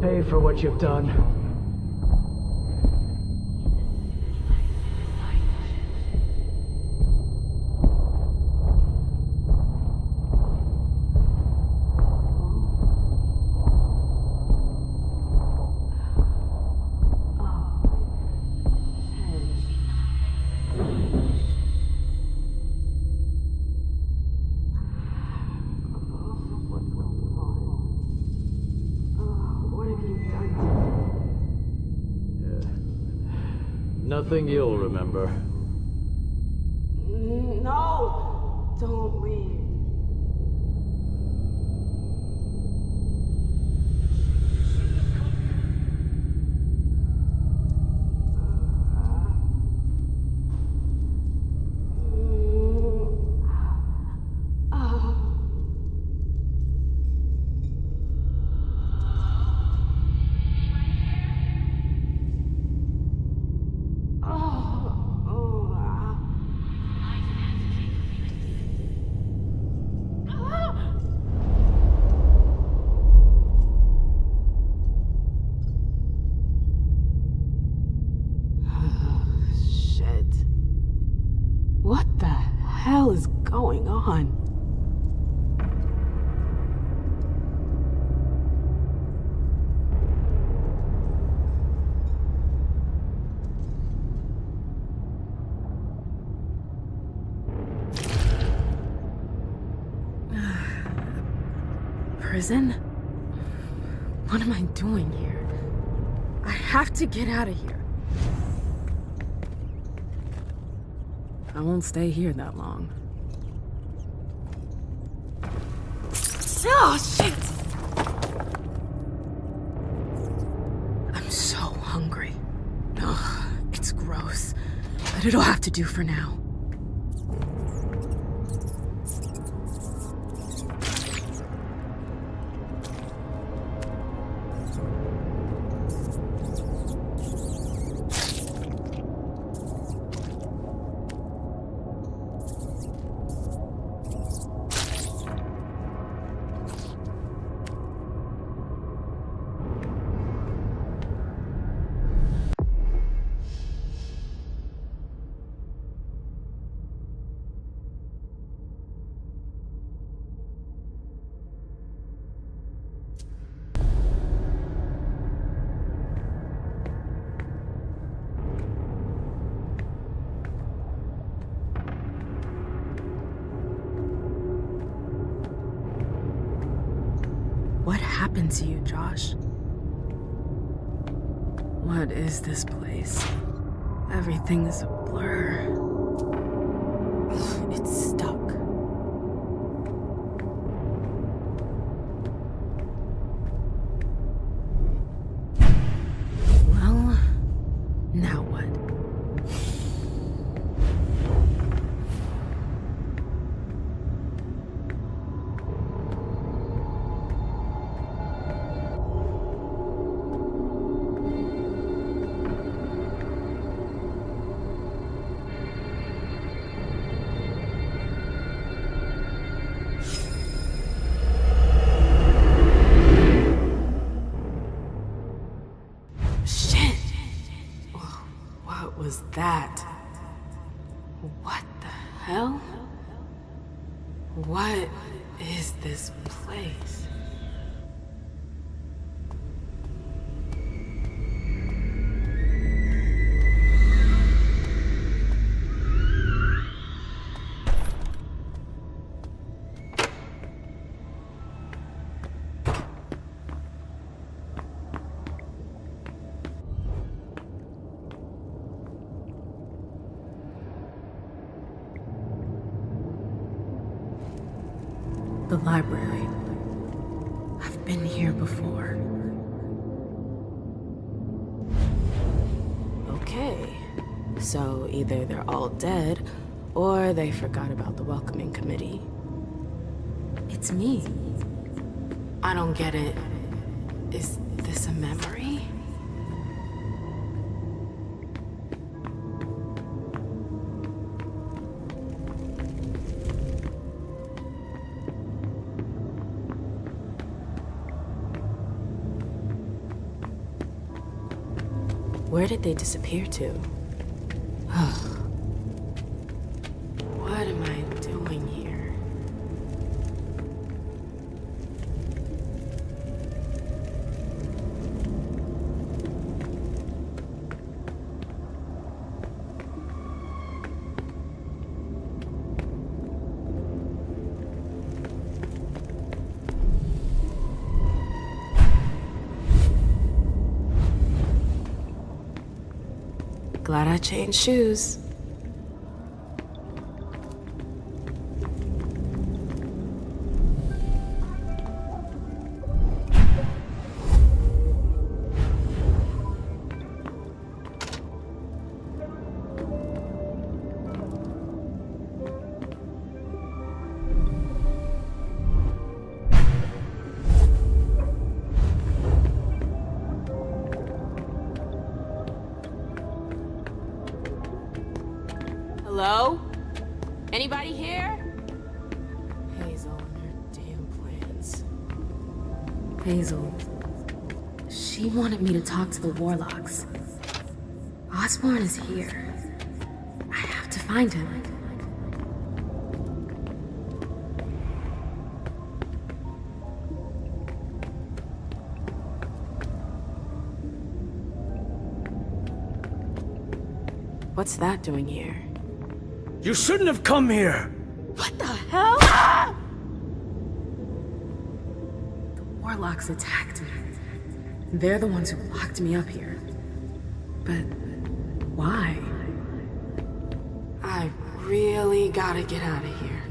pay for what you've done. Nothing you'll remember. No! Don't leave. What the hell is going on? Prison? What am I doing here? I have to get out of here. I won't stay here that long. Oh, shit! I'm so hungry. Ugh, it's gross, but it'll have to do for now. What happened to you, Josh? What is this place? Everything is a blur. Ugh, it's stuck. Well, now what? What was that? What the hell? What is this place? The library. I've been here before. Okay, so either they're all dead, or they forgot about the welcoming committee. It's me. I don't get it. Is this a memory? Where did they disappear to? What am I doing here? Glad I changed shoes. Hello? Anybody here? Hazel and her damn plans. Hazel. She wanted me to talk to the Warlocks. Osborn is here. I have to find him. What's that doing here? You shouldn't have come here! What the hell? The Warlocks attacked me. They're the ones who locked me up here. But why? I really gotta get out of here.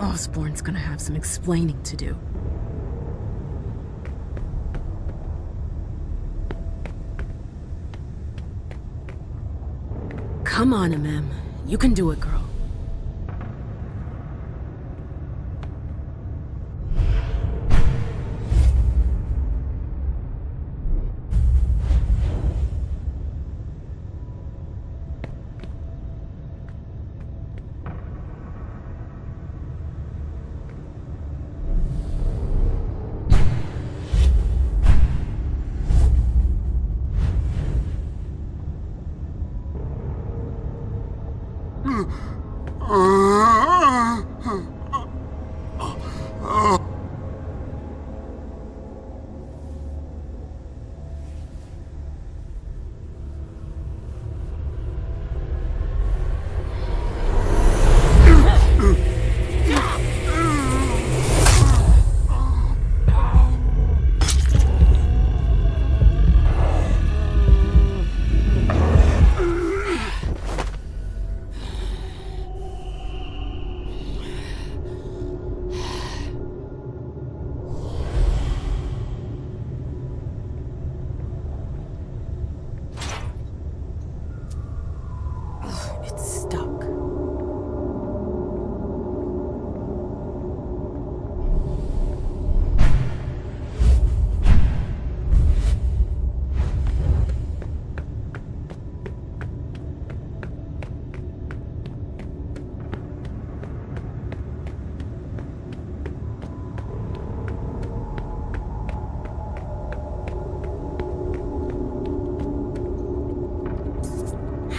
Osborn's gonna have some explaining to do. Come on, MM. You can do it, girl. It's stuck.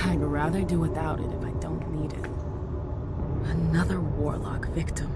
I'd rather do without it if I don't need it. Another Warlock victim.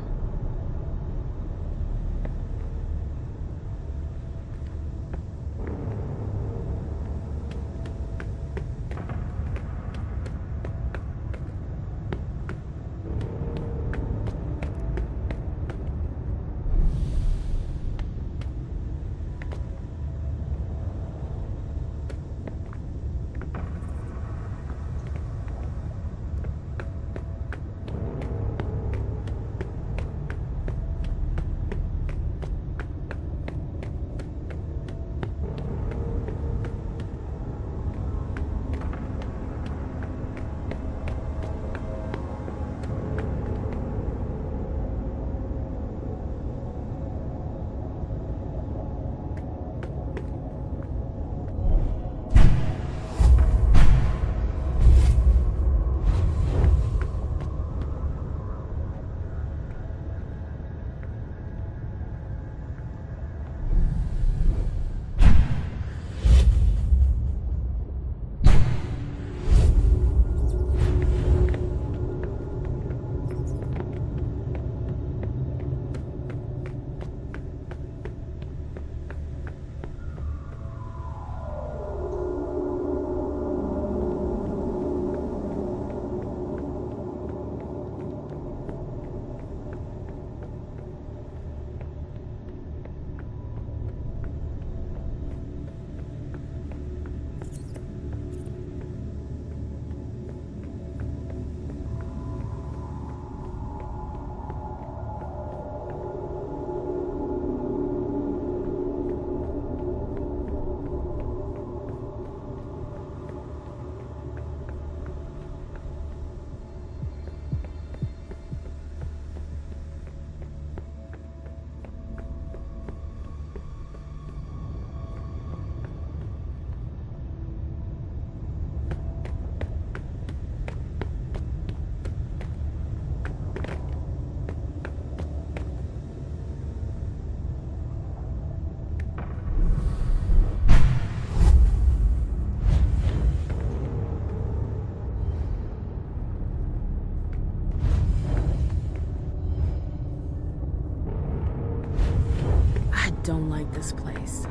this place.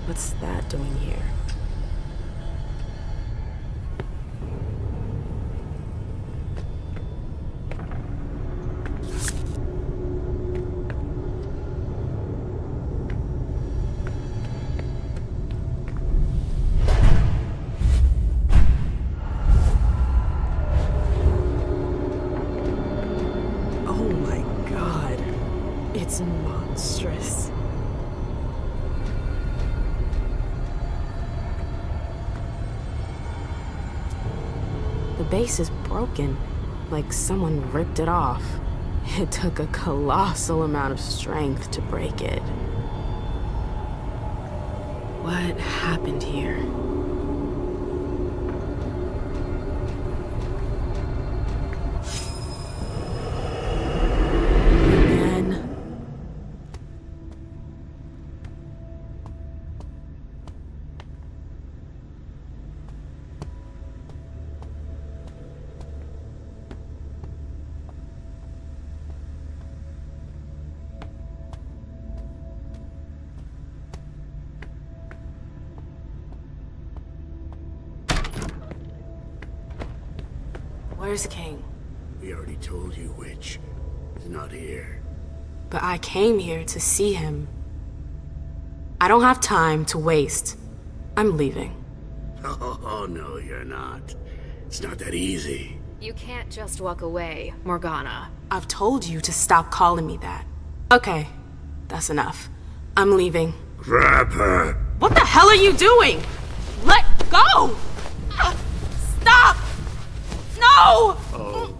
What's that doing here? Oh my God, it's monstrous. The base is broken, like someone ripped it off. It took a colossal amount of strength to break it. What happened here? Again. Where's King? We already told you, Witch. He's not here. But I came here to see him. I don't have time to waste. I'm leaving. Oh, no, you're not. It's not that easy. You can't just walk away, Morgana. I've told you to stop calling me that. Okay, that's enough. I'm leaving. Grab her! What the hell are you doing? Let go! Stop! No! Oh,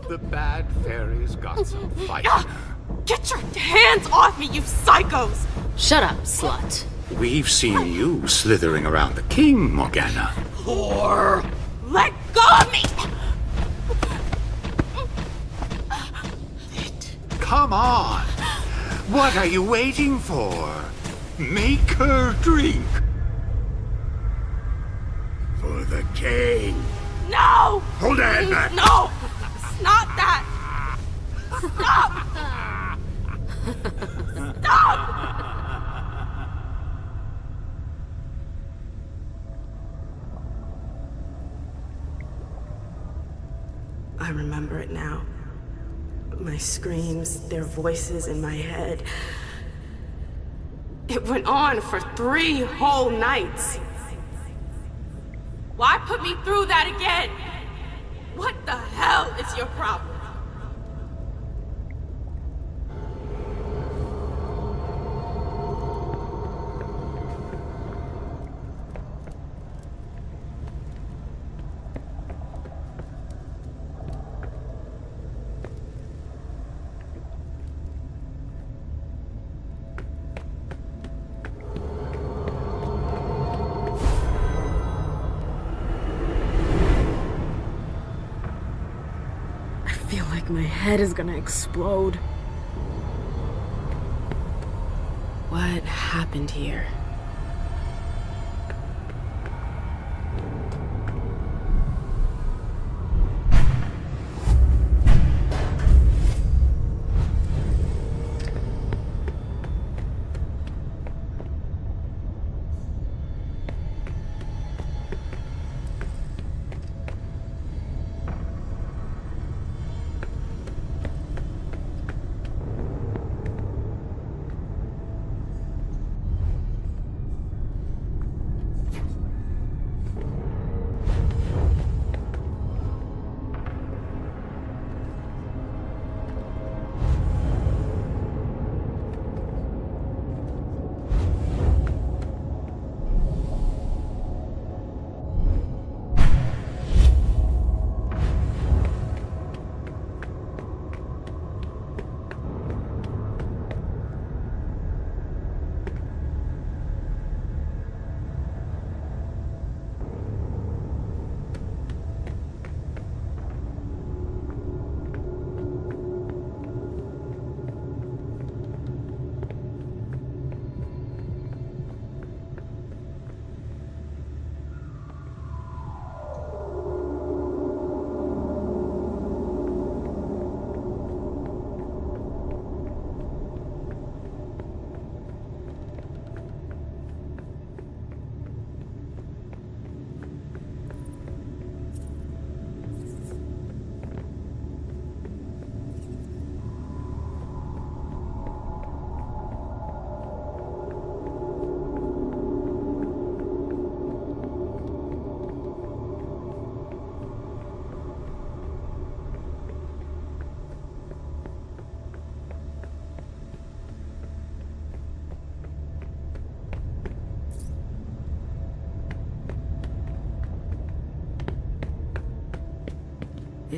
the bad fairies got some fight in her. Get your hands off me, you psychos! Shut up, slut. We've seen you slithering around the king, Morgana. Whore! Let go of me! Come on! What are you waiting for? Make her drink! For the king! No! Hold her head back! No! It's not that! Stop! Stop! I remember it now. My screams, their voices in my head. It went on for 3 whole nights. Why put me through that again? What the hell is your problem? I feel like my head is gonna explode. What happened here?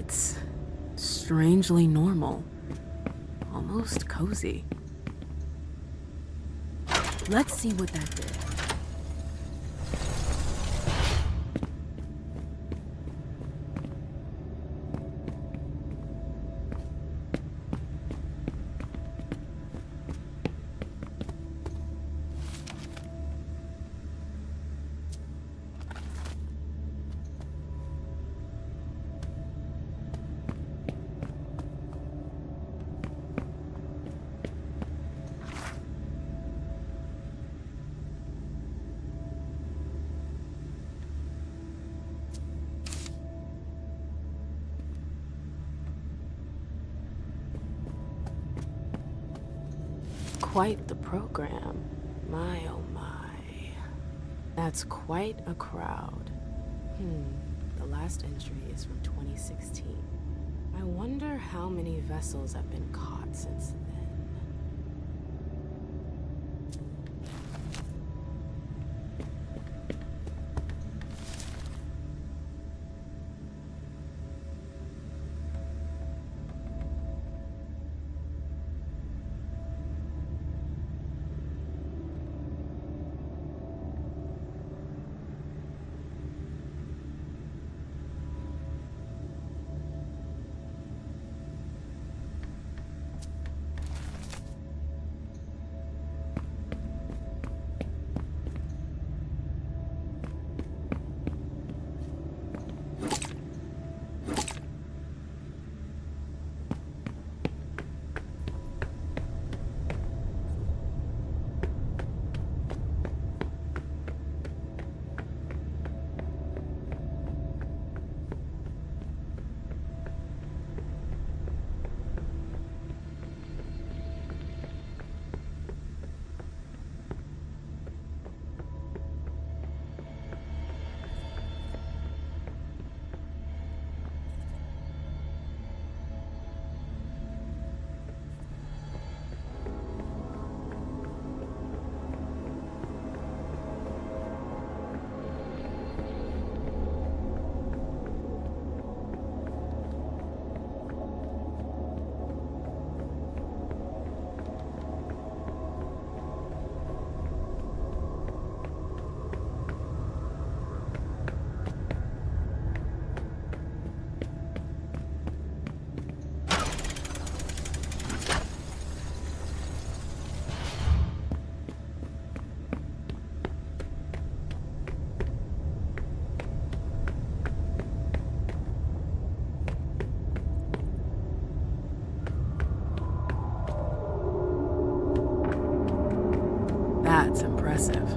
It's strangely normal. Almost cozy. Let's see what that did. Quite the program. My oh my. That's quite a crowd. The last entry is from 2016. I wonder how many vessels have been caught since then. That's impressive.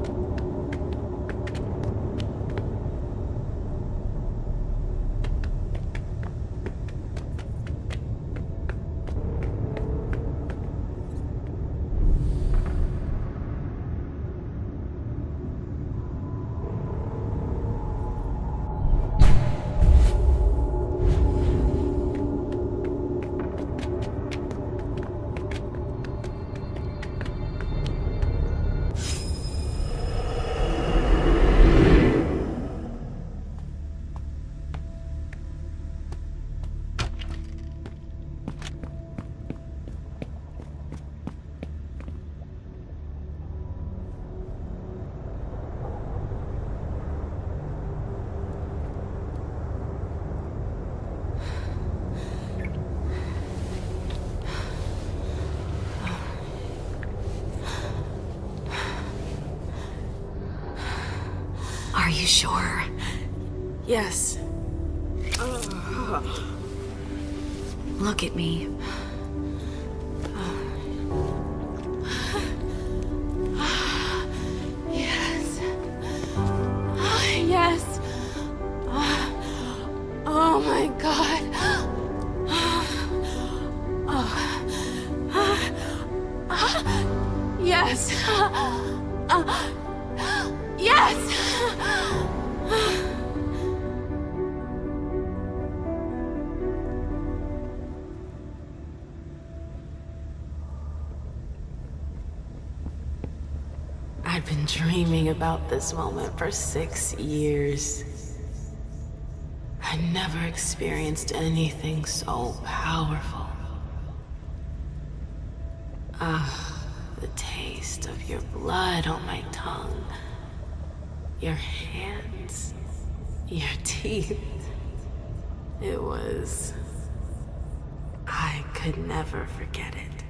Are you sure? Yes. Look at me. Yes. Yes. Oh my God. Yes. Yes. I'd been dreaming about this moment for 6 years. I never experienced anything so powerful. The taste of your blood on my tongue, your hands, your teeth. It was... I could never forget it.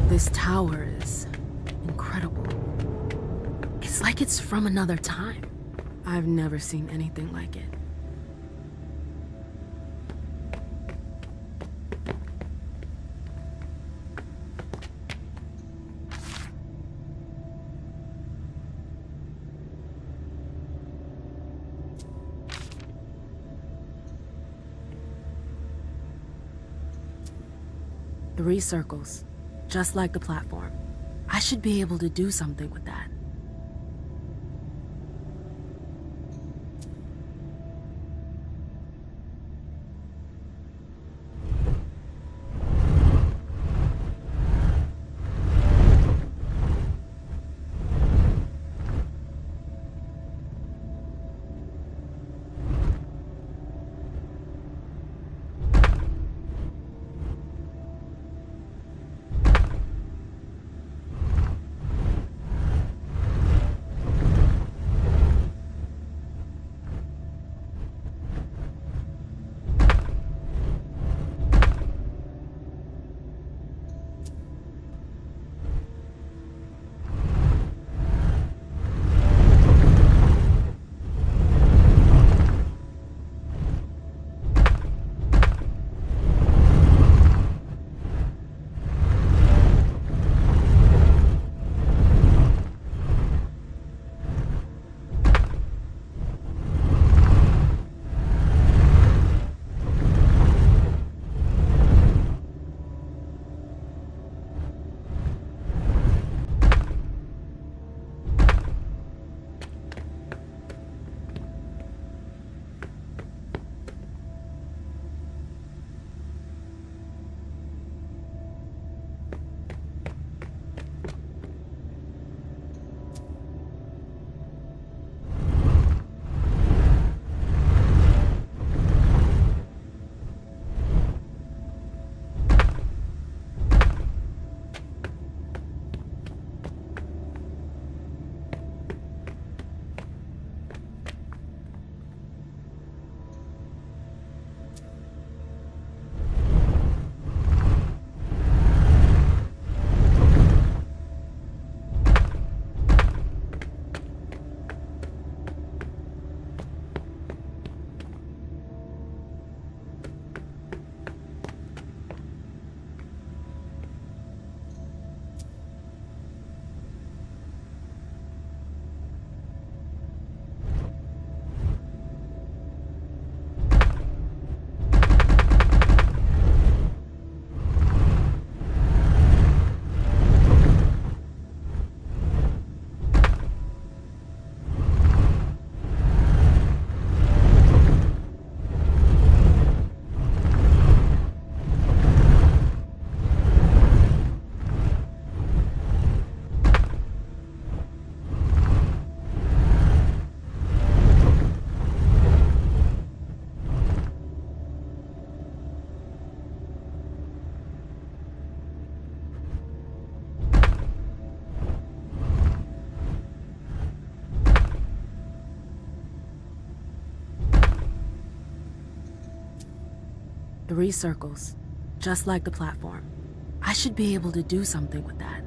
This tower is incredible. It's like it's from another time. I've never seen anything like it. Three circles. Just like the platform. I should be able to do something with that. 3 circles, just like the platform. I should be able to do something with that.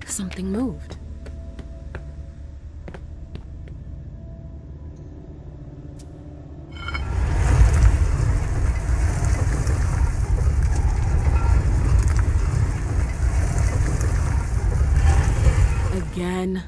Something moved. Again.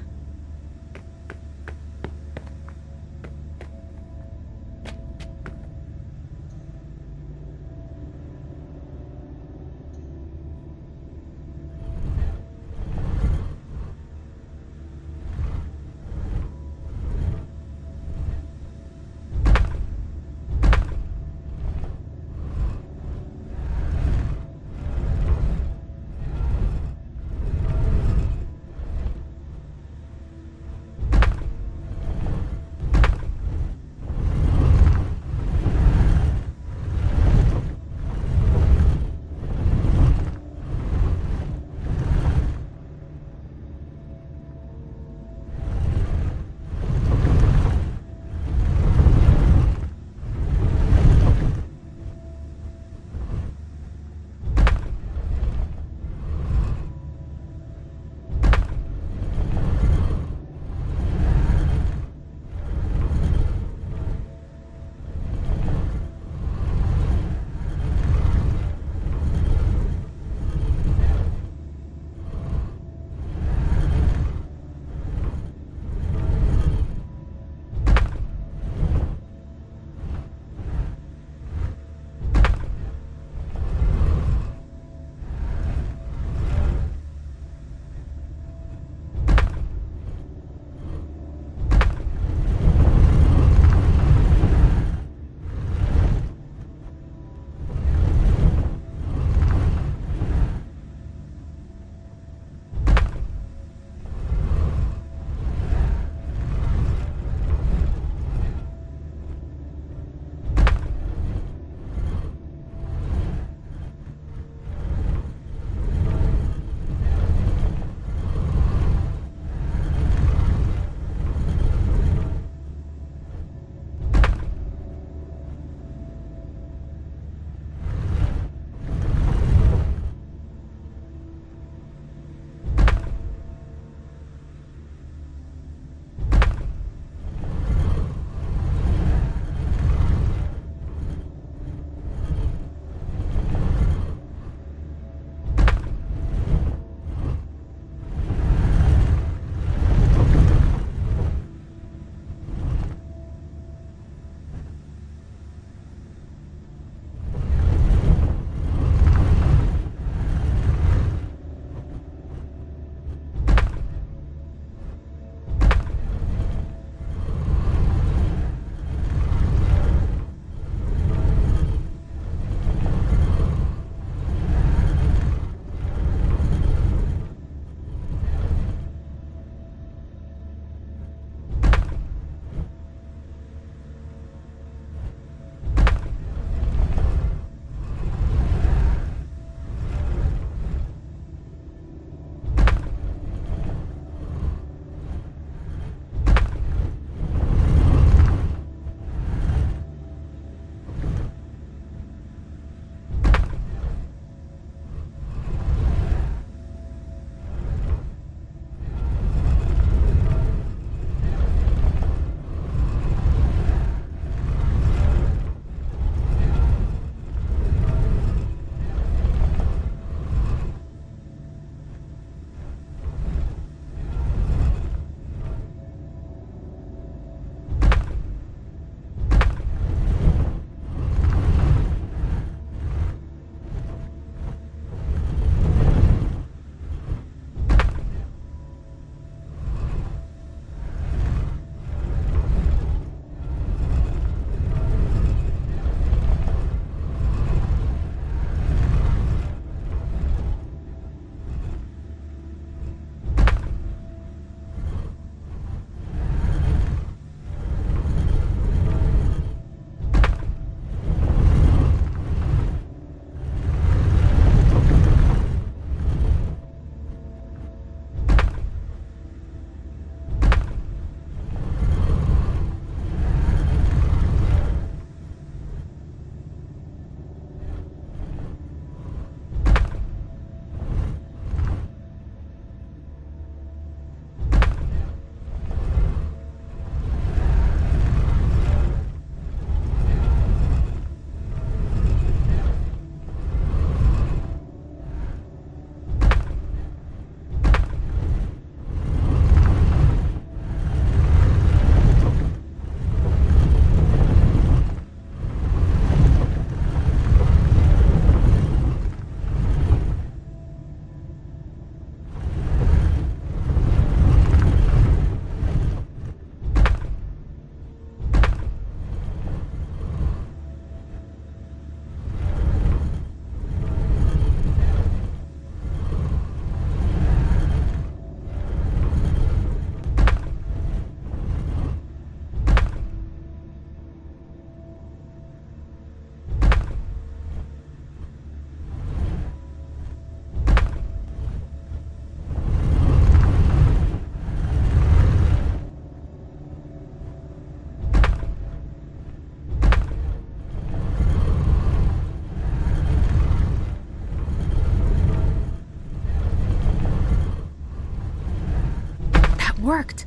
worked.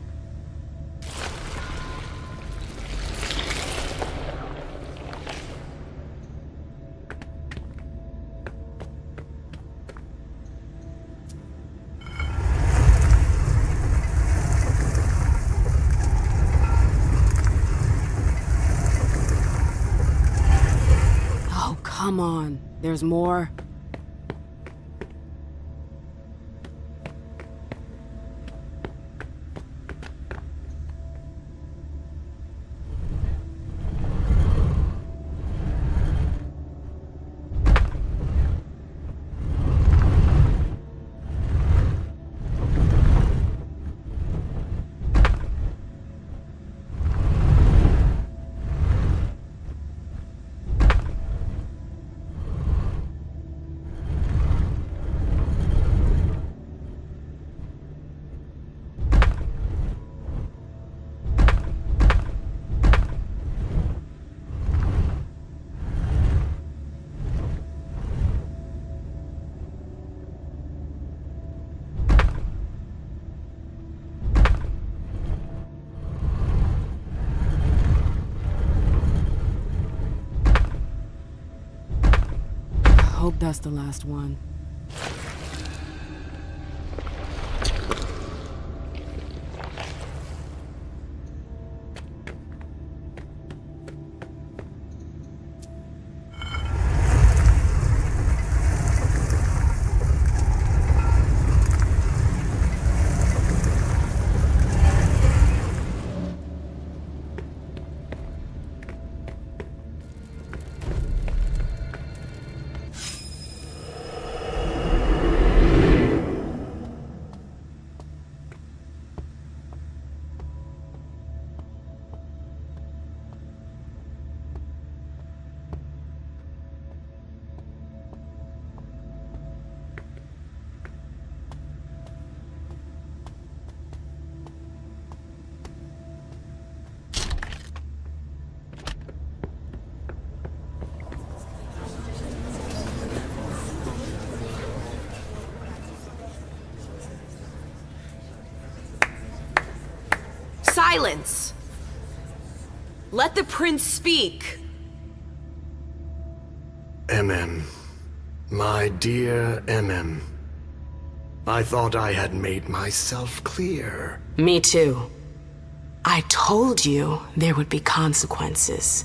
Oh, come on. There's more. Hope that's the last one. Silence! Let the prince speak. My dear I thought I had made myself clear. Me too. I told you there would be consequences.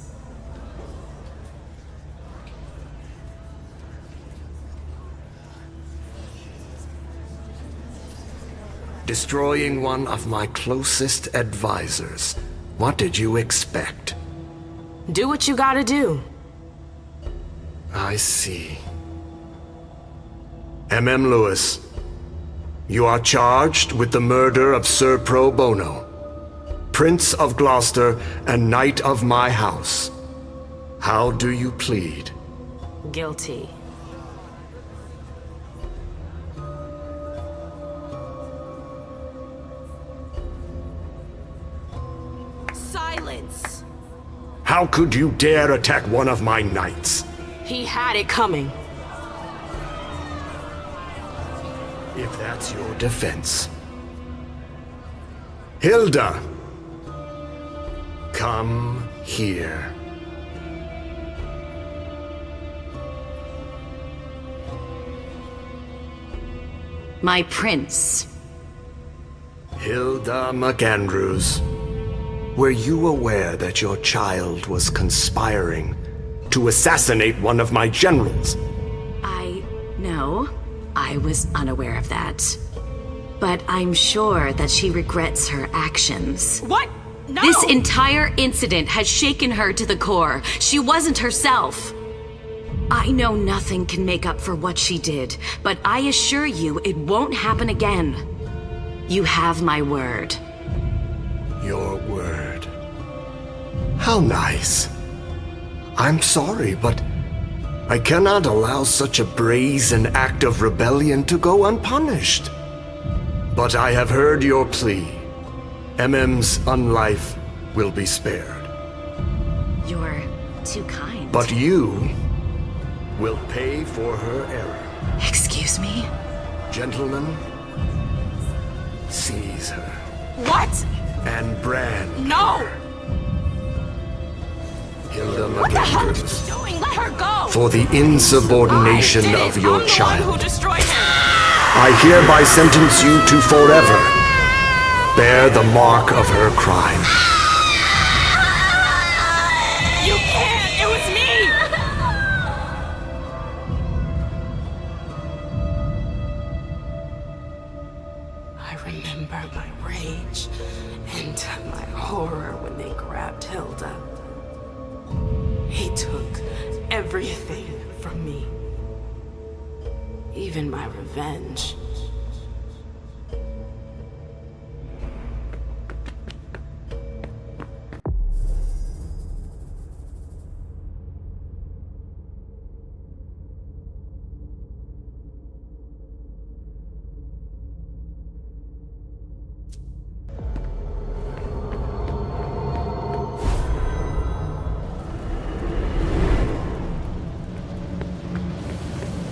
Destroying one of my closest advisors. What did you expect? Do what you gotta do. I see. Lewis, you are charged with the murder of Sir Pro Bono, Prince of Gloucester and Knight of my house. How do you plead? Guilty. Silence! How could you dare attack one of my knights? He had it coming. If that's your defense. Hilda! Come here. My prince. Hilda McAndrews. Were you aware that your child was conspiring to assassinate one of my generals? No, I was unaware of that. But I'm sure that she regrets her actions. What? No! This entire incident has shaken her to the core. She wasn't herself. I know nothing can make up for what she did, but I assure you it won't happen again. You have my word. Your word. How nice. I'm sorry, but I cannot allow such a brazen act of rebellion to go unpunished. But I have heard your plea. MM's unlife will be spared. You're too kind. But you will pay for her error. Excuse me? Gentlemen, seize her. What? and Bran. No! Hilda What the hell are you Magistus, doing? Let her go! for the insubordination I did of it. your I'm the child. one who destroyed him! I hereby sentence you to forever bear the mark of her crime. You can't! It was me! I remember my rage and my horror when they grabbed Hilda. He took everything from me. Even my revenge.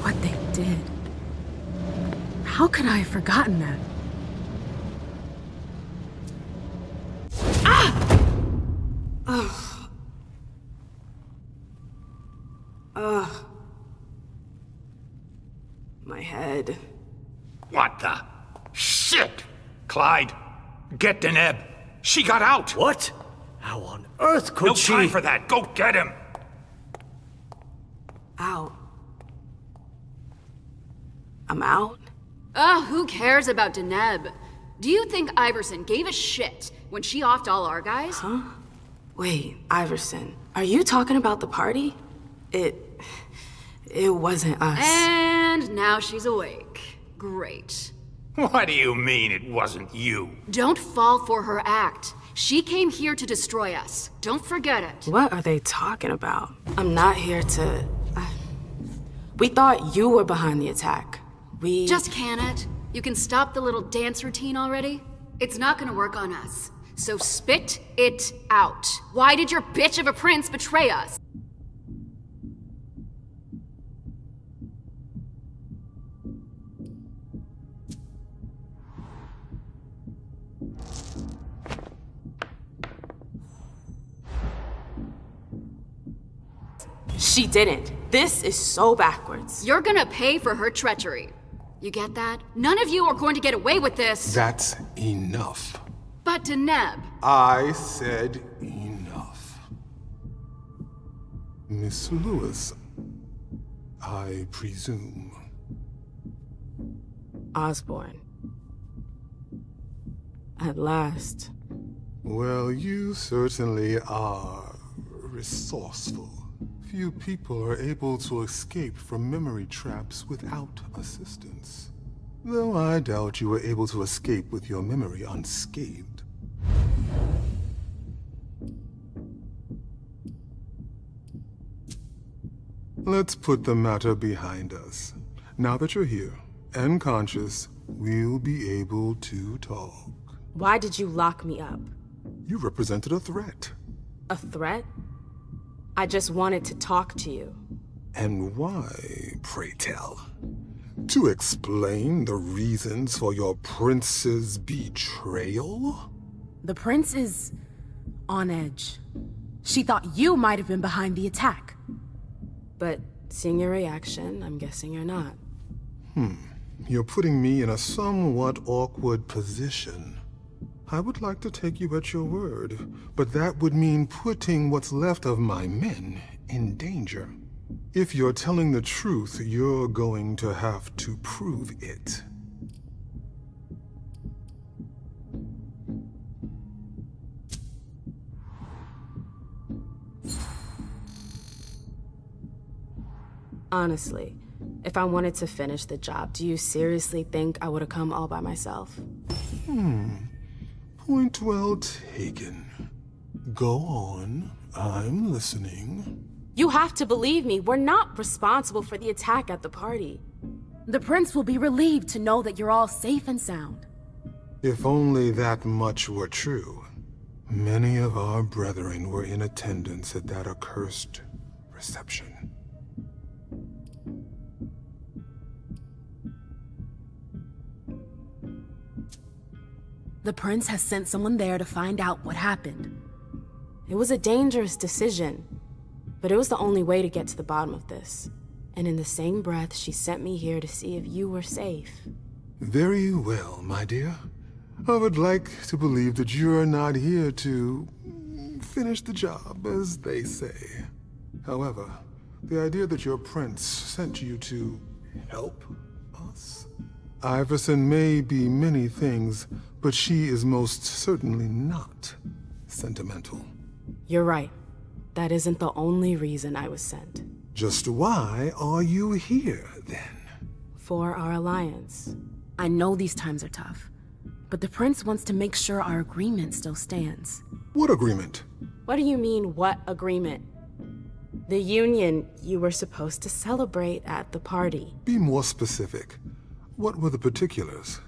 What they did. How could I have forgotten that? My head. What the? Shit! Clyde, get Deneb. She got out! What? How on earth could No she? time for that. Go get him! Out. I'm out? Ugh, who cares about Deneb? Do you think Iverson gave a shit when she offed all our guys? Huh? Wait, Iverson, are you talking about the party? It wasn't us. And now she's awake. Great. What do you mean it wasn't you? Don't fall for her act. She came here to destroy us. Don't forget it. What are they talking about? I'm not here to... We thought you were behind the attack. We... Just can it? You can stop the little dance routine already? It's not gonna work on us. So spit it out. Why did your bitch of a prince betray us? She didn't. This is so backwards. You're gonna pay for her treachery. You get that? None of you are going to get away with this. That's enough. But Deneb. I said enough. Miss Lewis, I presume. Osborne. At last. Well, you certainly are resourceful. Few people are able to escape from memory traps without assistance. Though I doubt you were able to escape with your memory unscathed. Let's put the matter behind us. Now that you're here and conscious, we'll be able to talk. Why did you lock me up? You represented a threat. A threat? I just wanted to talk to you. And why, pray tell? To explain the reasons for your prince's betrayal? The prince is on edge. She thought you might have been behind the attack. But seeing your reaction, I'm guessing you're not. You're putting me in a somewhat awkward position. I would like to take you at your word, but that would mean putting what's left of my men in danger. If you're telling the truth, you're going to have to prove it. Honestly, if I wanted to finish the job, do you seriously think I would have come all by myself? Point well taken. Go on. I'm listening. You have to believe me. We're not responsible for the attack at the party. The prince will be relieved to know that you're all safe and sound. If only that much were true. Many of our brethren were in attendance at that accursed reception. The prince has sent someone there to find out what happened. It was a dangerous decision, but it was the only way to get to the bottom of this. And in the same breath, she sent me here to see if you were safe. Very well, my dear. I would like to believe that you're not here to finish the job, as they say. However, the idea that your prince sent you to help us? Iverson may be many things, but she is most certainly not sentimental. You're right. That isn't the only reason I was sent. Just why are you here, then? For our alliance. I know these times are tough, but the prince wants to make sure our agreement still stands. What agreement? What do you mean, what agreement? The union you were supposed to celebrate at the party. Be more specific. What were the particulars?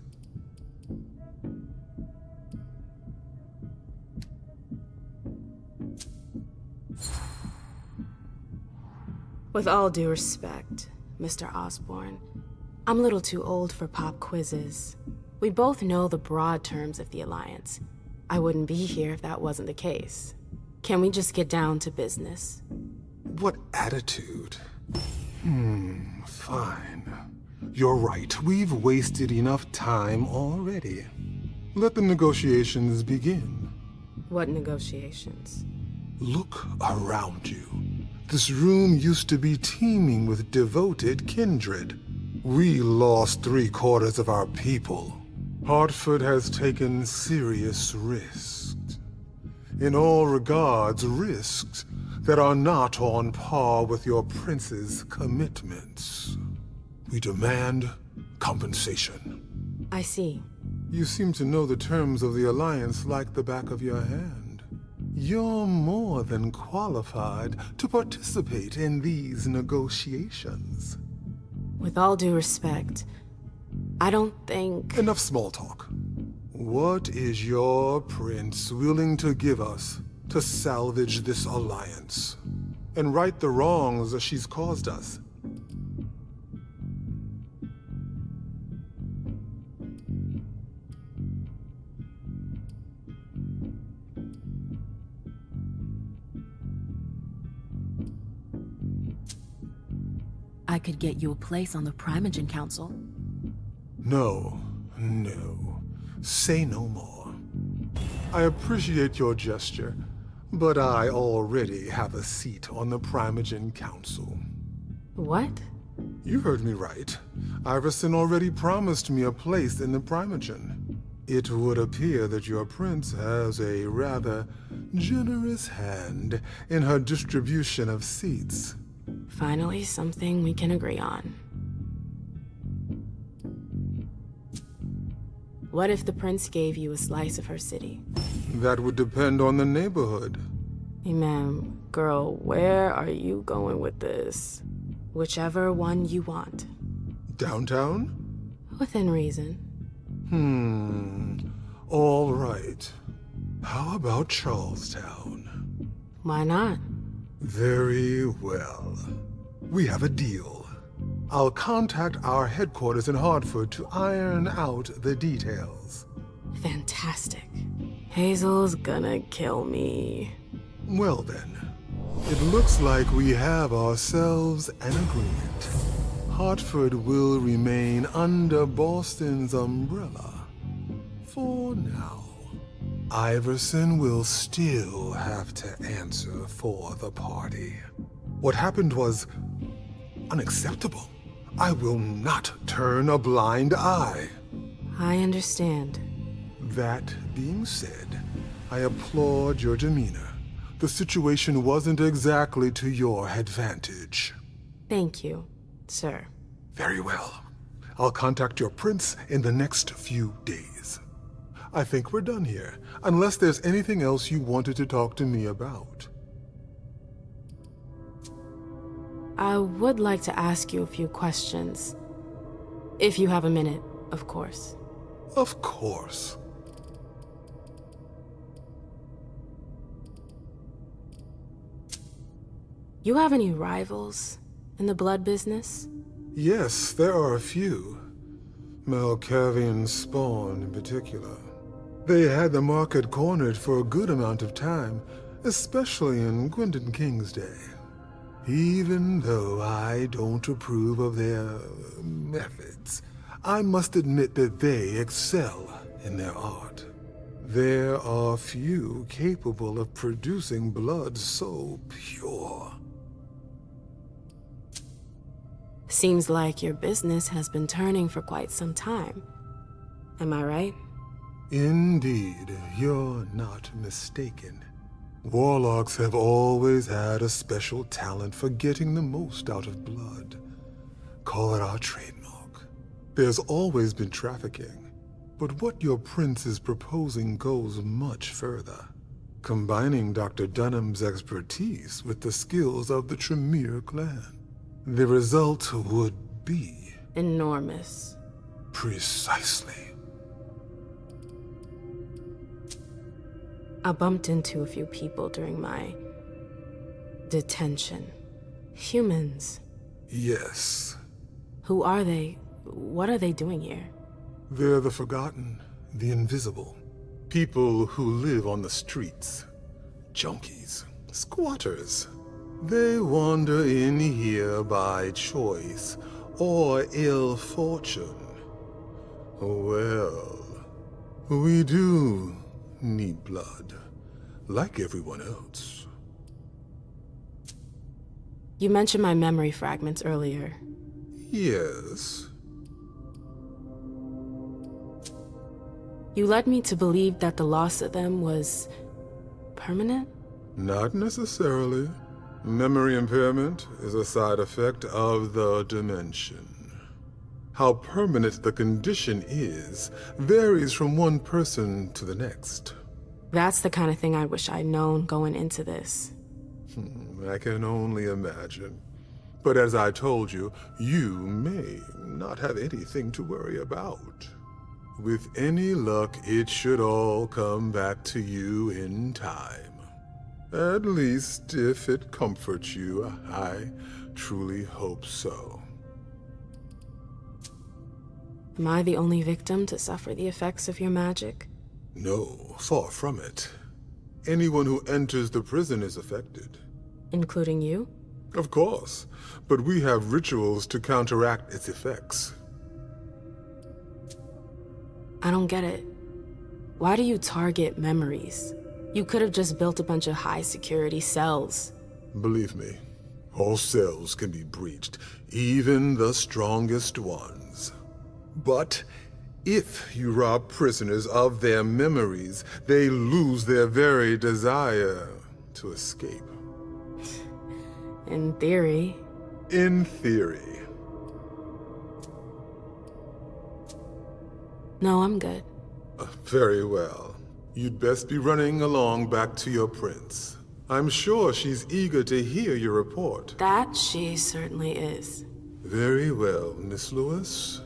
With all due respect, Mr. Osborne, I'm a little too old for pop quizzes. We both know the broad terms of the Alliance. I wouldn't be here if that wasn't the case. Can we just get down to business? What attitude? Fine. You're right. We've wasted enough time already. Let the negotiations begin. What negotiations? Look around you. This room used to be teeming with devoted kindred. We lost 3/4 of our people. Hartford has taken serious risks. In all regards, risks that are not on par with your prince's commitments. We demand compensation. I see. You seem to know the terms of the Alliance like the back of your hand. You're more than qualified to participate in these negotiations. With all due respect, I don't think... Enough small talk. What is your prince willing to give us to salvage this alliance and right the wrongs that she's caused us? I could get you a place on the Primogen Council. No. Say no more. I appreciate your gesture, but I already have a seat on the Primogen Council. What? You heard me right. Iverson already promised me a place in the Primogen. It would appear that your prince has a rather generous hand in her distribution of seats. Finally, something we can agree on. What if the prince gave you a slice of her city? That would depend on the neighborhood. Hey, ma'am, girl, where are you going with this? Whichever one you want. Downtown? Within reason. All right. How about Charlestown? Why not? Very well. We have a deal. I'll contact our headquarters in Hartford to iron out the details. Fantastic. Hazel's gonna kill me. Well then, it looks like we have ourselves an agreement. Hartford will remain under Boston's umbrella. For now. Iverson will still have to answer for the party. What happened was unacceptable. I will not turn a blind eye. I understand. That being said, I applaud your demeanor. The situation wasn't exactly to your advantage. Thank you, sir. Very well. I'll contact your prince in the next few days. I think we're done here, unless there's anything else you wanted to talk to me about. I would like to ask you a few questions. If you have a minute, of course. Of course. You have any rivals in the blood business? Yes, there are a few. Malkavian spawn in particular. They had the market cornered for a good amount of time, especially in Gwendon King's day. Even though I don't approve of their methods, I must admit that they excel in their art. There are few capable of producing blood so pure. Seems like your business has been turning for quite some time. Am I right? Indeed, you're not mistaken. Warlocks have always had a special talent for getting the most out of blood. Call it our trademark. There's always been trafficking, but what your prince is proposing goes much further, combining Dr. Dunham's expertise with the skills of the Tremere clan. The result would be... enormous. Precisely. I bumped into a few people during my detention. Humans. Yes. Who are they? What are they doing here? They're the forgotten, the invisible. People who live on the streets. Junkies, squatters. They wander in here by choice or ill fortune. Well, we do need blood, like everyone else. You mentioned my memory fragments earlier. Yes. You led me to believe that the loss of them was permanent? Not necessarily. Memory impairment is a side effect of the dimension. How permanent the condition is varies from one person to the next. That's the kind of thing I wish I'd known going into this. I can only imagine. But as I told you, you may not have anything to worry about. With any luck, it should all come back to you in time. At least, if it comforts you, I truly hope so. Am I the only victim to suffer the effects of your magic? No, far from it. Anyone who enters the prison is affected. Including you? Of course, but we have rituals to counteract its effects. I don't get it. Why do you target memories? You could have just built a bunch of high-security cells. Believe me, all cells can be breached, even the strongest ones. But if you rob prisoners of their memories, they lose their very desire to escape. In theory. In theory. No, I'm good. Very well. You'd best be running along back to your prince. I'm sure she's eager to hear your report. That she certainly is. Very well, Miss Lewis.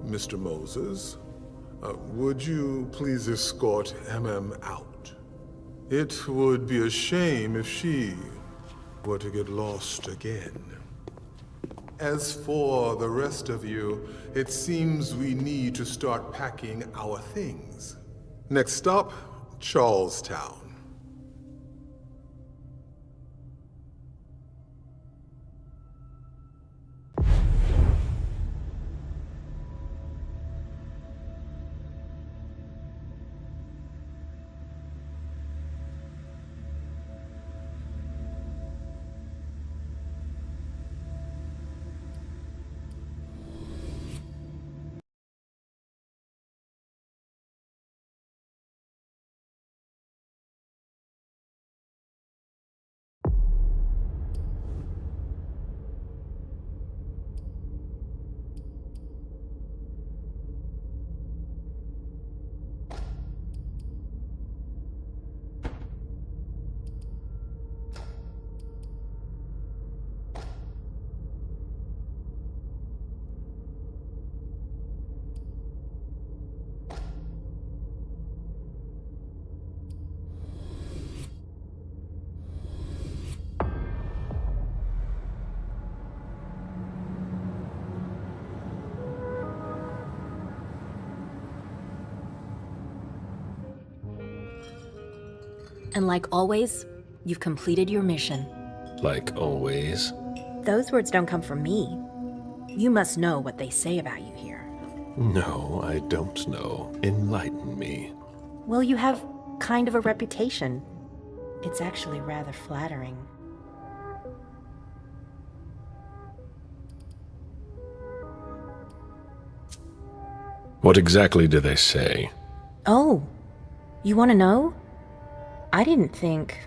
Mr. Moses, would you please escort MM out? It would be a shame if she were to get lost again. As for the rest of you, it seems we need to start packing our things. Next stop, Charlestown. And like always, you've completed your mission. Like always? Those words don't come from me. You must know what they say about you here. No, I don't know. Enlighten me. Well, you have kind of a reputation. It's actually rather flattering. What exactly do they say? Oh, you want to know? I didn't think...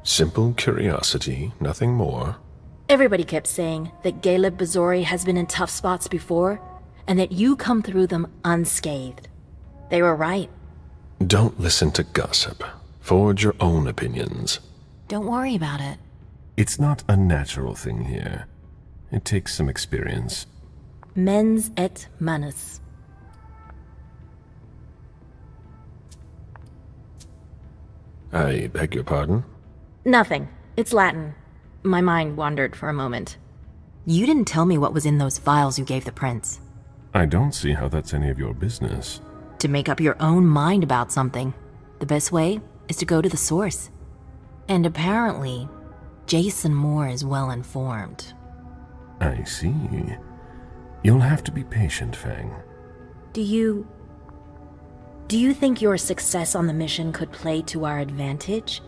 Simple curiosity, nothing more. Everybody kept saying that Gb Asus has been in tough spots before, and that you come through them unscathed. They were right. Don't listen to gossip. Forge your own opinions. Don't worry about it. It's not a natural thing here. It takes some experience. Mens et manus. I beg your pardon? Nothing. It's Latin. My mind wandered for a moment. You didn't tell me what was in those files you gave the prince. I don't see how that's any of your business. To make up your own mind about something, the best way is to go to the source. And apparently, Jason Moore is well informed. I see. You'll have to be patient, Fang. Do you think your success on the mission could play to our advantage?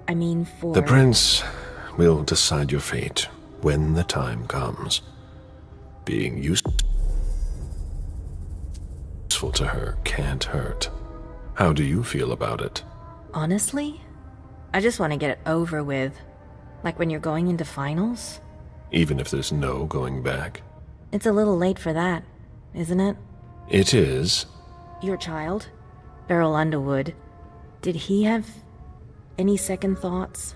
I mean, for... The prince will decide your fate when the time comes. Being useful to her can't hurt. How do you feel about it? Honestly, I just want to get it over with. Like when you're going into finals. Even if there's no going back? It's a little late for that, isn't it? It is. Your child, Beryl Underwood, did he have any second thoughts?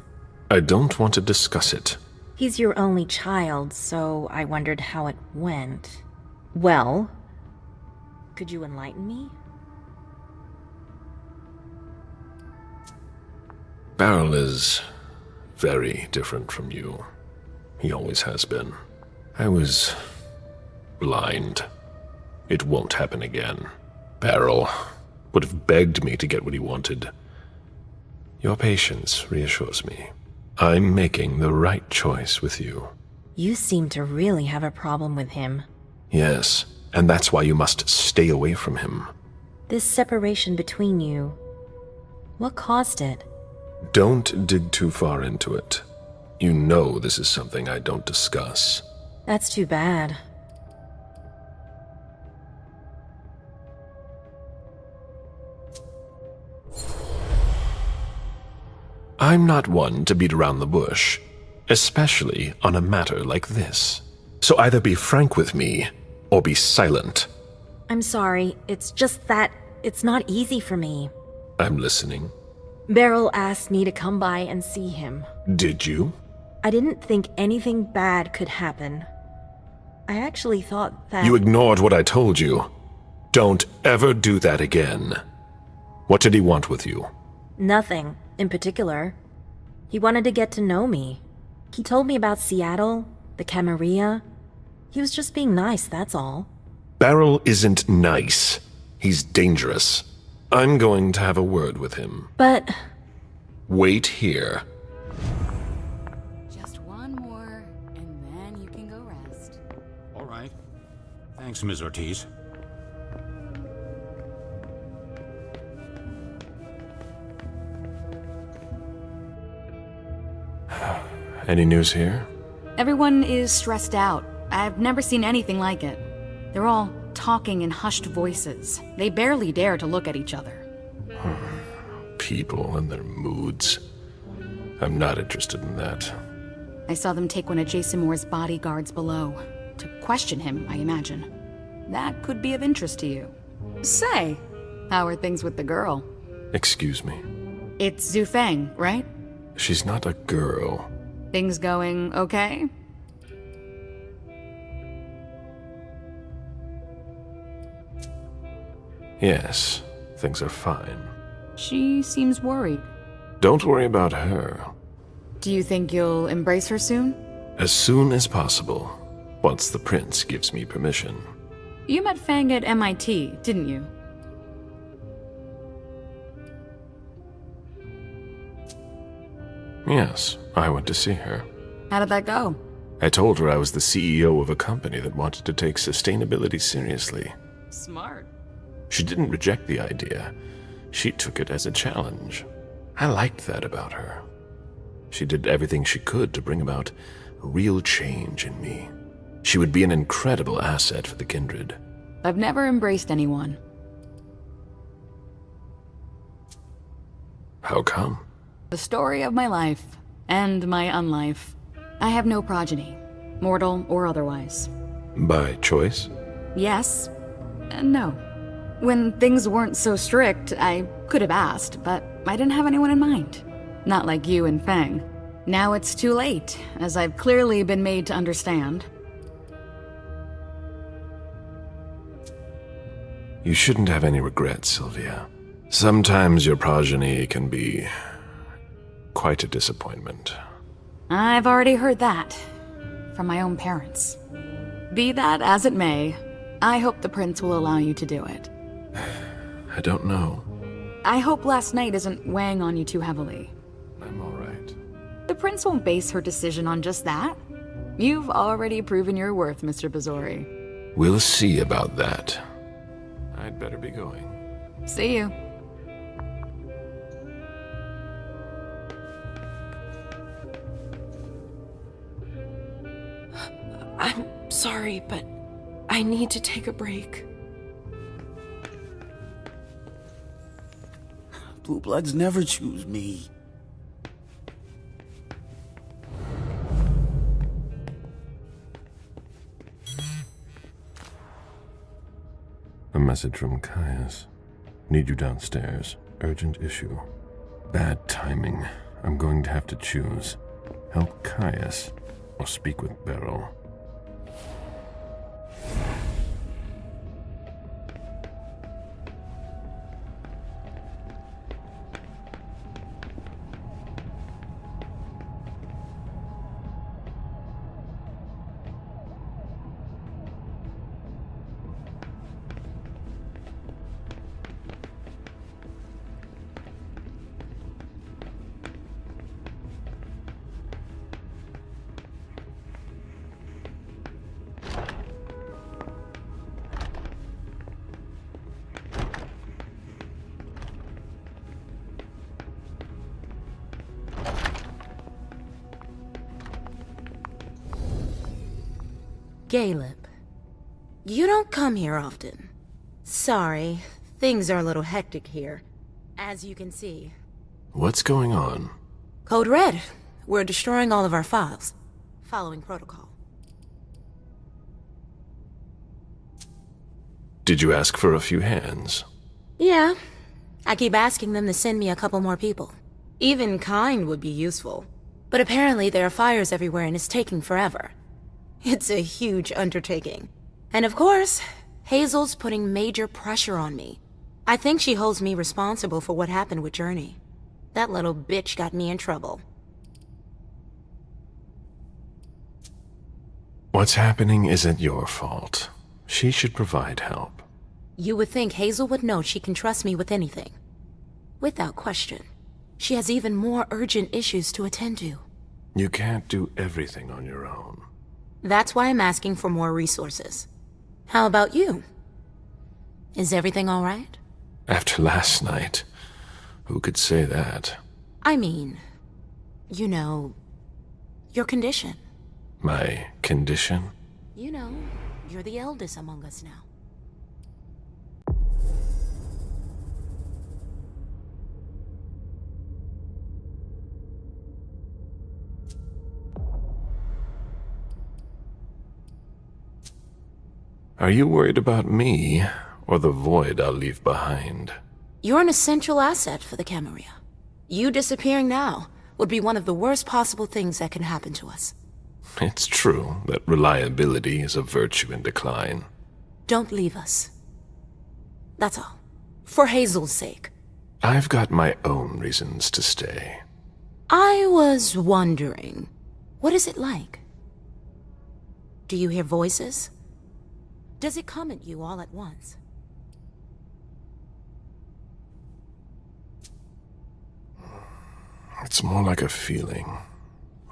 I don't want to discuss it. He's your only child, so I wondered how it went. Well, could you enlighten me? Beryl is very different from you. He always has been. I was blind. It won't happen again. Beryl would have begged me to get what he wanted. Your patience reassures me. I'm making the right choice with you. You seem to really have a problem with him. Yes, and that's why you must stay away from him. This separation between you, what caused it? Don't dig too far into it. You know this is something I don't discuss. That's too bad. I'm not one to beat around the bush, especially on a matter like this. So either be frank with me, or be silent. I'm sorry, it's just that it's not easy for me. I'm listening. Beryl asked me to come by and see him. Did you? I didn't think anything bad could happen. I actually thought that... You ignored what I told you. Don't ever do that again. What did he want with you? Nothing in particular. He wanted to get to know me. He told me about Seattle, the Camarilla. He was just being nice, that's all. Beryl isn't nice. He's dangerous. I'm going to have a word with him. But... Wait here. Just one more, and then you can go rest. All right. Thanks, Ms. Ortiz. Any news here? Everyone is stressed out. I've never seen anything like it. They're all talking in hushed voices. They barely dare to look at each other. People and their moods. I'm not interested in that. I saw them take one of Jason Moore's bodyguards below. To question him, I imagine. That could be of interest to you. Say, how are things with the girl? Excuse me. It's Zhu Feng, right? She's not a girl. Things going okay? Yes, things are fine. She seems worried. Don't worry about her. Do you think you'll embrace her soon? As soon as possible, once the prince gives me permission. You met Fang at MIT, didn't you? Yes, I went to see her. How did that go? I told her I was the CEO of a company that wanted to take sustainability seriously. Smart. She didn't reject the idea. She took it as a challenge. I liked that about her. She did everything she could to bring about a real change in me. She would be an incredible asset for the Kindred. I've never embraced anyone. How come? The story of my life, and my unlife. I have no progeny, mortal or otherwise. By choice? Yes, and no. When things weren't so strict, I could have asked, but I didn't have anyone in mind. Not like you and Feng. Now it's too late, as I've clearly been made to understand. You shouldn't have any regrets, Sylvia. Sometimes your progeny can be quite a disappointment. I've already heard that. From my own parents. Be that as it may, I hope the prince will allow you to do it. I don't know. I hope last night isn't weighing on you too heavily. I'm all right. The prince won't base her decision on just that. You've already proven your worth, Mr. Bazori. We'll see about that. I'd better be going. See you. I'm sorry, but I need to take a break. Blue Bloods never choose me. A message from Caius. Need you downstairs. Urgent issue. Bad timing. I'm going to have to choose. Help Caius or speak with Beryl. Caleb, you don't come here often. Sorry, things are a little hectic here, as you can see. What's going on? Code Red. We're destroying all of our files, following protocol. Did you ask for a few hands? Yeah. I keep asking them to send me a couple more people. Even Kind would be useful. But apparently there are fires everywhere and it's taking forever. It's a huge undertaking. And of course, Hazel's putting major pressure on me. I think she holds me responsible for what happened with Journey. That little bitch got me in trouble. What's happening isn't your fault. She should provide help. You would think Hazel would know she can trust me with anything. Without question. She has even more urgent issues to attend to. You can't do everything on your own. That's why I'm asking for more resources. How about you? Is everything all right? After last night, who could say that? I mean, you know, your condition. My condition? You know, you're the eldest among us now. Are you worried about me, or the void I'll leave behind? You're an essential asset for the Camarilla. You disappearing now would be one of the worst possible things that can happen to us. It's true that reliability is a virtue in decline. Don't leave us. That's all. For Hazel's sake. I've got my own reasons to stay. I was wondering, what is it like? Do you hear voices? Does it come at you all at once? It's more like a feeling.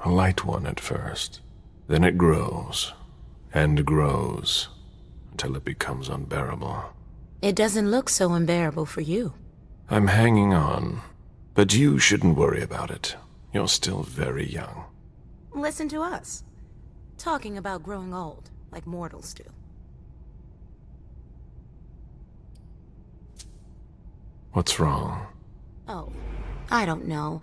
A light one at first. Then it grows and grows until it becomes unbearable. It doesn't look so unbearable for you. I'm hanging on, but you shouldn't worry about it. You're still very young. Listen to us. Talking about growing old, like mortals do. What's wrong? Oh, I don't know.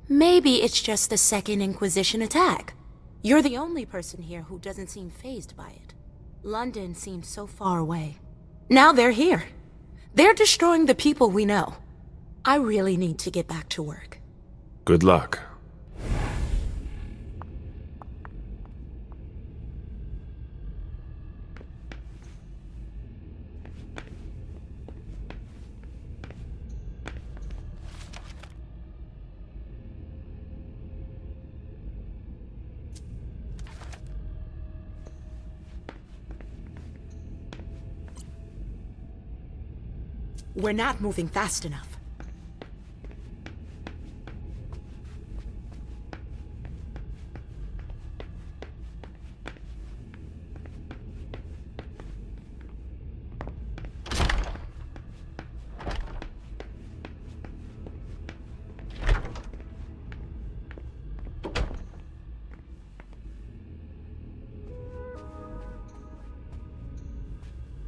Maybe it's just the Second Inquisition attack. You're the only person here who doesn't seem fazed by it. London seems so far away. Now they're here. They're destroying the people we know. I really need to get back to work. Good luck. We're not moving fast enough.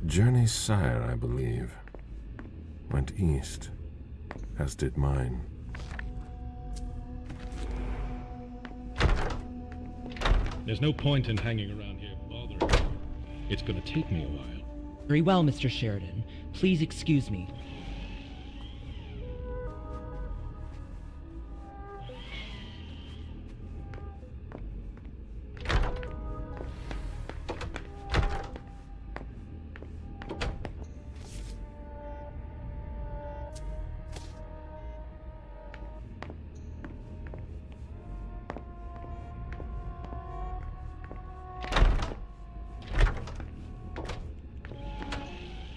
Journey's sire, I believe, went east, as did mine. There's no point in hanging around here bothering. It's gonna take me a while. Very well, Mr. Sheridan. Please excuse me.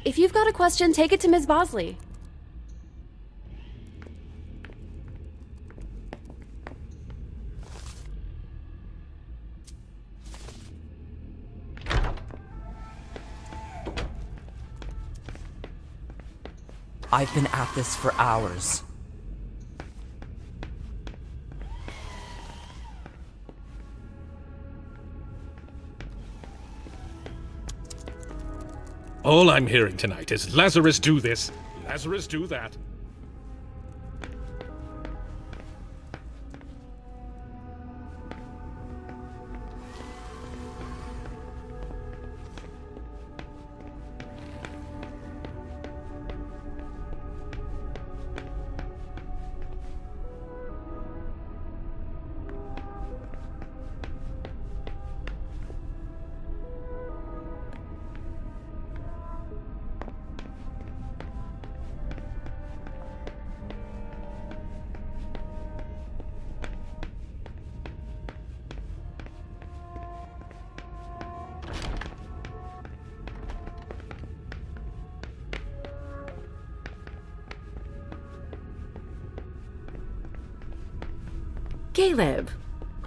If you've got a question, take it to Ms. Bosley. I've been at this for hours. All I'm hearing tonight is Lazarus do this, Lazarus do that. Caleb,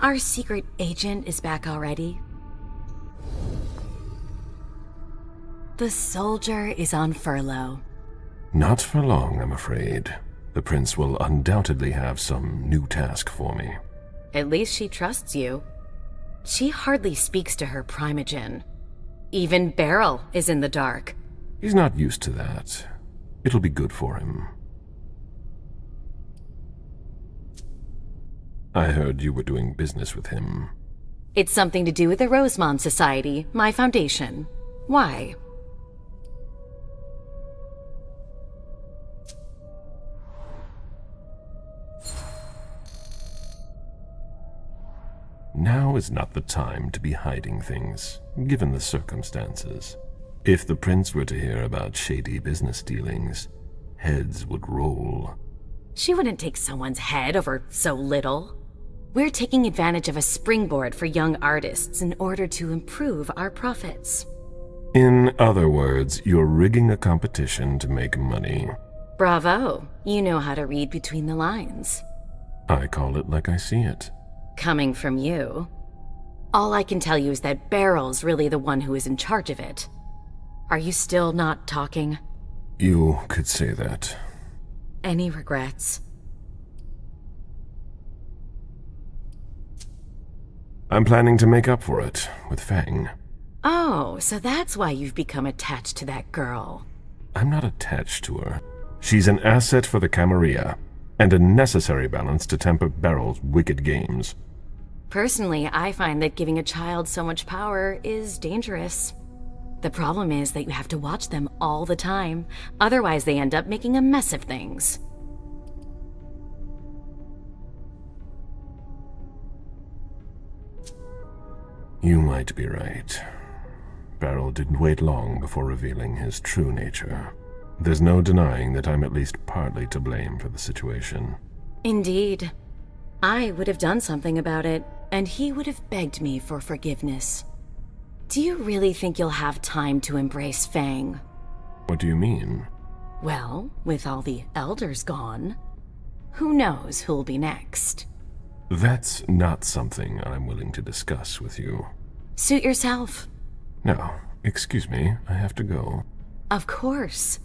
our secret agent is back already. The soldier is on furlough. Not for long, I'm afraid. The prince will undoubtedly have some new task for me. At least she trusts you. She hardly speaks to her primogen. Even Beryl is in the dark. He's not used to that. It'll be good for him. I heard you were doing business with him. It's something to do with the Rosemont Society, my foundation. Why? Now is not the time to be hiding things, given the circumstances. If the prince were to hear about shady business dealings, heads would roll. She wouldn't take someone's head over so little. We're taking advantage of a springboard for young artists in order to improve our profits. In other words, you're rigging a competition to make money. Bravo. You know how to read between the lines. I call it like I see it. Coming from you. All I can tell you is that Beryl's really the one who is in charge of it. Are you still not talking? You could say that. Any regrets? I'm planning to make up for it with Feng. Oh, so that's why you've become attached to that girl. I'm not attached to her. She's an asset for the Camarilla, and a necessary balance to temper Beryl's wicked games. Personally, I find that giving a child so much power is dangerous. The problem is that you have to watch them all the time, otherwise they end up making a mess of things. You might be right. Beryl didn't wait long before revealing his true nature. There's no denying that I'm at least partly to blame for the situation. Indeed. I would have done something about it, and he would have begged me for forgiveness. Do you really think you'll have time to embrace Feng? What do you mean? Well, with all the elders gone, who knows who'll be next? That's not something I'm willing to discuss with you. Suit yourself. No, excuse me, I have to go. Of course.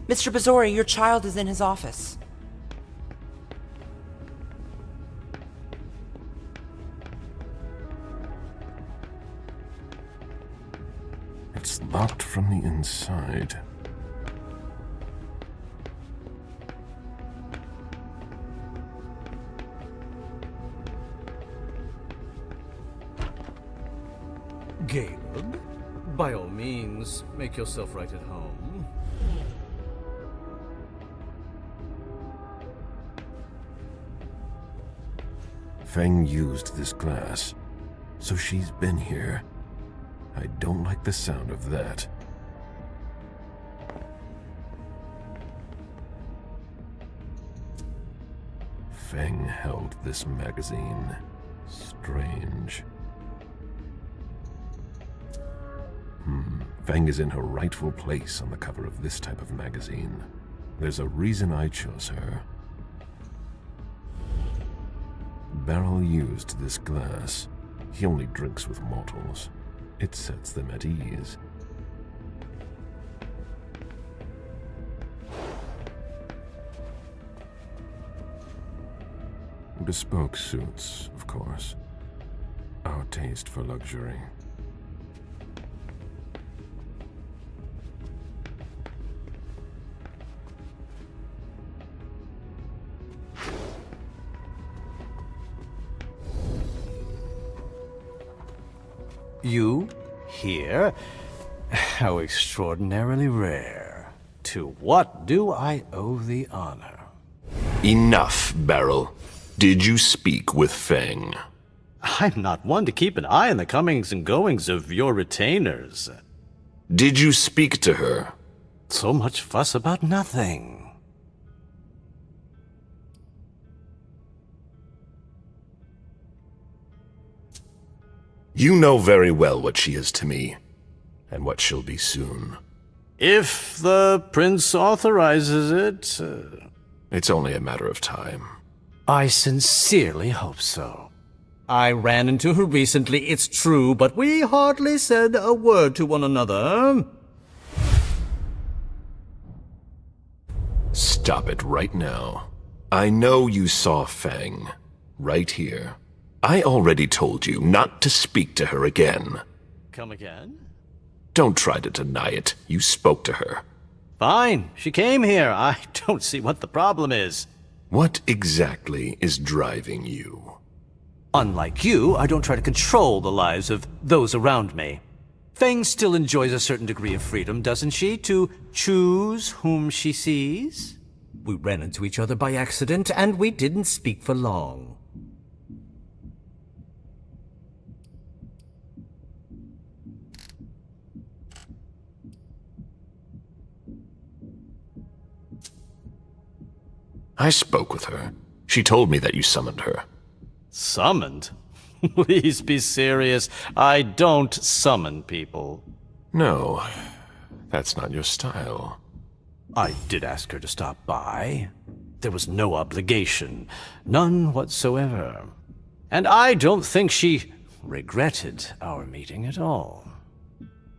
Mr. Bazori, your child is in his office. It's locked from the inside. Caleb, by all means, make yourself right at home. Feng used this glass, so she's been here. I don't like the sound of that. Feng held this magazine. Strange. Feng is in her rightful place on the cover of this type of magazine. There's a reason I chose her. Beryl used this glass. He only drinks with mortals. It sets them at ease. Bespoke suits, of course. Our taste for luxury. You? Here? How extraordinarily rare. To what do I owe the honor? Enough, Beryl. Did you speak with Feng? I'm not one to keep an eye on the comings and goings of your retainers. Did you speak to her? So much fuss about nothing. You know very well what she is to me, and what she'll be soon. If the prince authorizes it... It's only a matter of time. I sincerely hope so. I ran into her recently, it's true, but we hardly said a word to one another. Stop it right now. I know you saw Feng. Right here. I already told you not to speak to her again. Come again? Don't try to deny it. You spoke to her. Fine. She came here. I don't see what the problem is. What exactly is driving you? Unlike you, I don't try to control the lives of those around me. Feng still enjoys a certain degree of freedom, doesn't she, to choose whom she sees? We ran into each other by accident, and we didn't speak for long. I spoke with her. She told me that you summoned her. Summoned? Please be serious. I don't summon people. No, that's not your style. I did ask her to stop by. There was no obligation. None whatsoever. And I don't think she regretted our meeting at all.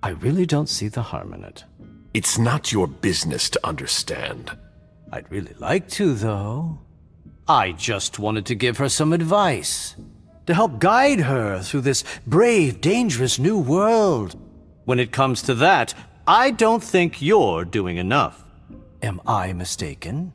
I really don't see the harm in it. It's not your business to understand. I'd really like to, though. I just wanted to give her some advice, to help guide her through this brave, dangerous new world. When it comes to that, I don't think you're doing enough. Am I mistaken?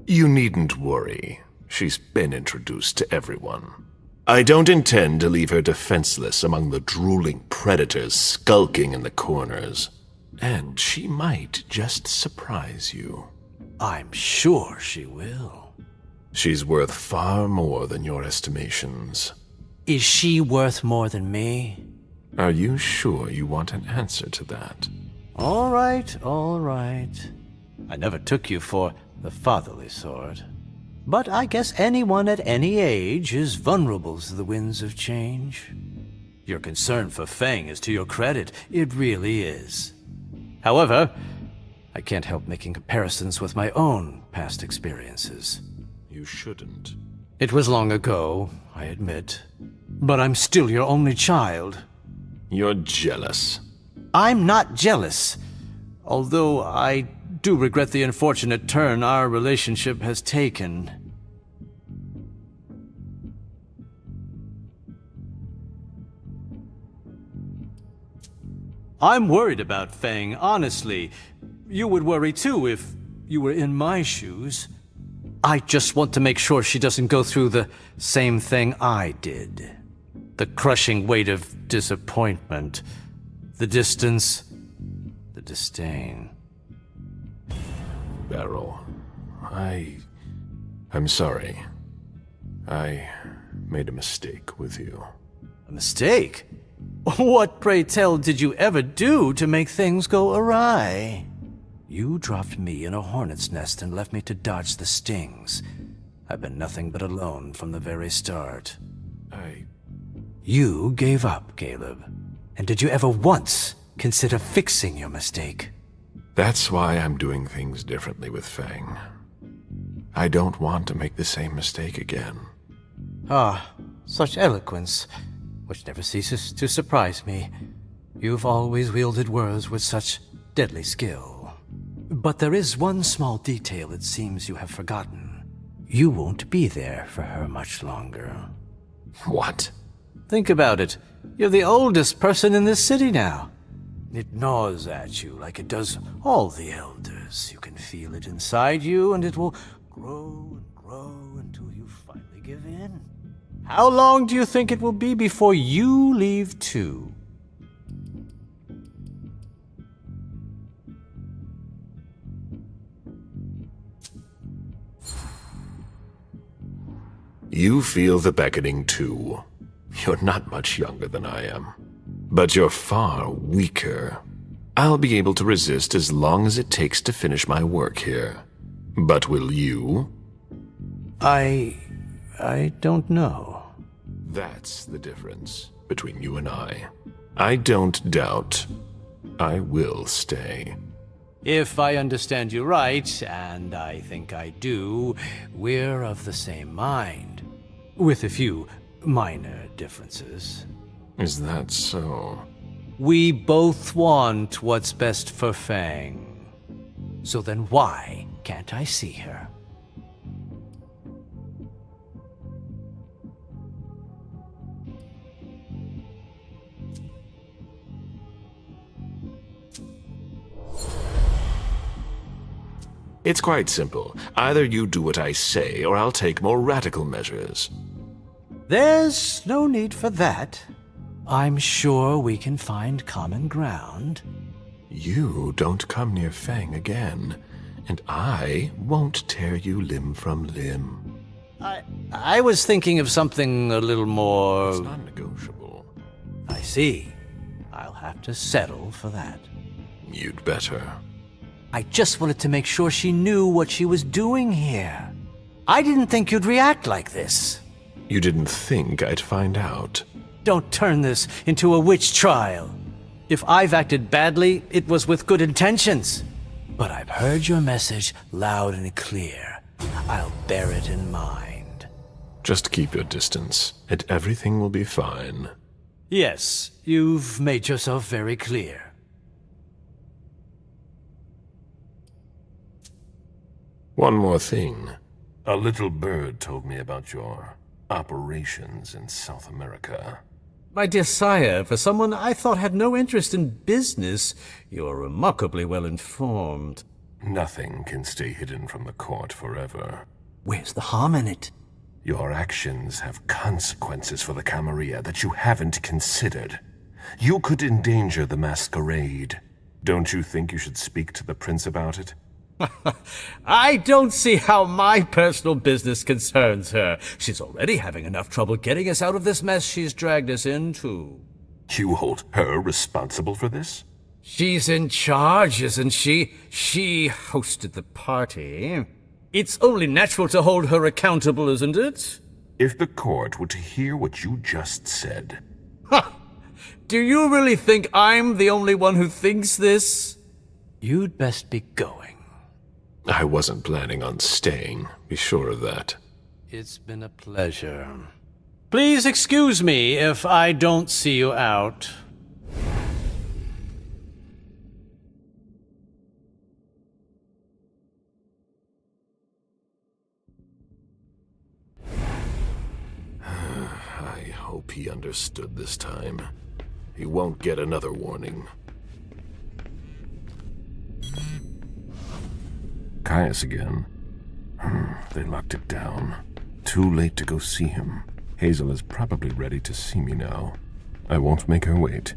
You needn't worry. She's been introduced to everyone. I don't intend to leave her defenseless among the drooling predators skulking in the corners. And she might just surprise you. I'm sure she will. She's worth far more than your estimations. Is she worth more than me? Are you sure you want an answer to that? All right, all right. I never took you for the fatherly sort. But I guess anyone at any age is vulnerable to the winds of change. Your concern for Feng is to your credit. It really is. However, I can't help making comparisons with my own past experiences. You shouldn't. It was long ago, I admit. But I'm still your only child. You're jealous. I'm not jealous. Although I do regret the unfortunate turn our relationship has taken. I'm worried about Feng, honestly. You would worry too if you were in my shoes. I just want to make sure she doesn't go through the same thing I did. The crushing weight of disappointment, the distance, the disdain. Beryl, I'm sorry. I made a mistake with you. A mistake? What, pray tell, did you ever do to make things go awry? You dropped me in a hornet's nest and left me to dodge the stings. I've been nothing but alone from the very start. You gave up, Caleb. And did you ever once consider fixing your mistake? That's why I'm doing things differently with Feng. I don't want to make the same mistake again. Ah, such eloquence, which never ceases to surprise me. You've always wielded words with such deadly skill. But there is one small detail it seems you have forgotten. You won't be there for her much longer. What? Think about it. You're the oldest person in this city now. It gnaws at you like it does all the elders. You can feel it inside you, and it will grow and grow until you finally give in. How long do you think it will be before you leave too? You feel the beckoning too. You're not much younger than I am. But you're far weaker. I'll be able to resist as long as it takes to finish my work here. But will you? I don't know. That's the difference between you and I. I don't doubt. I will stay. If I understand you right, and I think I do, we're of the same mind. With a few minor differences. Is that so? We both want what's best for Feng. So then why can't I see her? It's quite simple. Either you do what I say, or I'll take more radical measures. There's no need for that. I'm sure we can find common ground. You don't come near Feng again, and I won't tear you limb from limb. I was thinking of something a little more... It's non-negotiable. I see. I'll have to settle for that. You'd better. I just wanted to make sure she knew what she was doing here. I didn't think you'd react like this. You didn't think I'd find out. Don't turn this into a witch trial. If I've acted badly, it was with good intentions. But I've heard your message loud and clear. I'll bear it in mind. Just keep your distance, and everything will be fine. Yes, you've made yourself very clear. One more thing. A little bird told me about your operations in South America. My dear sire, for someone I thought had no interest in business, you're remarkably well informed. Nothing can stay hidden from the court forever. Where's the harm in it? Your actions have consequences for the Camarilla that you haven't considered. You could endanger the Masquerade. Don't you think you should speak to the prince about it? I don't see how my personal business concerns her. She's already having enough trouble getting us out of this mess she's dragged us into. You hold her responsible for this? She's in charge, isn't she? She hosted the party. It's only natural to hold her accountable, isn't it? If the court were to hear what you just said... Ha! Do you really think I'm the only one who thinks this? You'd best be going. I wasn't planning on staying, be sure of that. It's been a pleasure. Please excuse me if I don't see you out. I hope he understood this time. He won't get another warning. Caius again. They locked it down. Too late to go see him. Hazel is probably ready to see me now. I won't make her wait.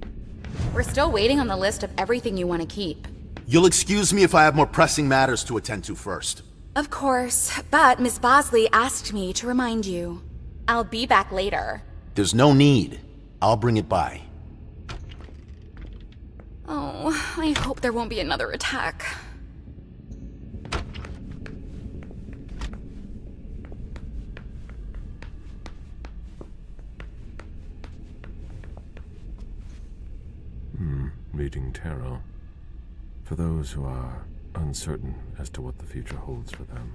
We're still waiting on the list of everything you want to keep. You'll excuse me if I have more pressing matters to attend to first. Of course, but Miss Bosley asked me to remind you. I'll be back later. There's no need. I'll bring it by. Oh, I hope there won't be another attack. Reading tarot. For those who are uncertain as to what the future holds for them.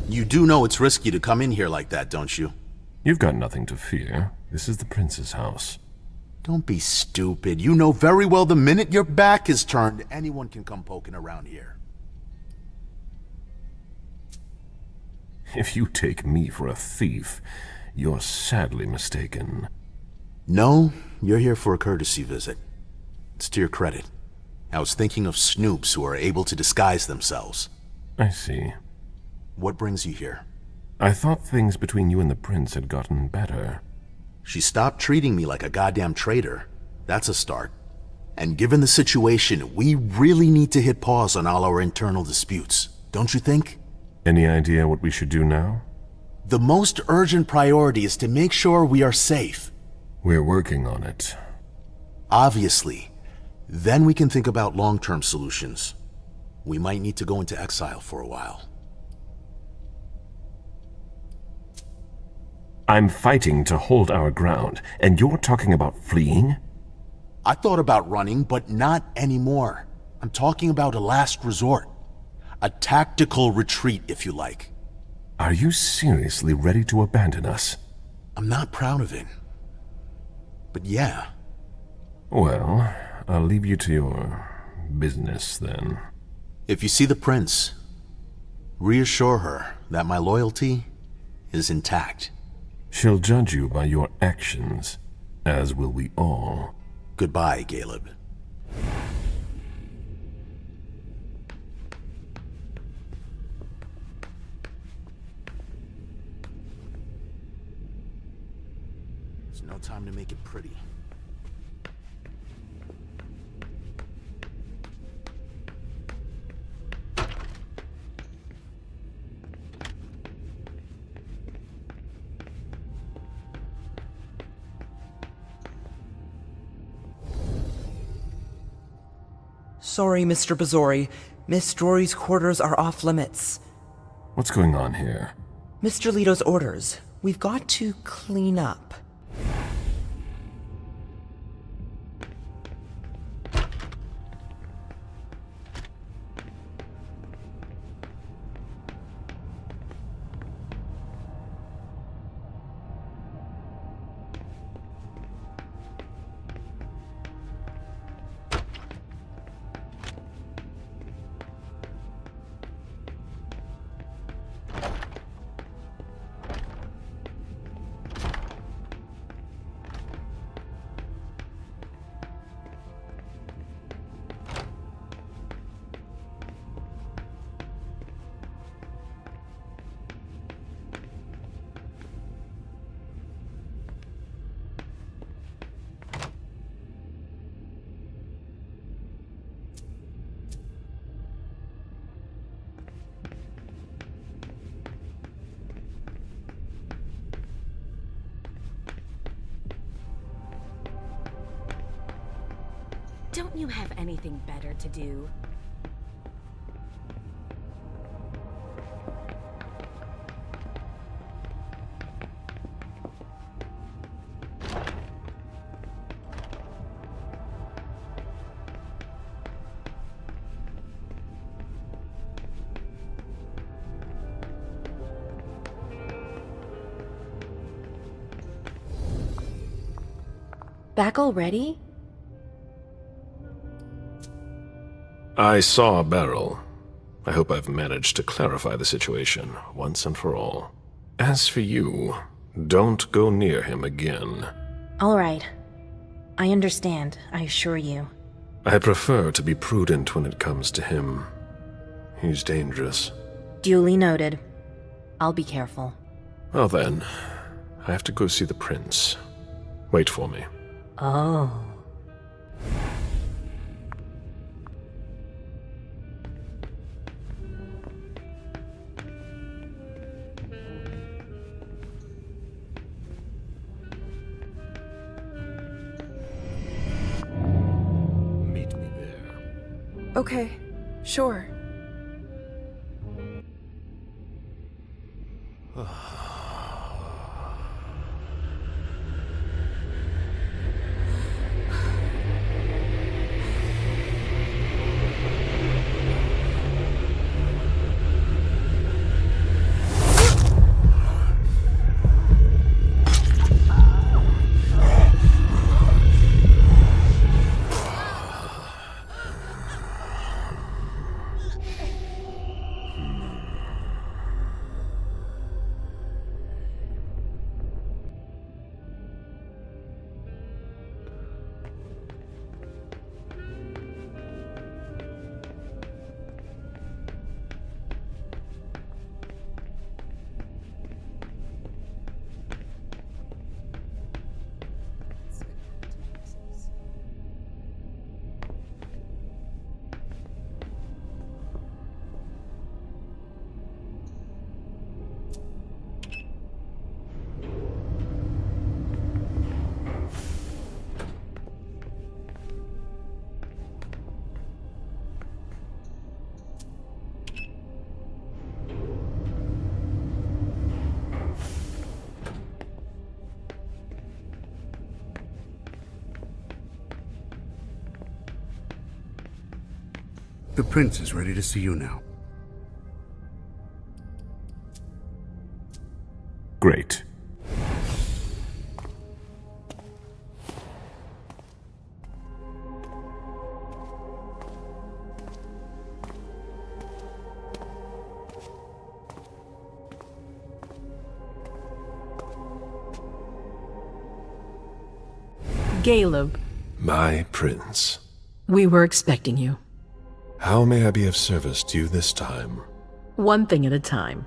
You do know it's risky to come in here like that, don't you? You've got nothing to fear. This is the prince's house. Don't be stupid. You know very well the minute your back is turned, anyone can come poking around here. If you take me for a thief, you're sadly mistaken. No, you're here for a courtesy visit. It's to your credit. I was thinking of snoops who are able to disguise themselves. I see. What brings you here? I thought things between you and the prince had gotten better. She stopped treating me like a goddamn traitor. That's a start. And given the situation, we really need to hit pause on all our internal disputes, don't you think? Any idea what we should do now? The most urgent priority is to make sure we are safe. We're working on it. Obviously. Then we can think about long-term solutions. We might need to go into exile for a while. I'm fighting to hold our ground, and you're talking about fleeing? I thought about running, but not anymore. I'm talking about a last resort. A tactical retreat, if you like. Are you seriously ready to abandon us? I'm not proud of it. But yeah. Well, I'll leave you to your business then. If you see the prince, reassure her that my loyalty is intact. She'll judge you by your actions, as will we all. Goodbye, Caleb. There's no time to make it pretty. Sorry, Mr. Bazori. Miss Drory's quarters are off limits. What's going on here? Mr. Leto's orders. We've got to clean up. Don't you have anything better to do? Back already? I saw a barrel. I hope I've managed to clarify the situation once and for all. As for you, don't go near him again. All right. I understand, I assure you. I prefer to be prudent when it comes to him. He's dangerous. Duly noted. I'll be careful. Well then, I have to go see the prince. Wait for me. Oh. Meet me there. Okay, sure. The prince is ready to see you now. Great. Caleb. My prince. We were expecting you. How may I be of service to you this time? One thing at a time.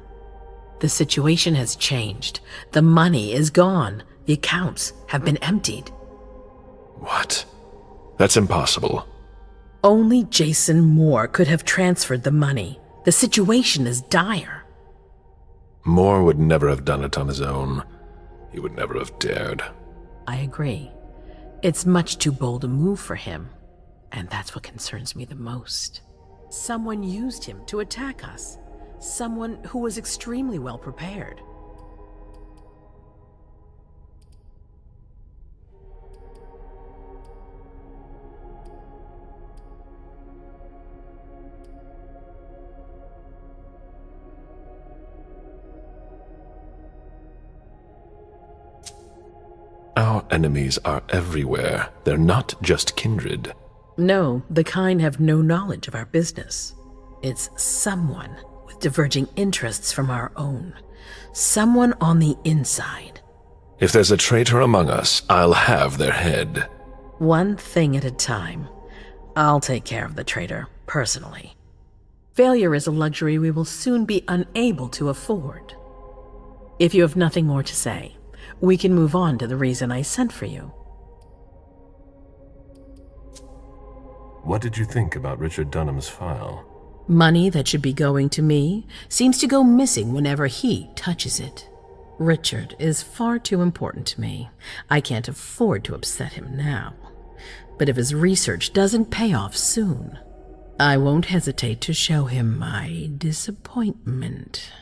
The situation has changed. The money is gone. The accounts have been emptied. What? That's impossible. Only Jason Moore could have transferred the money. The situation is dire. Moore would never have done it on his own. He would never have dared. I agree. It's much too bold a move for him. And that's what concerns me the most. Someone used him to attack us. Someone who was extremely well prepared. Our enemies are everywhere. They're not just kindred. No, the kind have no knowledge of our business. It's someone with diverging interests from our own. Someone on the inside. If there's a traitor among us, I'll have their head. One thing at a time. I'll take care of the traitor, personally. Failure is a luxury we will soon be unable to afford. If you have nothing more to say, we can move on to the reason I sent for you. What did you think about Richard Dunham's file? Money that should be going to me seems to go missing whenever he touches it. Richard is far too important to me. I can't afford to upset him now. But if his research doesn't pay off soon, I won't hesitate to show him my disappointment.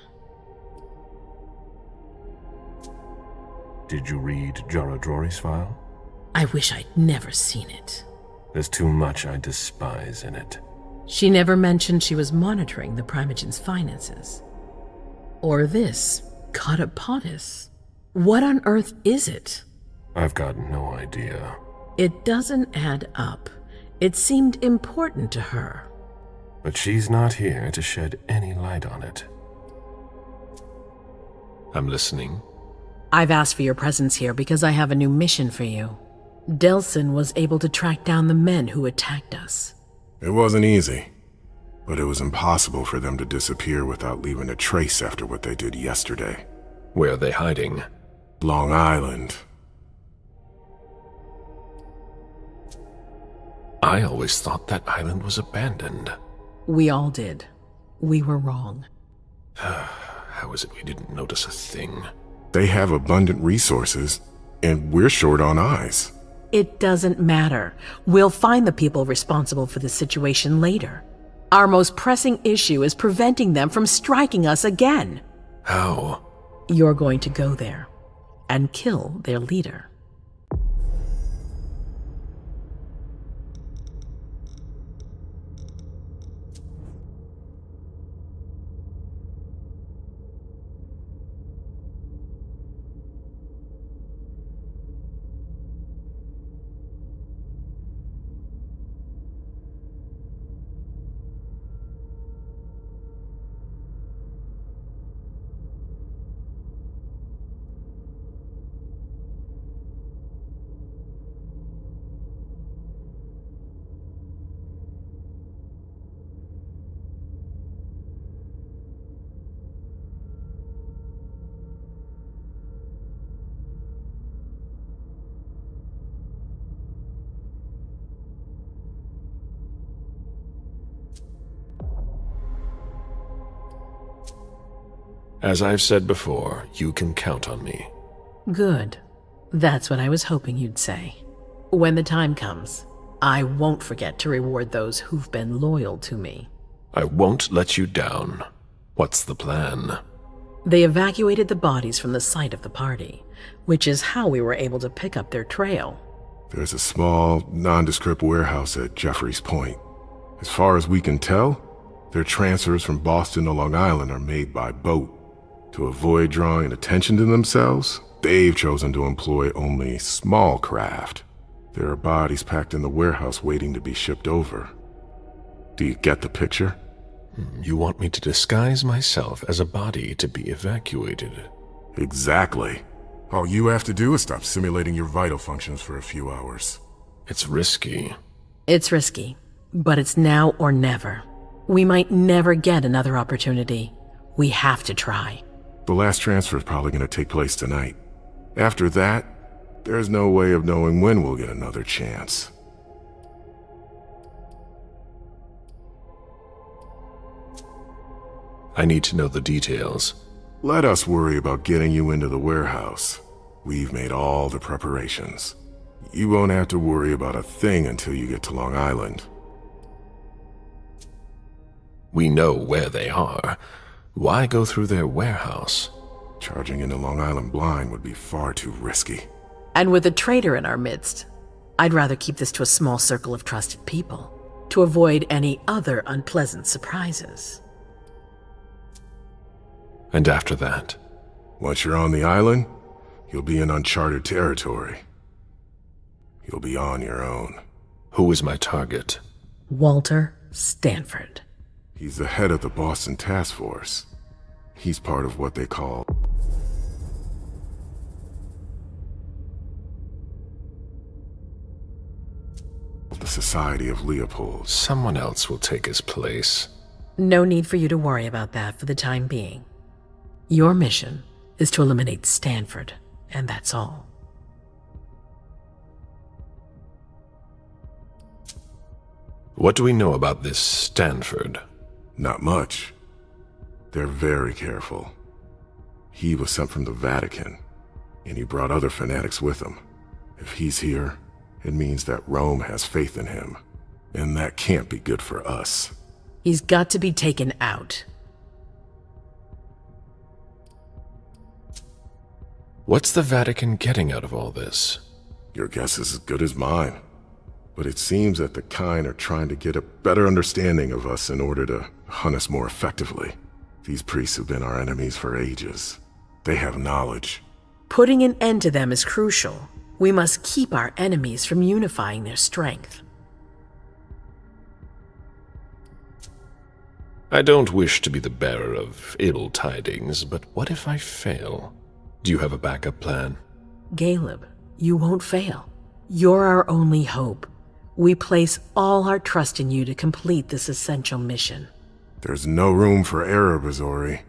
Did you read Jara Drory's file? I wish I'd never seen it. There's too much I despise in it. She never mentioned she was monitoring the Primogen's finances. Or this Catapotis. What on earth is it? I've got no idea. It doesn't add up. It seemed important to her. But she's not here to shed any light on it. I'm listening. I've asked for your presence here because I have a new mission for you. Delsin was able to track down the men who attacked us. It wasn't easy, but it was impossible for them to disappear without leaving a trace after what they did yesterday. Where are they hiding? Long Island. I always thought that island was abandoned. We all did. We were wrong. How is it we didn't notice a thing? They have abundant resources, and we're short on eyes. It doesn't matter. We'll find the people responsible for the situation later. Our most pressing issue is preventing them from striking us again. How? You're going to go there and kill their leader. As I've said before, you can count on me. Good. That's what I was hoping you'd say. When the time comes, I won't forget to reward those who've been loyal to me. I won't let you down. What's the plan? They evacuated the bodies from the site of the party, which is how we were able to pick up their trail. There's a small, nondescript warehouse at Jeffrey's Point. As far as we can tell, their transfers from Boston to Long Island are made by boat. To avoid drawing attention to themselves, they've chosen to employ only small craft. There are bodies packed in the warehouse waiting to be shipped over. Do you get the picture? You want me to disguise myself as a body to be evacuated? Exactly. All you have to do is stop simulating your vital functions for a few hours. It's risky. It's risky, but it's now or never. We might never get another opportunity. We have to try. The last transfer is probably going to take place tonight. After that, there's no way of knowing when we'll get another chance. I need to know the details. Let us worry about getting you into the warehouse. We've made all the preparations. You won't have to worry about a thing until you get to Long Island. We know where they are. Why go through their warehouse? Charging into Long Island blind would be far too risky. And with a traitor in our midst, I'd rather keep this to a small circle of trusted people, to avoid any other unpleasant surprises. And after that? Once you're on the island, you'll be in uncharted territory. You'll be on your own. Who is my target? Walter Stanford. He's the head of the Boston Task Force. He's part of what they call the Society of Leopold. Someone else will take his place. No need for you to worry about that for the time being. Your mission is to eliminate Stanford, and that's all. What do we know about this Stanford? Not much. They're very careful. He was sent from the Vatican, and he brought other fanatics with him. If he's here, it means that Rome has faith in him, and that can't be good for us. He's got to be taken out. What's the Vatican getting out of all this? Your guess is as good as mine. But it seems that the kind are trying to get a better understanding of us in order to hunt us more effectively. These priests have been our enemies for ages. They have knowledge. Putting an end to them is crucial. We must keep our enemies from unifying their strength. I don't wish to be the bearer of ill tidings, but what if I fail? Do you have a backup plan? Caleb, you won't fail. You're our only hope. We place all our trust in you to complete this essential mission. There's no room for error, Bazori.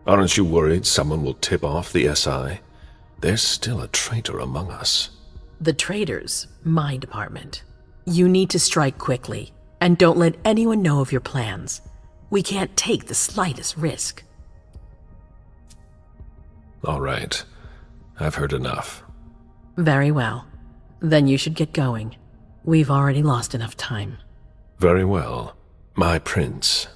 Aren't you worried someone will tip off the SI? There's still a traitor among us. The traitors, my department. You need to strike quickly, and don't let anyone know of your plans. We can't take the slightest risk. All right. I've heard enough. Very well. Then you should get going. We've already lost enough time. Very well, my prince.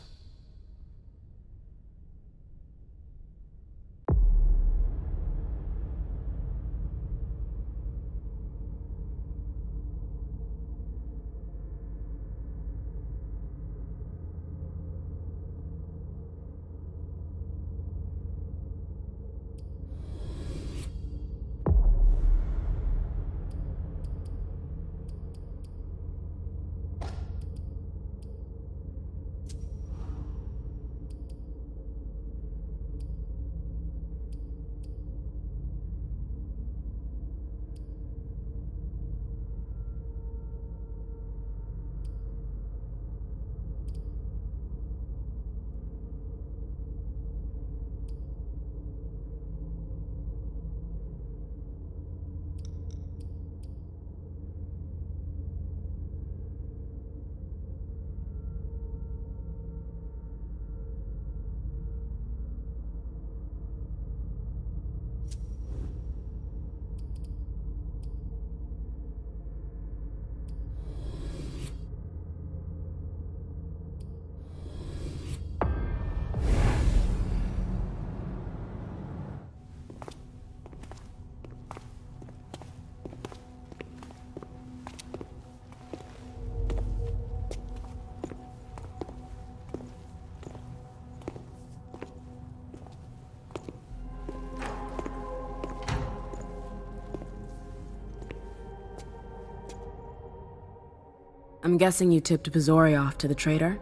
I'm guessing you tipped Bazori off to the traitor?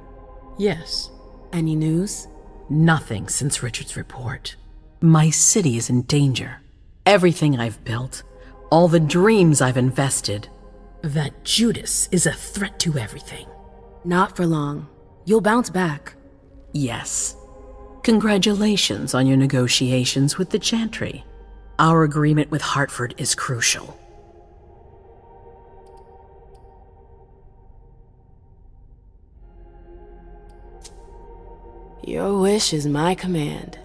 Yes. Any news? Nothing since Richard's report. My city is in danger. Everything I've built, all the dreams I've invested. That Judas is a threat to everything. Not for long. You'll bounce back. Yes. Congratulations on your negotiations with the Chantry. Our agreement with Hartford is crucial. Your wish is my command.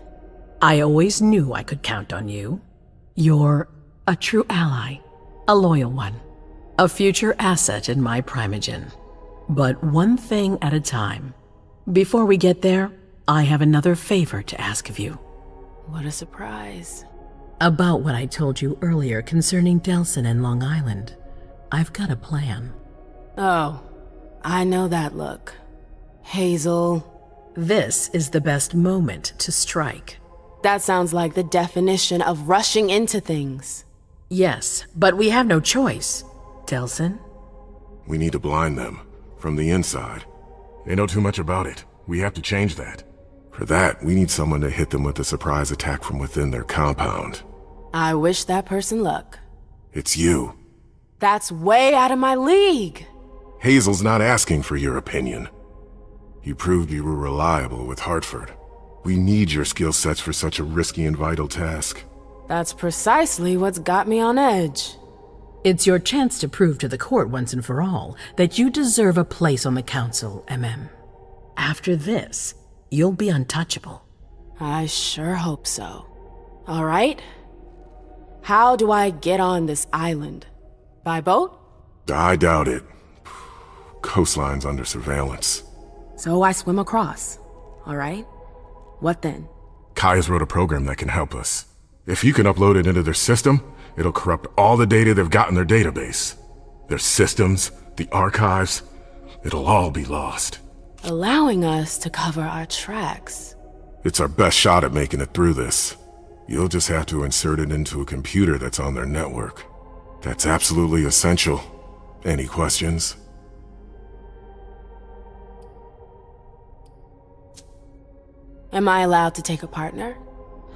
I always knew I could count on you. You're a true ally, a loyal one, a future asset in my Primogen. But one thing at a time. Before we get there, I have another favor to ask of you. What a surprise. About what I told you earlier concerning Delsin and Long Island. I've got a plan. Oh, I know that look. Hazel. This is the best moment to strike. That sounds like the definition of rushing into things. Yes, but we have no choice. Delsin? We need to blind them, from the inside. They know too much about it. We have to change that. For that, we need someone to hit them with a surprise attack from within their compound. I wish that person luck. It's you. That's way out of my league. Hazel's not asking for your opinion. You proved you were reliable with Hartford. We need your skill sets for such a risky and vital task. That's precisely what's got me on edge. It's your chance to prove to the court once and for all that you deserve a place on the council, MM. After this, you'll be untouchable. I sure hope so. All right. How do I get on this island? By boat? I doubt it. Coastline's under surveillance. So I swim across. All right. What then? Kaya's wrote a program that can help us. If you can upload it into their system, it'll corrupt all the data they've got in their database. Their systems, the archives, it'll all be lost. Allowing us to cover our tracks. It's our best shot at making it through this. You'll just have to insert it into a computer that's on their network. That's absolutely essential. Any questions? Am I allowed to take a partner?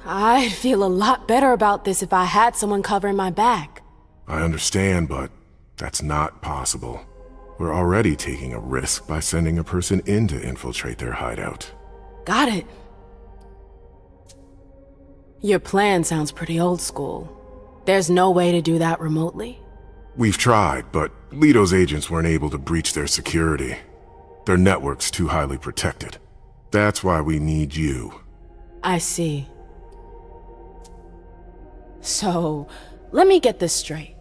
I'd feel a lot better about this if I had someone covering my back. I understand, but that's not possible. We're already taking a risk by sending a person in to infiltrate their hideout. Got it. Your plan sounds pretty old school. There's no way to do that remotely? We've tried, but Leto's agents weren't able to breach their security. Their network's too highly protected. That's why we need you. I see. So, let me get this straight.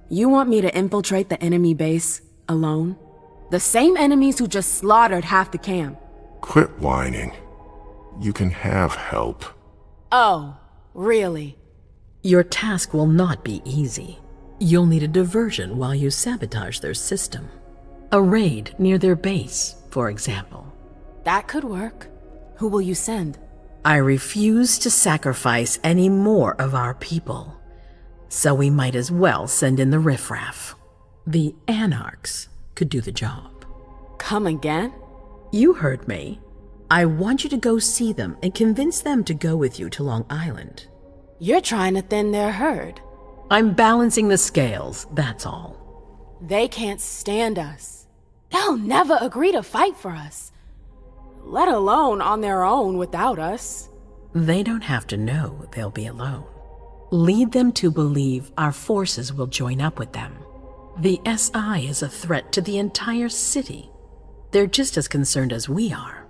You want me to infiltrate the enemy base alone? The same enemies who just slaughtered half the camp. Quit whining. You can have help. Oh, really? Your task will not be easy. You'll need a diversion while you sabotage their system. A raid near their base, for example. That could work. Who will you send? I refuse to sacrifice any more of our people. So we might as well send in the riffraff. The Anarchs could do the job. Come again? You heard me. I want you to go see them and convince them to go with you to Long Island. You're trying to thin their herd. I'm balancing the scales, that's all. They can't stand us. They'll never agree to fight for us. Let alone on their own without us. They don't have to know they'll be alone. Lead them to believe our forces will join up with them. The SI is a threat to the entire city. They're just as concerned as we are.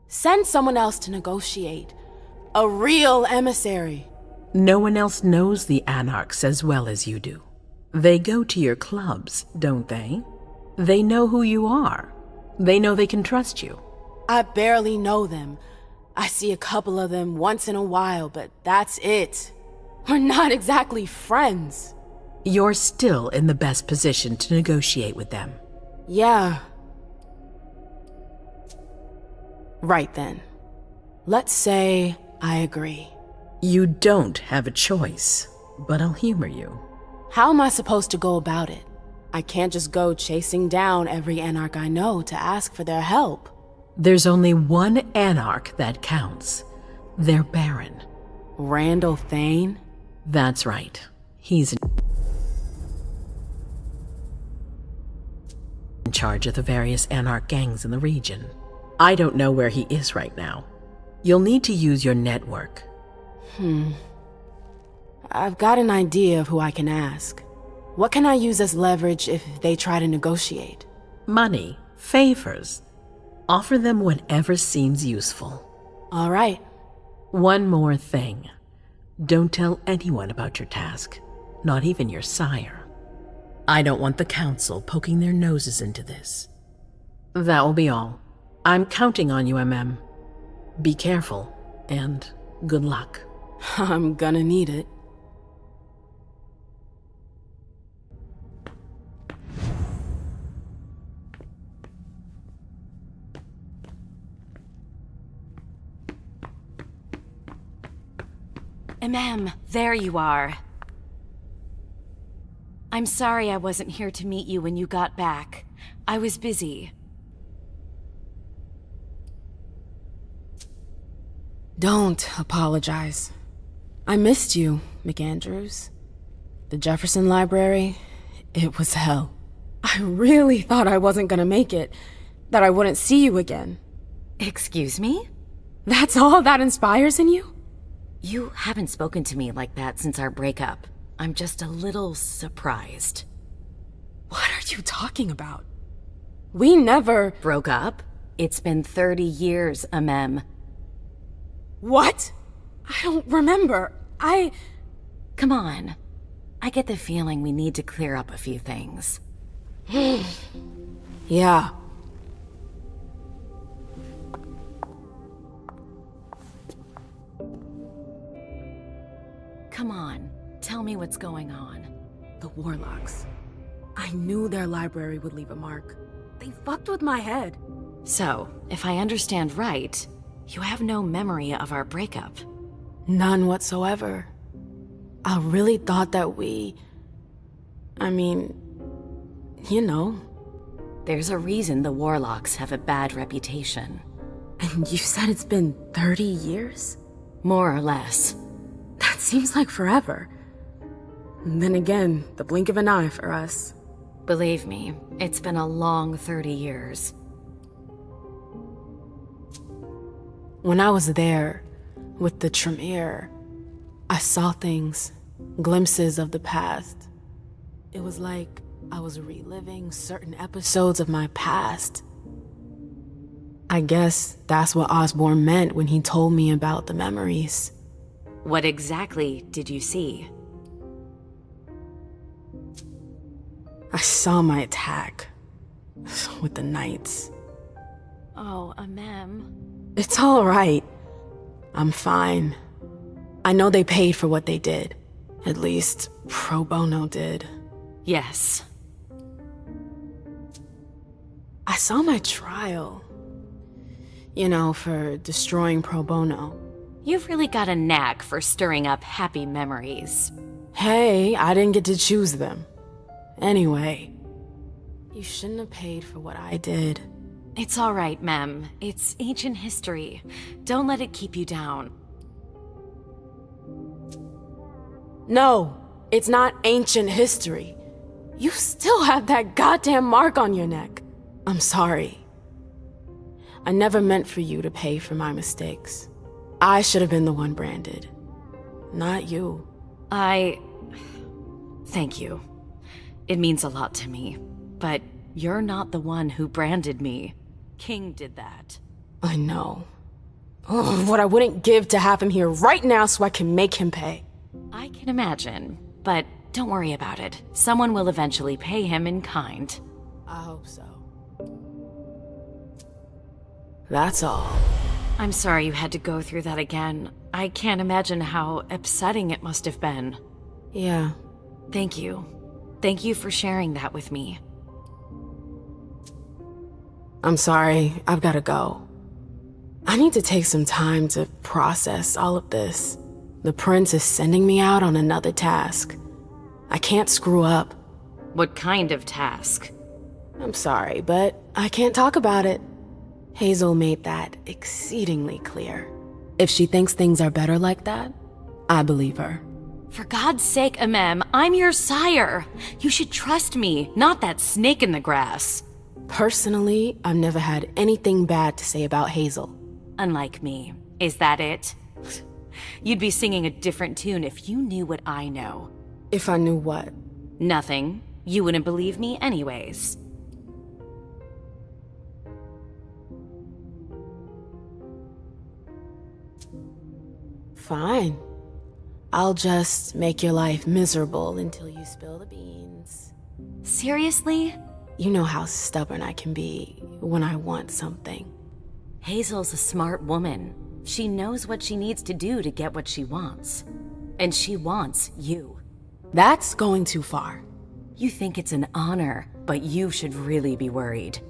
Send someone else to negotiate. A real emissary. No one else knows the Anarchs as well as you do. They go to your clubs, don't they? They know who you are. They know they can trust you. I barely know them. I see a couple of them once in a while, but that's it. We're not exactly friends. You're still in the best position to negotiate with them. Yeah. Right then. Let's say I agree. You don't have a choice, but I'll humor you. How am I supposed to go about it? I can't just go chasing down every Anarch I know to ask for their help. There's only one Anarch that counts. Their Baron. Randall Thane? That's right. He's in charge of the various Anarch gangs in the region. I don't know where he is right now. You'll need to use your network. I've got an idea of who I can ask. What can I use as leverage if they try to negotiate? Money, favors. Offer them whatever seems useful. All right. One more thing. Don't tell anyone about your task, not even your sire. I don't want the council poking their noses into this. That will be all. I'm counting on you, MM. Be careful, and good luck. I'm gonna need it. There you are. I'm sorry I wasn't here to meet you when you got back. I was busy. Don't apologize. I missed you, McAndrews. The Jefferson Library, it was hell. I really thought I wasn't gonna make it, that I wouldn't see you again. Excuse me? That's all that inspires in you? You haven't spoken to me like that since our breakup. I'm just a little surprised. What are you talking about? We never... Broke up? It's been 30 years, Amem. What? I don't remember. Come on. I get the feeling we need to clear up a few things. Yeah. Come on, tell me what's going on. The Warlocks. I knew their library would leave a mark. They fucked with my head. So, if I understand right, you have no memory of our breakup. None whatsoever. I really thought that we... I mean... you know. There's a reason the Warlocks have a bad reputation. And you said it's been 30 years? More or less. That seems like forever. And then again, the blink of an eye for us. Believe me, it's been a long 30 years. When I was there, with the Tremere, I saw things, glimpses of the past. It was like I was reliving certain episodes of my past. I guess that's what Osborne meant when he told me about the memories. What exactly did you see? I saw my attack. With the Knights. Oh, Amem. It's all right. I'm fine. I know they paid for what they did. At least, pro bono did. Yes. I saw my trial. You know, for destroying pro bono. You've really got a knack for stirring up happy memories. Hey, I didn't get to choose them. Anyway, you shouldn't have paid for what I did. It's all right, Mem. It's ancient history. Don't let it keep you down. No, it's not ancient history. You still have that goddamn mark on your neck. I'm sorry. I never meant for you to pay for my mistakes. I should have been the one branded, not you. Thank you. It means a lot to me. But you're not the one who branded me. King did that. I know. Oh, what I wouldn't give to have him here right now so I can make him pay. I can imagine, but don't worry about it. Someone will eventually pay him in kind. I hope so. That's all. I'm sorry you had to go through that again. I can't imagine how upsetting it must have been. Yeah. Thank you. Thank you for sharing that with me. I'm sorry, I've gotta go. I need to take some time to process all of this. The prince is sending me out on another task. I can't screw up. What kind of task? I'm sorry, but I can't talk about it. Hazel made that exceedingly clear. If she thinks things are better like that, I believe her. For God's sake, Amem, I'm your sire. You should trust me, not that snake in the grass. Personally, I've never had anything bad to say about Hazel. Unlike me. Is that it? You'd be singing a different tune if you knew what I know. If I knew what? Nothing. You wouldn't believe me anyways. Fine. I'll just make your life miserable until you spill the beans. Seriously? You know how stubborn I can be when I want something. Hazel's a smart woman. She knows what she needs to do to get what she wants. And she wants you. That's going too far. You think it's an honor, but you should really be worried.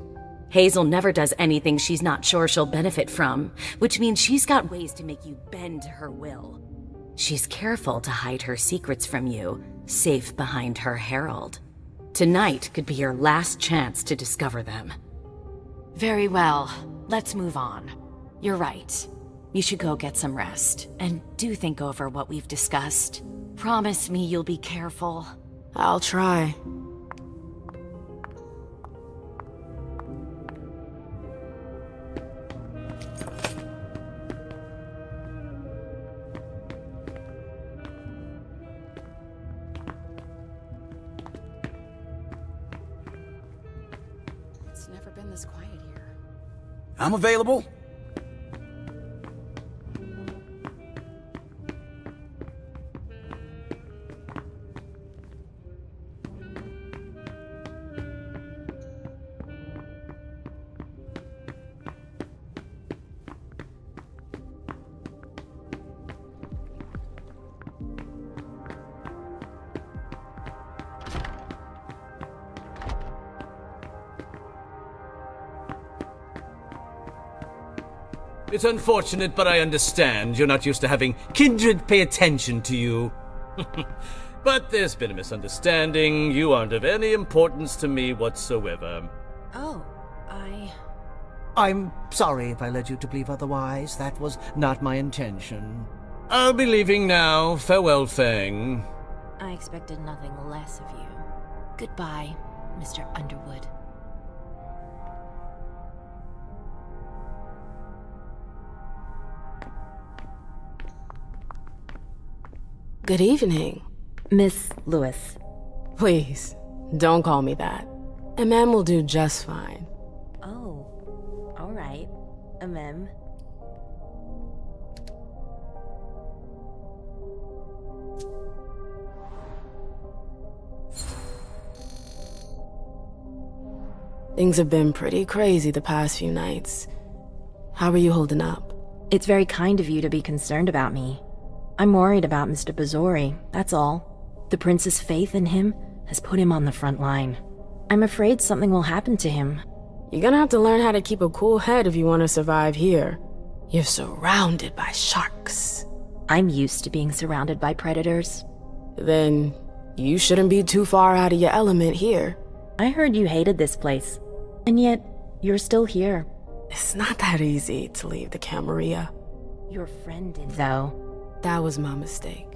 Hazel never does anything she's not sure she'll benefit from, which means she's got ways to make you bend to her will. She's careful to hide her secrets from you, safe behind her herald. Tonight could be your last chance to discover them. Very well, let's move on. You're right. You should go get some rest, and do think over what we've discussed. Promise me you'll be careful. I'll try. It's never been this quiet here. I'm available. It's unfortunate, but I understand. You're not used to having kindred pay attention to you. But there's been a misunderstanding. You aren't of any importance to me whatsoever. Oh, I'm sorry if I led you to believe otherwise. That was not my intention. I'll be leaving now. Farewell, Fang. I expected nothing less of you. Goodbye, Mr. Underwood. Good evening. Miss Lewis. Please, don't call me that. A man will do just fine. Oh, all right. Mem. Things have been pretty crazy the past few nights. How are you holding up? It's very kind of you to be concerned about me. I'm worried about Mr. Bazori, that's all. The prince's faith in him has put him on the front line. I'm afraid something will happen to him. You're gonna have to learn how to keep a cool head if you want to survive here. You're surrounded by sharks. I'm used to being surrounded by predators. Then you shouldn't be too far out of your element here. I heard you hated this place, and yet you're still here. It's not that easy to leave the Camarilla. Your friend did, though. That was my mistake.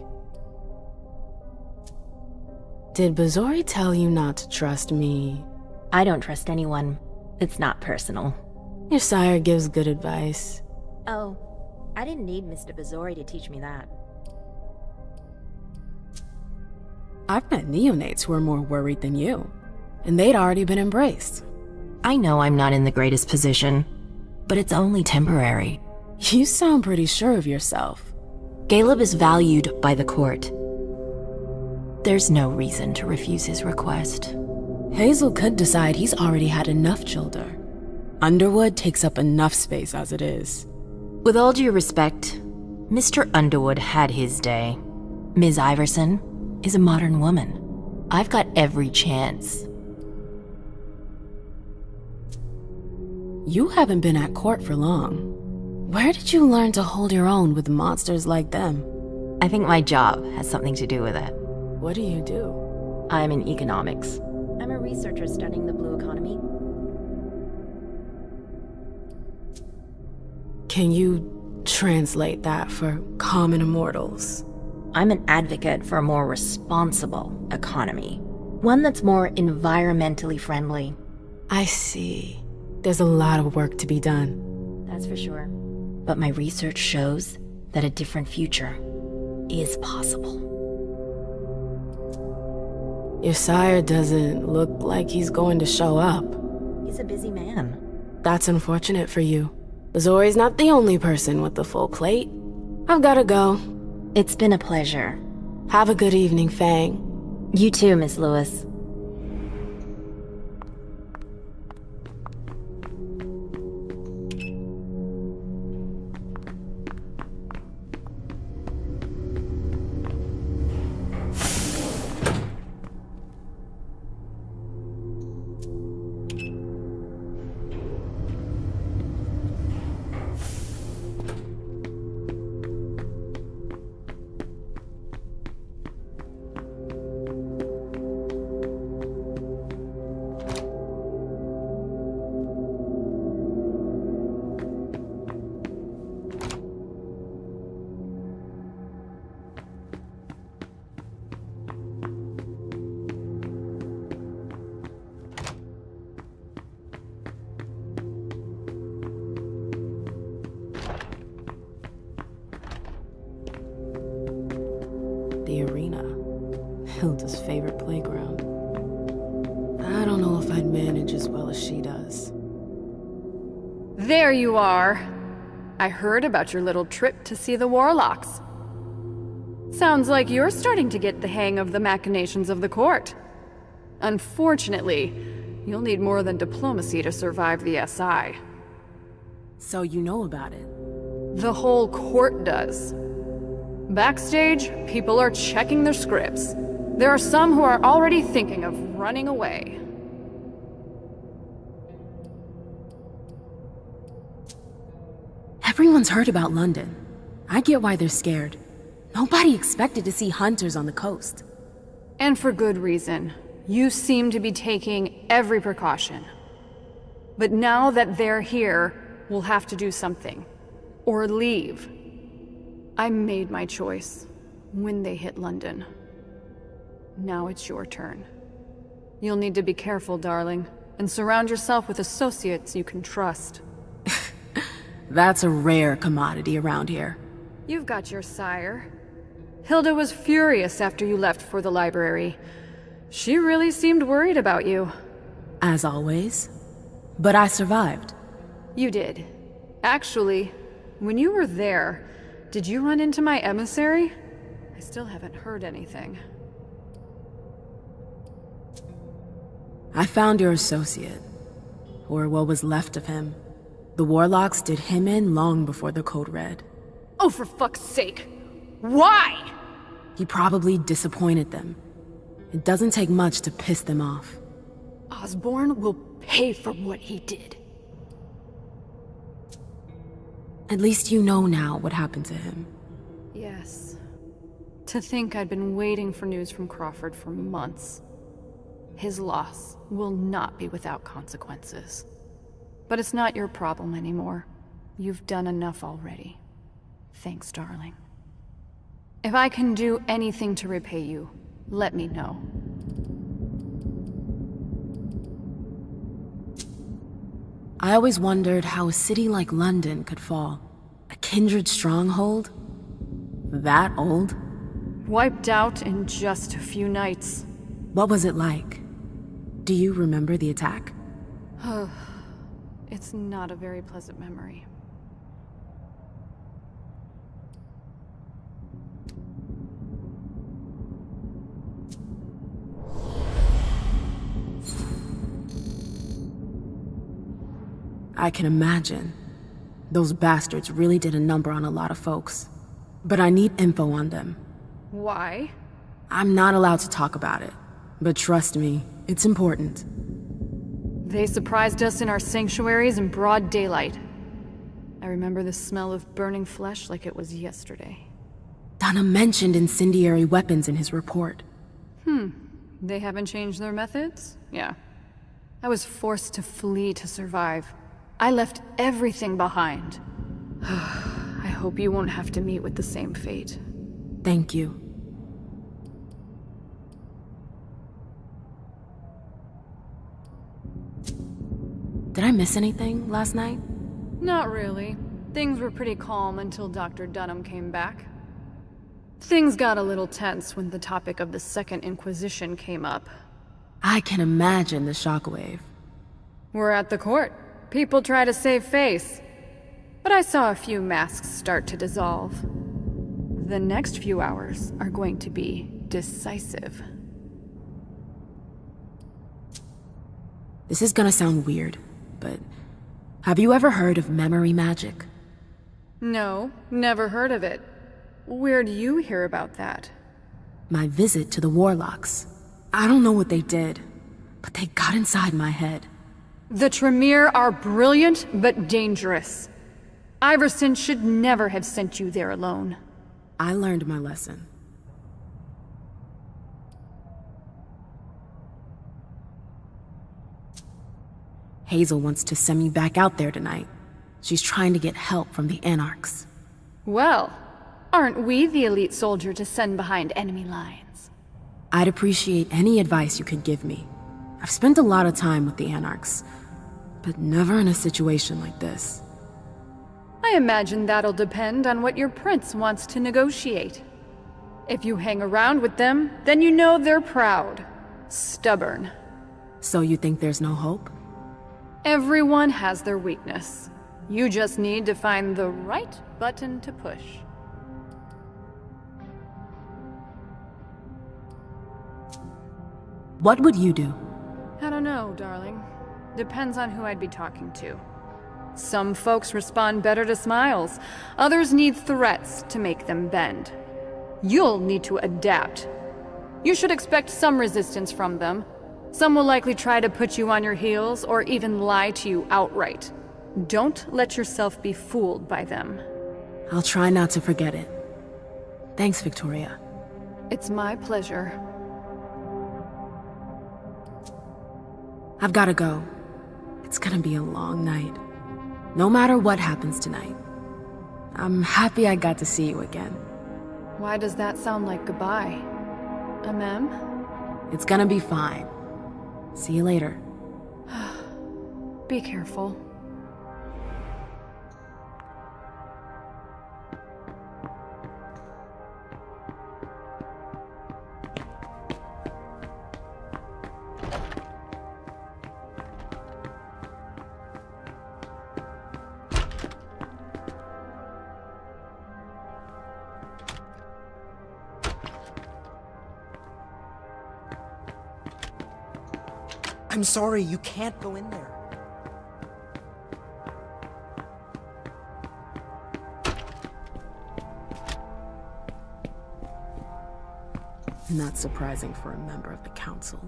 Did Bazori tell you not to trust me? I don't trust anyone. It's not personal. Your sire gives good advice. Oh, I didn't need Mr. Bazori to teach me that. I've met neonates who are more worried than you, and they'd already been embraced. I know I'm not in the greatest position, but it's only temporary. You sound pretty sure of yourself. Caleb is valued by the court. There's no reason to refuse his request. Hazel could decide he's already had enough children. Underwood takes up enough space as it is. With all due respect, Mr. Underwood had his day. Ms. Iverson is a modern woman. I've got every chance. You haven't been at court for long. Where did you learn to hold your own with monsters like them? I think my job has something to do with it. What do you do? I'm in economics. I'm a researcher studying the blue economy. Can you translate that for common immortals? I'm an advocate for a more responsible economy. One that's more environmentally friendly. I see. There's a lot of work to be done. That's for sure. But my research shows that a different future is possible. Your sire doesn't look like he's going to show up. He's a busy man. That's unfortunate for you. Bazori's not the only person with the full plate. I've gotta go. It's been a pleasure. Have a good evening, Fang. You too, Miss Lewis. The arena. Hilda's favorite playground. I don't know if I'd manage as well as she does. There you are. I heard about your little trip to see the Warlocks. Sounds like you're starting to get the hang of the machinations of the court. Unfortunately, you'll need more than diplomacy to survive the SI. So you know about it? The whole court does. Backstage, people are checking their scripts. There are some who are already thinking of running away. Everyone's heard about London. I get why they're scared. Nobody expected to see hunters on the coast. And for good reason. You seem to be taking every precaution. But now that they're here, we'll have to do something. Or leave. I made my choice when they hit London. Now it's your turn. You'll need to be careful, darling, and surround yourself with associates you can trust. That's a rare commodity around here. You've got your sire. Hilda was furious after you left for the library. She really seemed worried about you. As always. But I survived. You did. Actually, when you were there, did you run into my emissary? I still haven't heard anything. I found your associate. Or what was left of him. The Warlocks did him in long before the code red. Oh, for fuck's sake! Why? He probably disappointed them. It doesn't take much to piss them off. Osborn will pay for what he did. At least you know now what happened to him. Yes. To think I'd been waiting for news from Crawford for months. His loss will not be without consequences. But it's not your problem anymore. You've done enough already. Thanks, darling. If I can do anything to repay you, let me know. I always wondered how a city like London could fall. A kindred stronghold? That old? Wiped out in just a few nights. What was it like? Do you remember the attack? It's not a very pleasant memory. I can imagine. Those bastards really did a number on a lot of folks. But I need info on them. Why? I'm not allowed to talk about it. But trust me, it's important. They surprised us in our sanctuaries in broad daylight. I remember the smell of burning flesh like it was yesterday. Dunham mentioned incendiary weapons in his report. They haven't changed their methods? Yeah. I was forced to flee to survive. I left everything behind. I hope you won't have to meet with the same fate. Thank you. Did I miss anything last night? Not really. Things were pretty calm until Dr. Dunham came back. Things got a little tense when the topic of the Second Inquisition came up. I can imagine the shockwave. We're at the court. People try to save face. But I saw a few masks start to dissolve. The next few hours are going to be decisive. This is gonna sound weird, but have you ever heard of memory magic? No, never heard of it. Where'd you hear about that? My visit to the Warlocks. I don't know what they did, but they got inside my head. The Tremere are brilliant, but dangerous. Iverson should never have sent you there alone. I learned my lesson. Hazel wants to send me back out there tonight. She's trying to get help from the Anarchs. Well, aren't we the elite soldier to send behind enemy lines? I'd appreciate any advice you could give me. I've spent a lot of time with the Anarchs, but never in a situation like this. I imagine that'll depend on what your prince wants to negotiate. If you hang around with them, then you know they're proud, stubborn. So you think there's no hope? Everyone has their weakness. You just need to find the right button to push. What would you do? I don't know, darling. Depends on who I'd be talking to. Some folks respond better to smiles. Others need threats to make them bend. You'll need to adapt. You should expect some resistance from them. Some will likely try to put you on your heels or even lie to you outright. Don't let yourself be fooled by them. I'll try not to forget it. Thanks, Victoria. It's my pleasure. I've gotta go. It's gonna be a long night. No matter what happens tonight. I'm happy I got to see you again. Why does that sound like goodbye? Mem? It's gonna be fine. See you later. Be careful. I'm sorry, you can't go in there. Not surprising for a member of the council.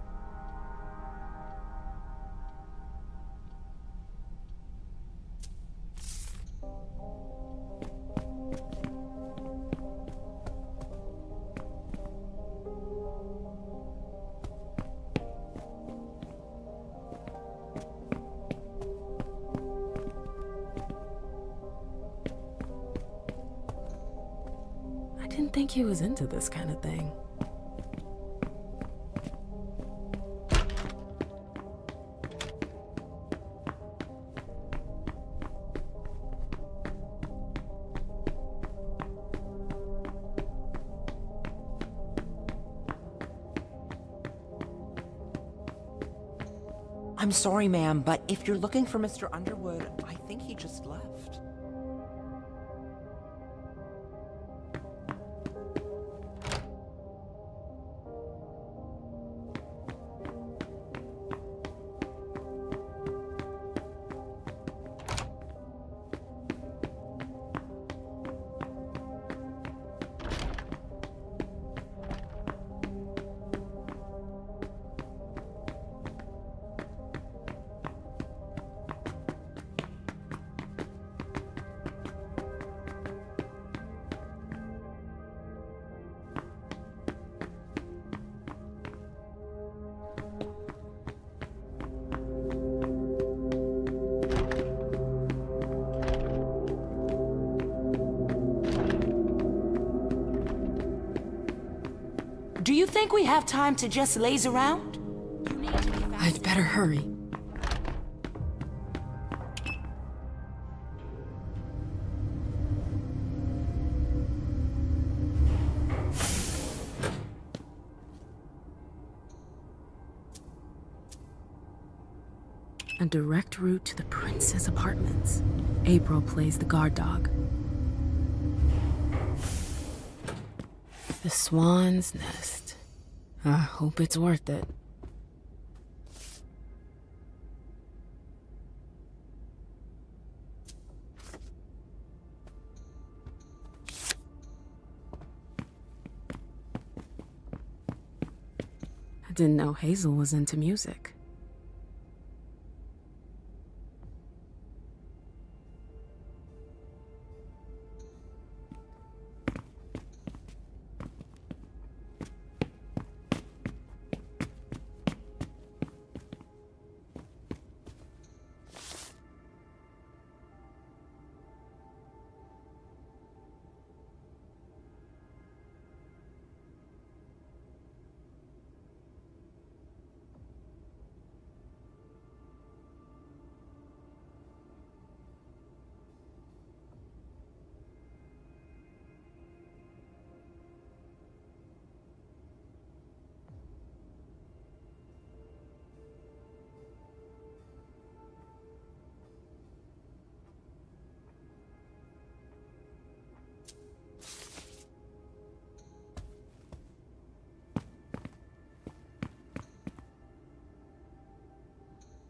I didn't think he was into this kind of thing. I'm sorry, ma'am, but if you're looking for Mr. Underwood, I think he just left. Do you think we have time to just laze around? I'd better hurry. A direct route to the prince's apartments. April plays the guard dog. The Swan's Nest. I hope it's worth it. I didn't know Hazel was into music.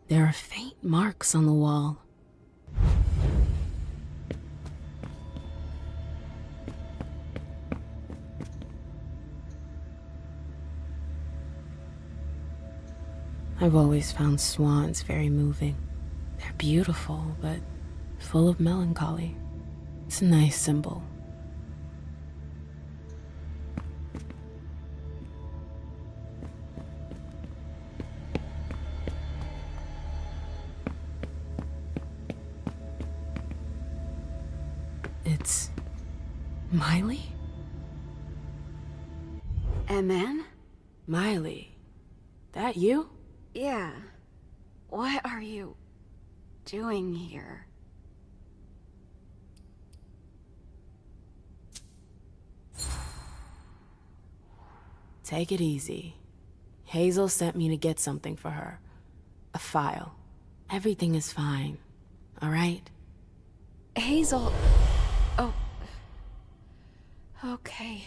There are faint marks on the wall. I've always found swans very moving. They're beautiful, but full of melancholy. It's a nice symbol. It's Miley? And then? Miley, that you? Yeah. What are you doing here? Take it easy. Hazel sent me to get something for her. A file. Everything is fine, all right? Hazel... Oh. Okay.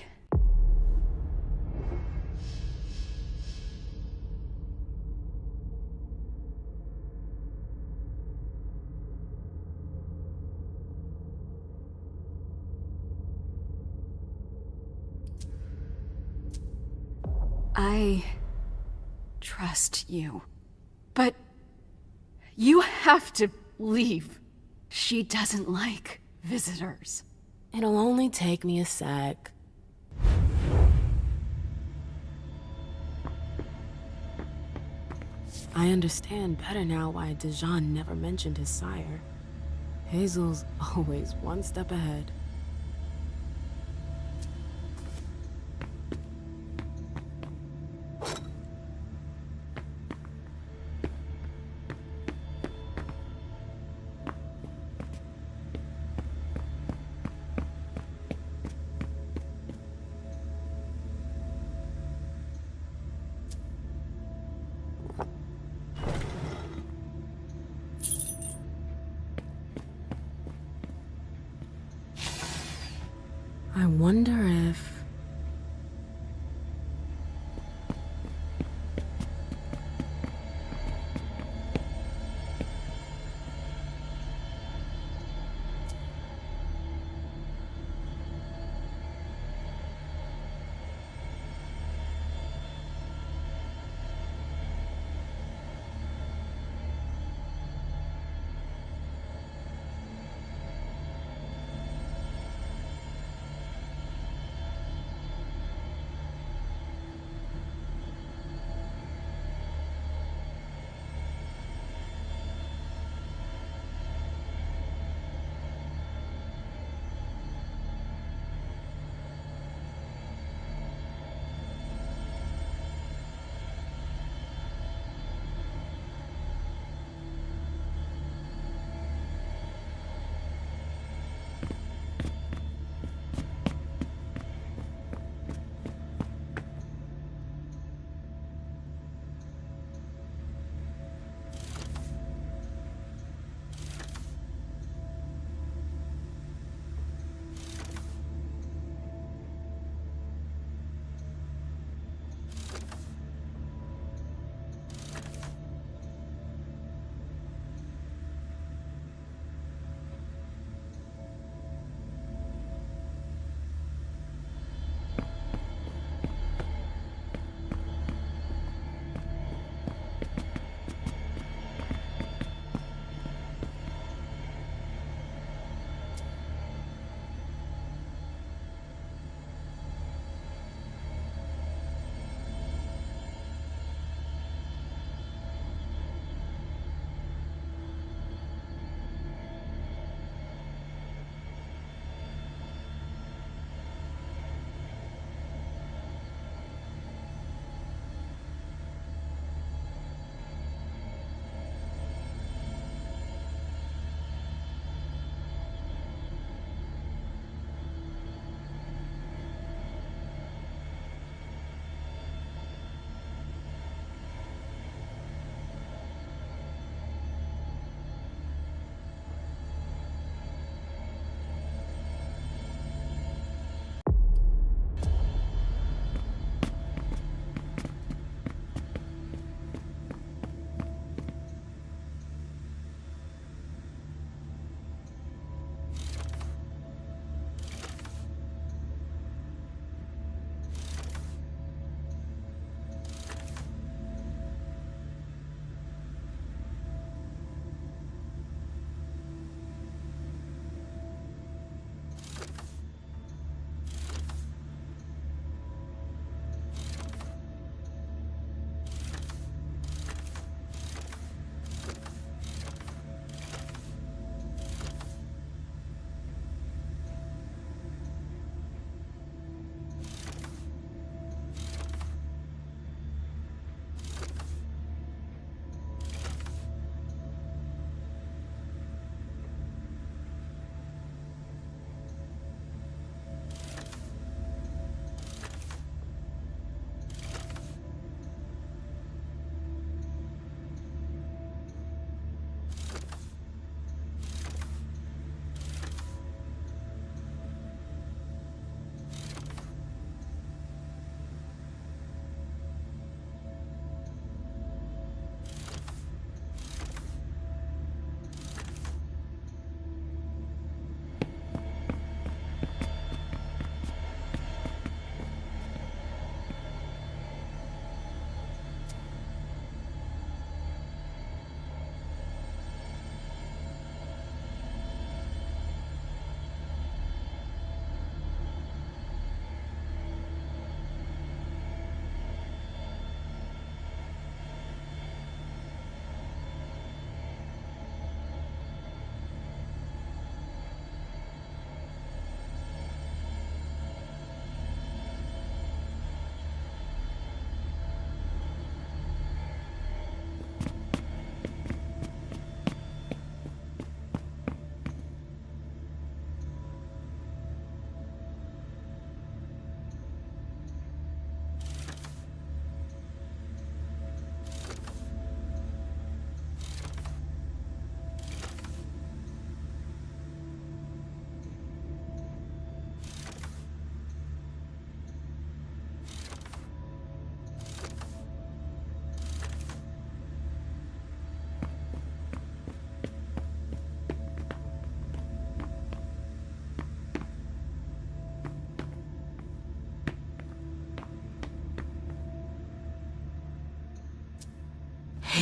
I trust you. But you have to leave. She doesn't like visitors. It'll only take me a sec. I understand better now why Dijon never mentioned his sire. Hazel's always one step ahead. I wonder if...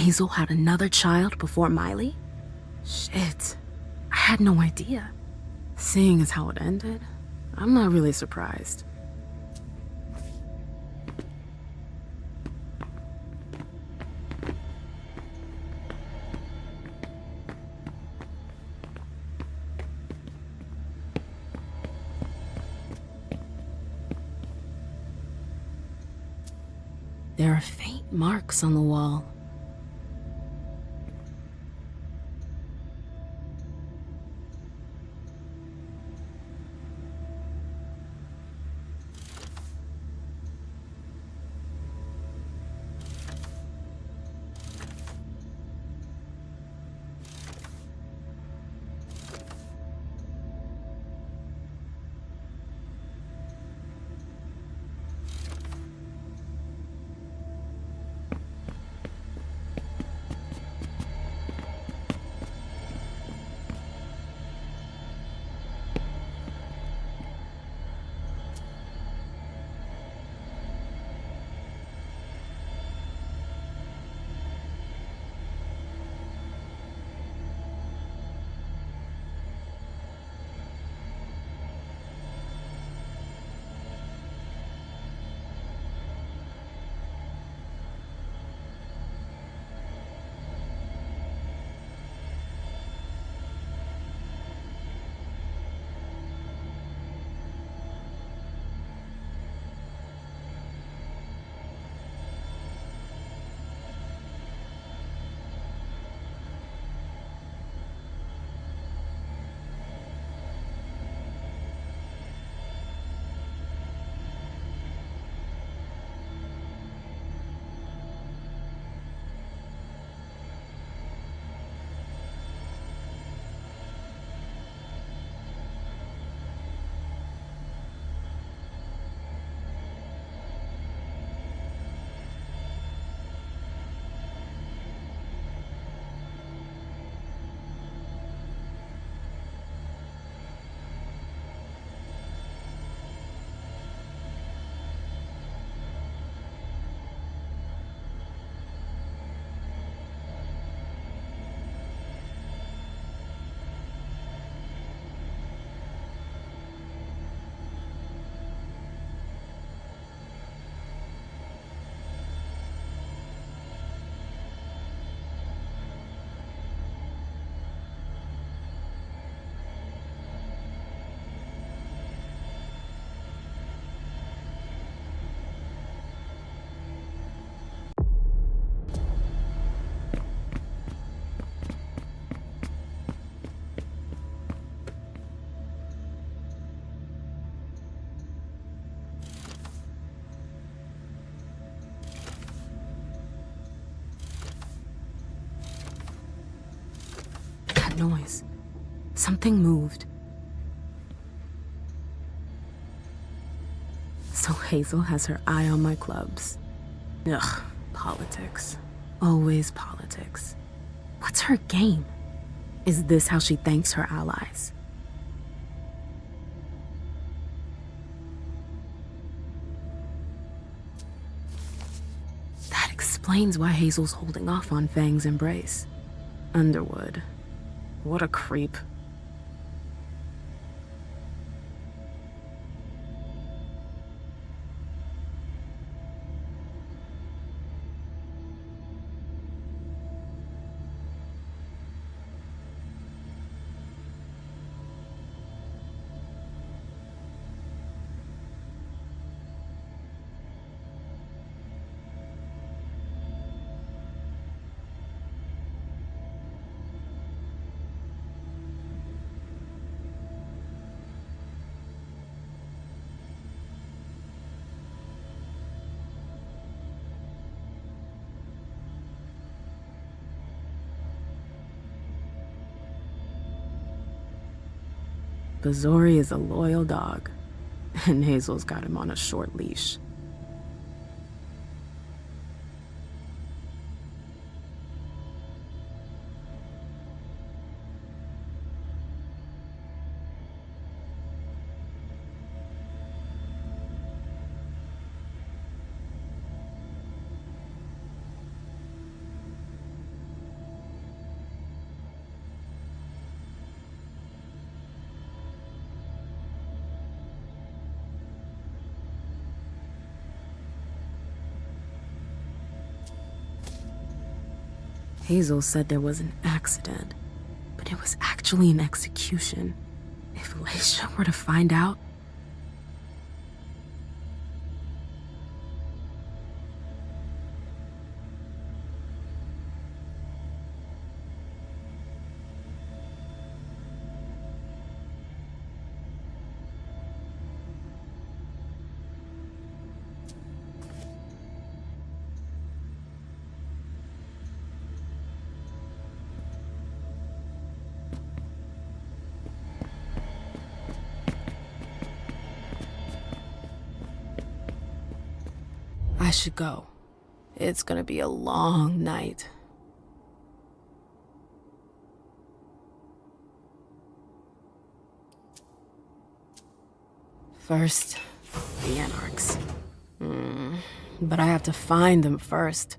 Hazel had another child before Miley? Shit, I had no idea. Seeing as how it ended, I'm not really surprised. There are faint marks on the wall. Noise. Something moved. So Hazel has her eye on my clubs. Ugh, politics. Always politics. What's her game? Is this how she thanks her allies? That explains why Hazel's holding off on Fang's embrace. Underwood. What a creep. Bazori is a loyal dog, and Hazel's got him on a short leash. Hazel said there was an accident, but it was actually an execution. If Leisha were to find out... I should go. It's gonna be a long night. First, the Anarchs. But I have to find them first.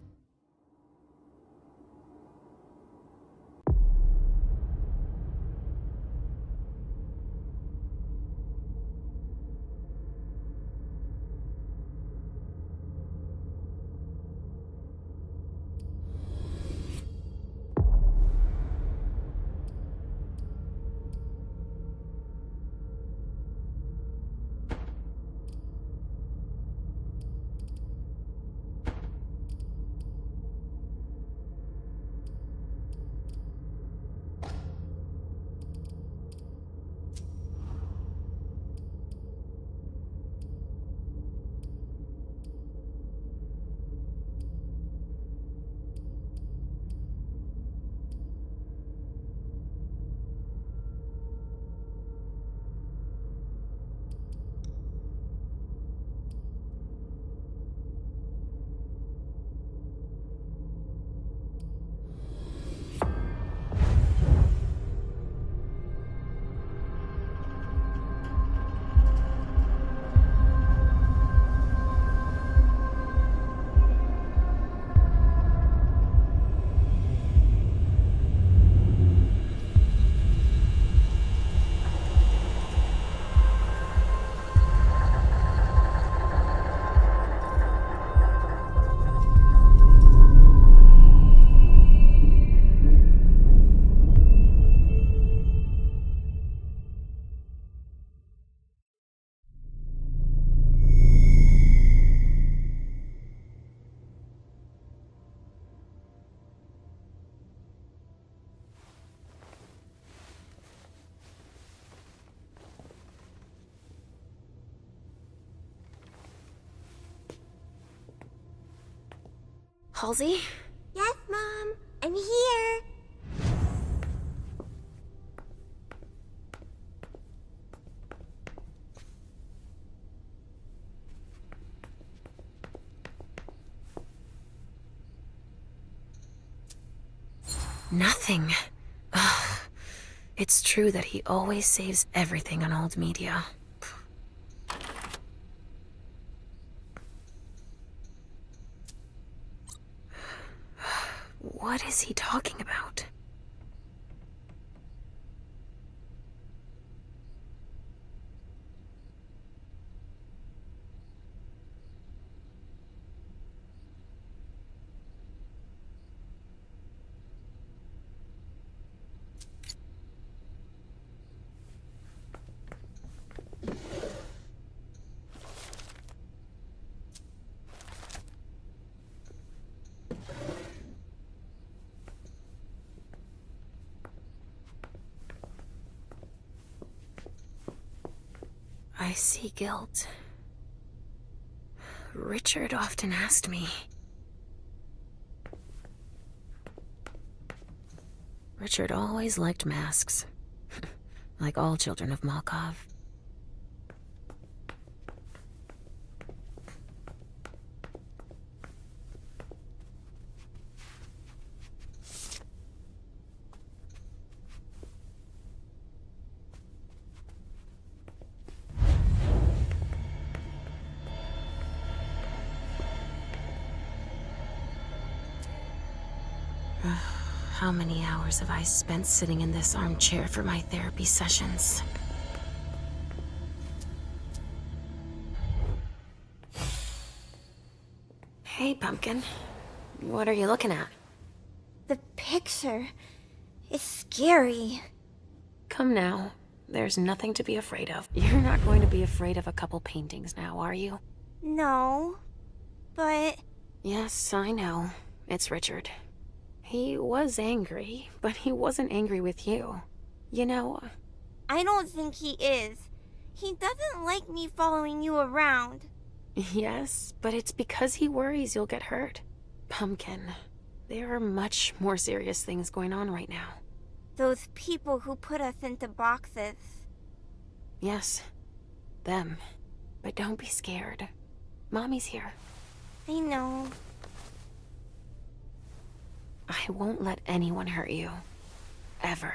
Halsey? Yes, Mom. I'm here. Nothing. Ugh. It's true that he always saves everything on old media. What is he talking about? I see guilt. Richard often asked me. Richard always liked masks, like all children of Malkov. How many hours have I spent sitting in this armchair for my therapy sessions? Hey, Pumpkin. What are you looking at? The picture is scary. Come now. There's nothing to be afraid of. You're not going to be afraid of a couple paintings now, are you? No, but... Yes, I know. It's Richard. He was angry, but he wasn't angry with you. You know... I don't think he is. He doesn't like me following you around. Yes, but it's because he worries you'll get hurt. Pumpkin, there are much more serious things going on right now. Those people who put us into boxes. Yes, them. But don't be scared. Mommy's here. I know. I won't let anyone hurt you. Ever.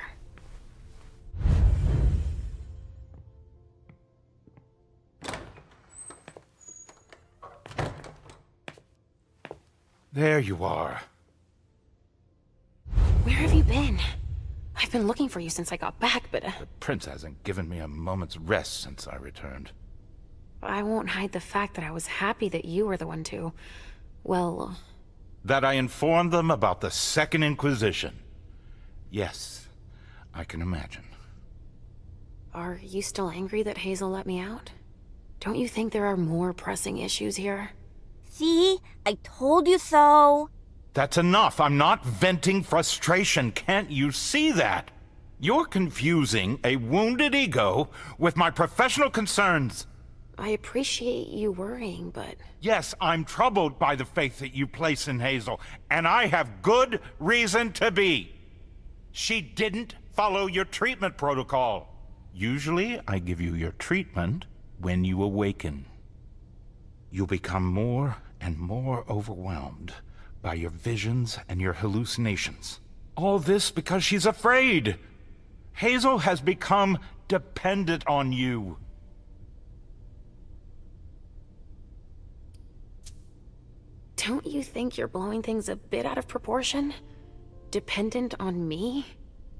There you are. Where have you been? I've been looking for you since I got back, but... The prince hasn't given me a moment's rest since I returned. I won't hide the fact that I was happy that you were the one to... well... That I informed them about the Second Inquisition. Yes, I can imagine. Are you still angry that Hazel let me out? Don't you think there are more pressing issues here? See? I told you so. That's enough. I'm not venting frustration. Can't you see that? You're confusing a wounded ego with my professional concerns. I appreciate you worrying, but... Yes, I'm troubled by the faith that you place in Hazel, and I have good reason to be. She didn't follow your treatment protocol. Usually, I give you your treatment when you awaken. You'll become more and more overwhelmed by your visions and your hallucinations. All this because she's afraid. Hazel has become dependent on you. Don't you think you're blowing things a bit out of proportion? Dependent on me?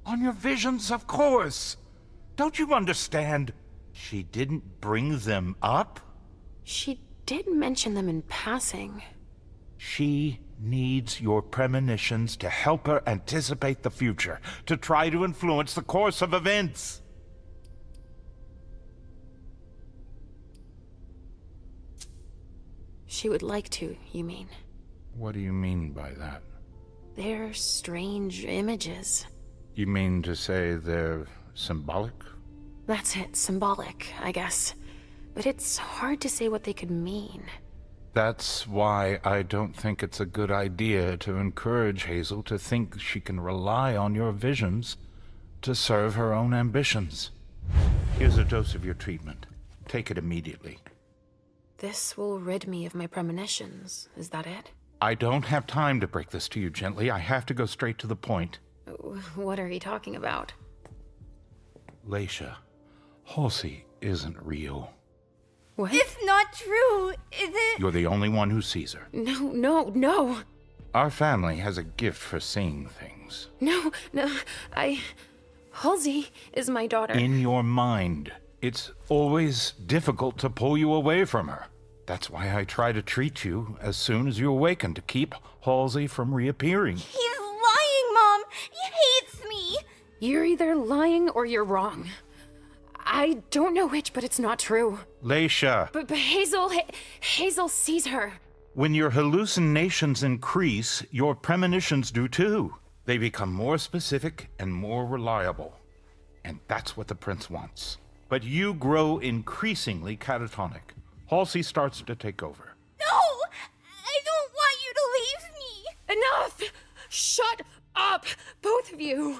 On your visions, of course. Don't you understand? She didn't bring them up. She did mention them in passing. She needs your premonitions to help her anticipate the future, to try to influence the course of events. She would like to, you mean? What do you mean by that? They're strange images. You mean to say they're symbolic? That's it, symbolic, I guess. But it's hard to say what they could mean. That's why I don't think it's a good idea to encourage Hazel to think she can rely on your visions to serve her own ambitions. Here's a dose of your treatment. Take it immediately. This will rid me of my premonitions, is that it? I don't have time to break this to you gently. I have to go straight to the point. What are you talking about? Leisha, Halsey isn't real. What? It's not true, is it? You're the only one who sees her. No. Our family has a gift for seeing things. No, Halsey is my daughter. In your mind. It's always difficult to pull you away from her. That's why I try to treat you as soon as you awaken, to keep Halsey from reappearing. He's lying, Mom! He hates me! You're either lying or you're wrong. I don't know which, but it's not true. Leisha! But Hazel sees her. When your hallucinations increase, your premonitions do too. They become more specific and more reliable. And that's what the prince wants. But you grow increasingly catatonic. Halsey starts to take over. No! I don't want you to leave me! Enough! Shut up, both of you!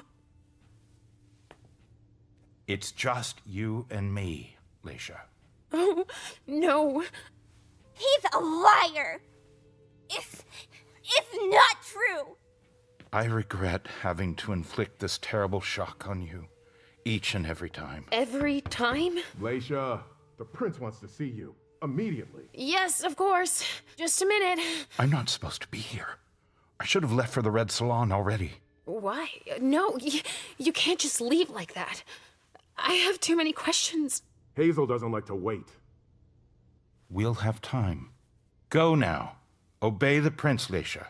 It's just you and me, Leisha. Oh, no. He's a liar! It's not true! I regret having to inflict this terrible shock on you. Each and every time. Every time? Leisha, the prince wants to see you. Immediately. Yes, of course. Just a minute. I'm not supposed to be here. I should have left for the Red Salon already. Why? No, you can't just leave like that. I have too many questions. Hazel doesn't like to wait. We'll have time. Go now. Obey the prince, Leisha.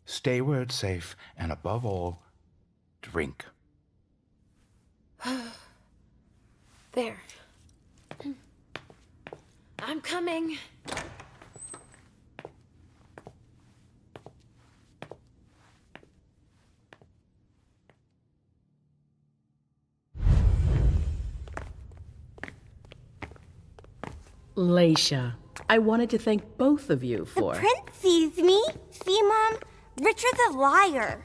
Stay where it's safe, and above all, drink. There. I'm coming. Leisha, I wanted to thank both of you for... The prince sees me. See, Mom? Richard's a liar.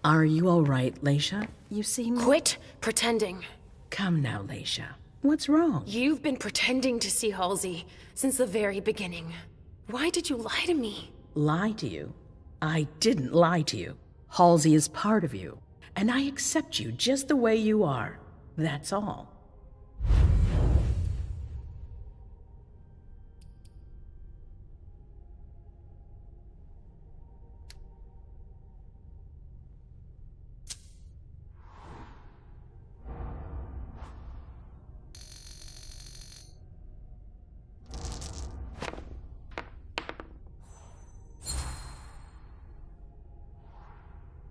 Are you all right, Leisha? You seem... Quit pretending. Come now, Leisha. What's wrong? You've been pretending to see Halsey since the very beginning. Why did you lie to me? Lie to you? I didn't lie to you. Halsey is part of you, and I accept you just the way you are. That's all.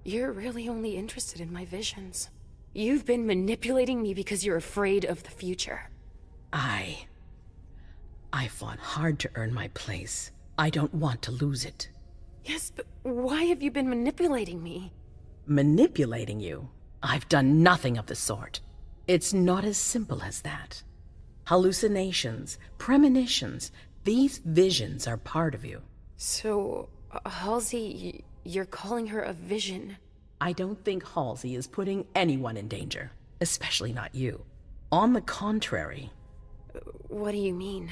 You're really only interested in my visions. You've been manipulating me because you're afraid of the future. I fought hard to earn my place. I don't want to lose it. Yes, but why have you been manipulating me? Manipulating you? I've done nothing of the sort. It's not as simple as that. Hallucinations, premonitions, these visions are part of you. So, Halsey, you're calling her a vision? I don't think Halsey is putting anyone in danger, especially not you. On the contrary. What do you mean?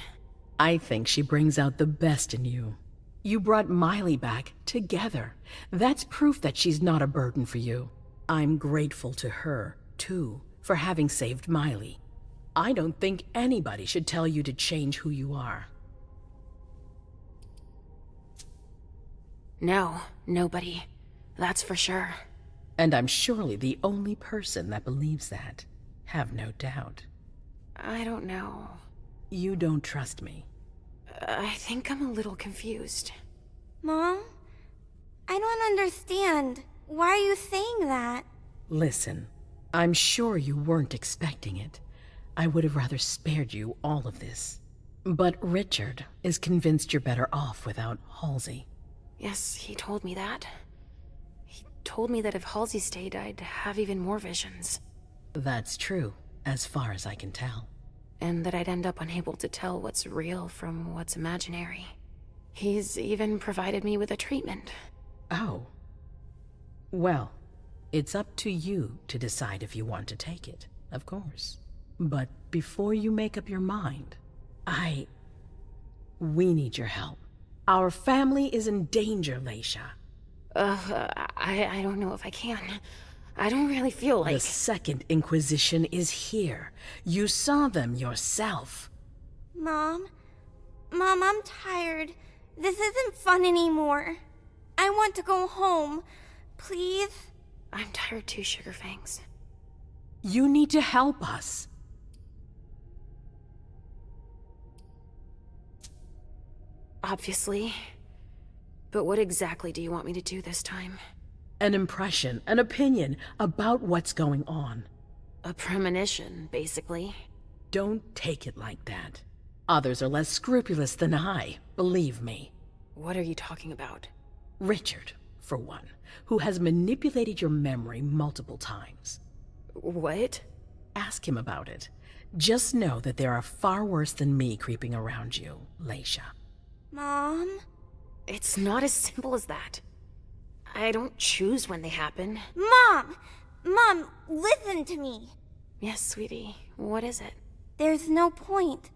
I think she brings out the best in you. You brought Miley back together. That's proof that she's not a burden for you. I'm grateful to her, too, for having saved Miley. I don't think anybody should tell you to change who you are. No, nobody. That's for sure. And I'm surely the only person that believes that. Have no doubt. I don't know. You don't trust me. I think I'm a little confused. Mom? I don't understand. Why are you saying that? Listen, I'm sure you weren't expecting it. I would have rather spared you all of this. But Richard is convinced you're better off without Halsey. Yes, he told me that. He told me that if Halsey stayed, I'd have even more visions. That's true, as far as I can tell. And that I'd end up unable to tell what's real from what's imaginary. He's even provided me with a treatment. Oh. Well, it's up to you to decide if you want to take it, of course. But before you make up your mind, we need your help. Our family is in danger, Leisha. I don't know if I can. I don't really feel like... The Second Inquisition is here. You saw them yourself. Mom? Mom, I'm tired. This isn't fun anymore. I want to go home. Please? I'm tired too, Sugarfangs. You need to help us. Obviously. But what exactly do you want me to do this time? An impression, an opinion about what's going on. A premonition, basically. Don't take it like that. Others are less scrupulous than I, believe me. What are you talking about? Richard, for one, who has manipulated your memory multiple times. What? Ask him about it. Just know that there are far worse than me creeping around you, Leisha. Mom? It's not as simple as that. I don't choose when they happen. Mom! Mom, listen to me. Yes, sweetie. What is it? There's no point.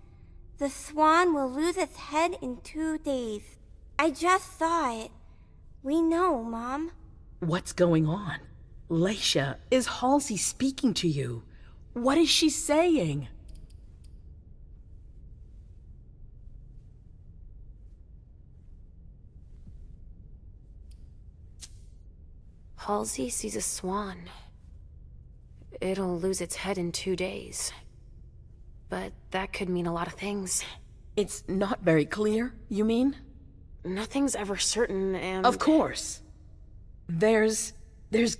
The swan will lose its head in 2 days. I just saw it. We know, Mom. What's going on? Leisha, is Halsey speaking to you? What is she saying? Halsey sees a swan. It'll lose its head in 2 days. But that could mean a lot of things. It's not very clear, you mean? Nothing's ever certain, and... Of course. There's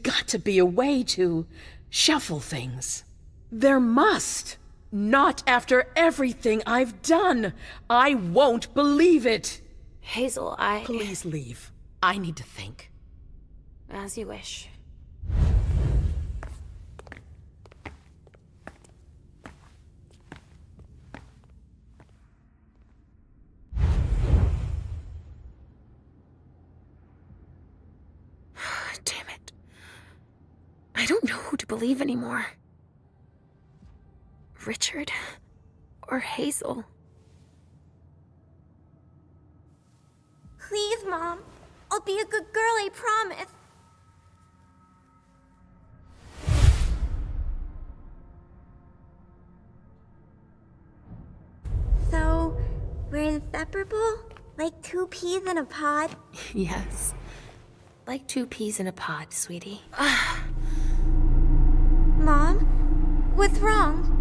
got to be a way to shuffle things. There must. Not after everything I've done. I won't believe it. Hazel, Please leave. I need to think. As you wish. Damn it. I don't know who to believe anymore. Richard or Hazel. Please, Mom. I'll be a good girl, I promise. So, we're inseparable? Like 2 peas in a pod? Yes. Like 2 peas in a pod, sweetie. Mom? What's wrong?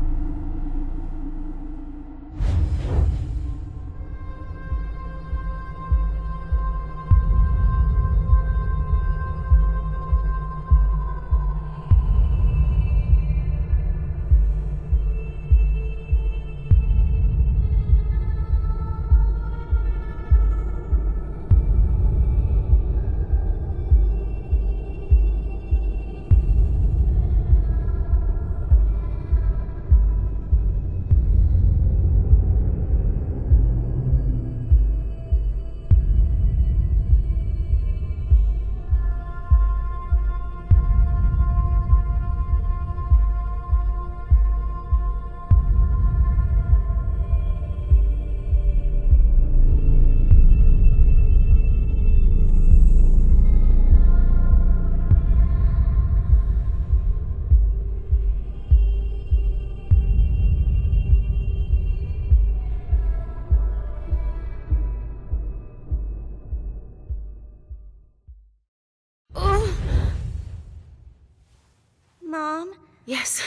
Mom? Yes,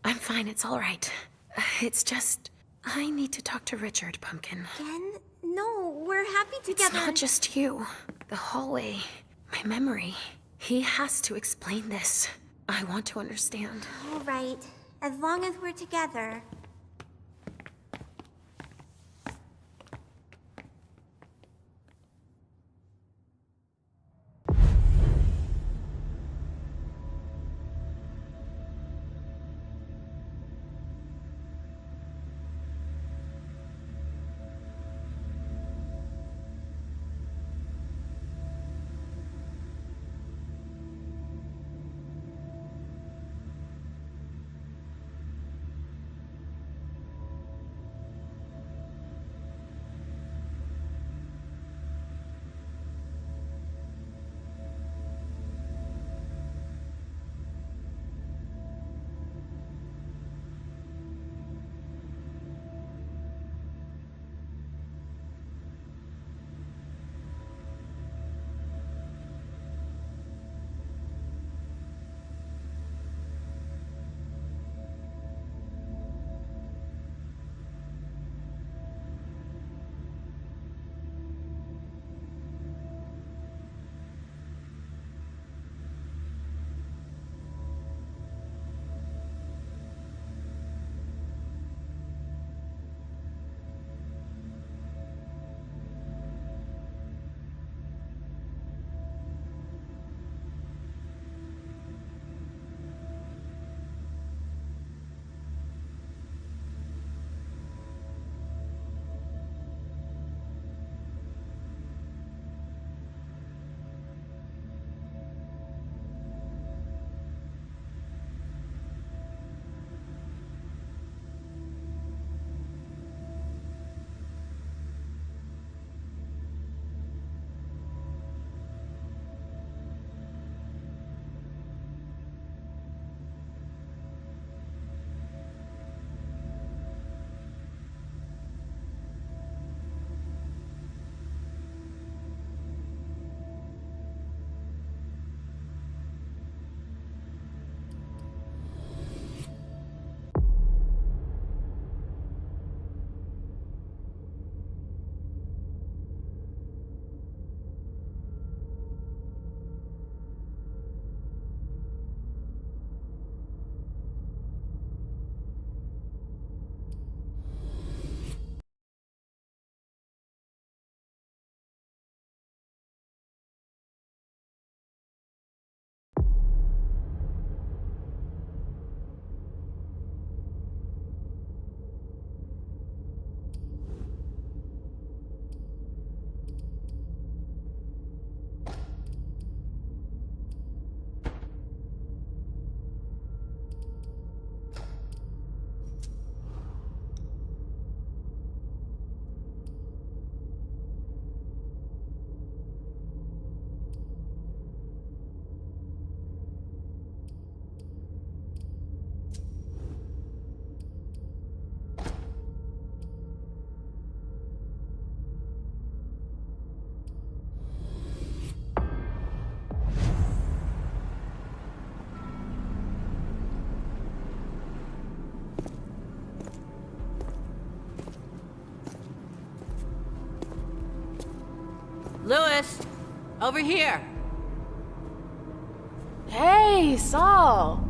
I'm fine. It's all right. It's just, I need to talk to Richard, Pumpkin. Again? No, we're happy together. It's not just you. The hallway, my memory. He has to explain this. I want to understand. All right, as long as we're together. Lewis, over here. Hey, Saul.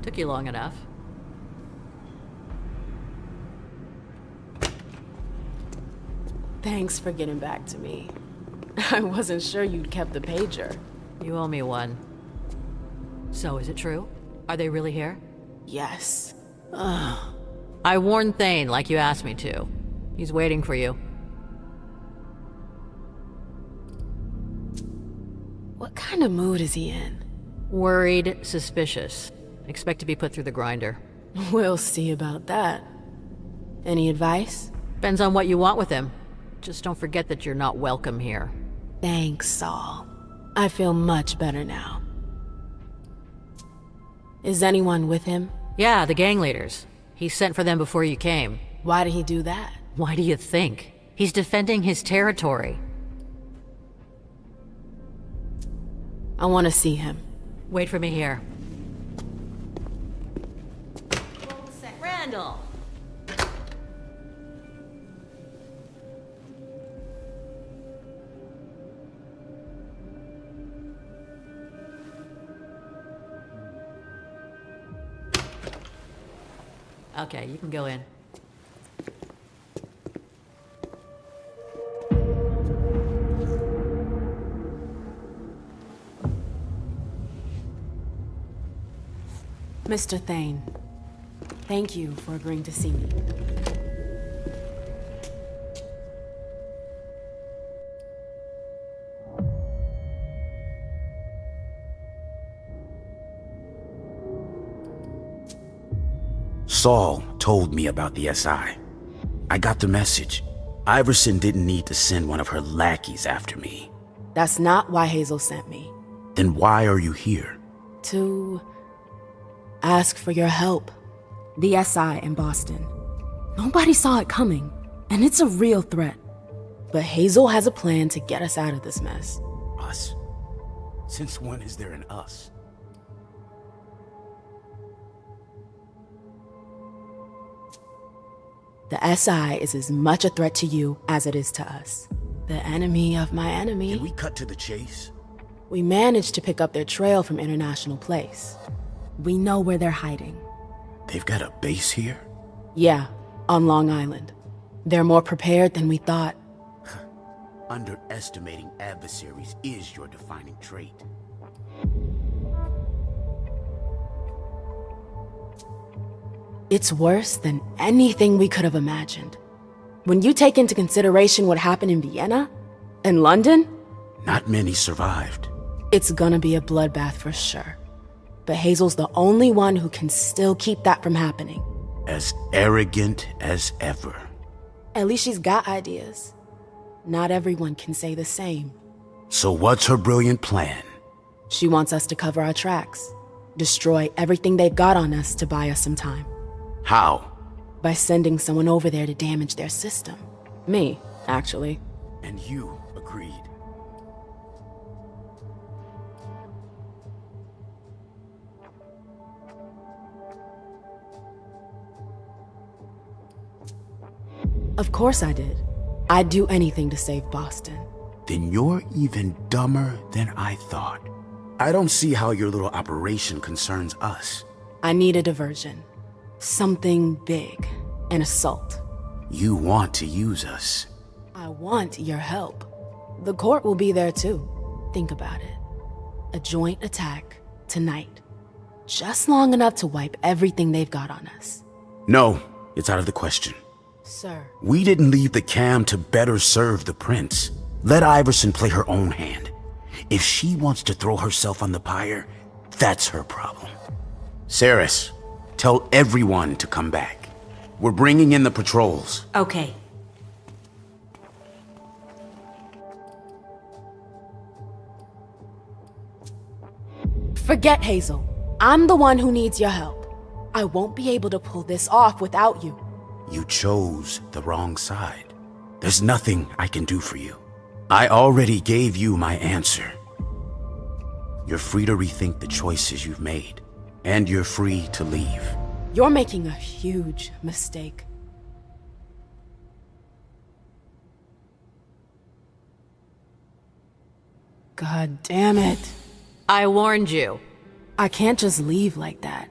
Took you long enough. Thanks for getting back to me. I wasn't sure you'd kept the pager. You owe me one. So, is it true? Are they really here? Yes. Ugh. I warned Thane like you asked me to. He's waiting for you. What kind of mood is he in? Worried, suspicious. Expect to be put through the grinder. We'll see about that. Any advice? Depends on what you want with him. Just don't forget that you're not welcome here. Thanks, Saul. I feel much better now. Is anyone with him? Yeah, the gang leaders. He sent for them before you came. Why did he do that? Why do you think? He's defending his territory. I want to see him. Wait for me here. Randall! Okay, you can go in. Mr. Thane, thank you for agreeing to see me. Saul told me about the SI. I got the message. Iverson didn't need to send one of her lackeys after me. That's not why Hazel sent me. Then why are you here? To ask for your help. The SI in Boston. Nobody saw it coming, and it's a real threat. But Hazel has a plan to get us out of this mess. Us? Since when is there an us? The SI is as much a threat to you as it is to us. The enemy of my enemy. Can we cut to the chase? We managed to pick up their trail from International Place. We know where they're hiding. They've got a base here? Yeah, on Long Island. They're more prepared than we thought. Underestimating adversaries is your defining trait. It's worse than anything we could have imagined. When you take into consideration what happened in Vienna and London, not many survived. It's gonna be a bloodbath for sure. But Hazel's the only one who can still keep that from happening. As arrogant as ever. At least she's got ideas. Not everyone can say the same. So what's her brilliant plan? She wants us to cover our tracks. Destroy everything they've got on us to buy us some time. How? By sending someone over there to damage their system. Me, actually. And you agreed. Of course I did. I'd do anything to save Boston. Then you're even dumber than I thought. I don't see how your little operation concerns us. I need a diversion. Something big. An assault. You want to use us. I want your help. The court will be there too. Think about it. A joint attack tonight. Just long enough to wipe everything they've got on us. No, it's out of the question. Sir. We didn't leave the cam to better serve the prince. Let Iverson play her own hand. If she wants to throw herself on the pyre, that's her problem. Saris, tell everyone to come back. We're bringing in the patrols. Okay. Forget Hazel. I'm the one who needs your help. I won't be able to pull this off without you. You chose the wrong side. There's nothing I can do for you. I already gave you my answer. You're free to rethink the choices you've made, and you're free to leave. You're making a huge mistake. God damn it. I warned you. I can't just leave like that.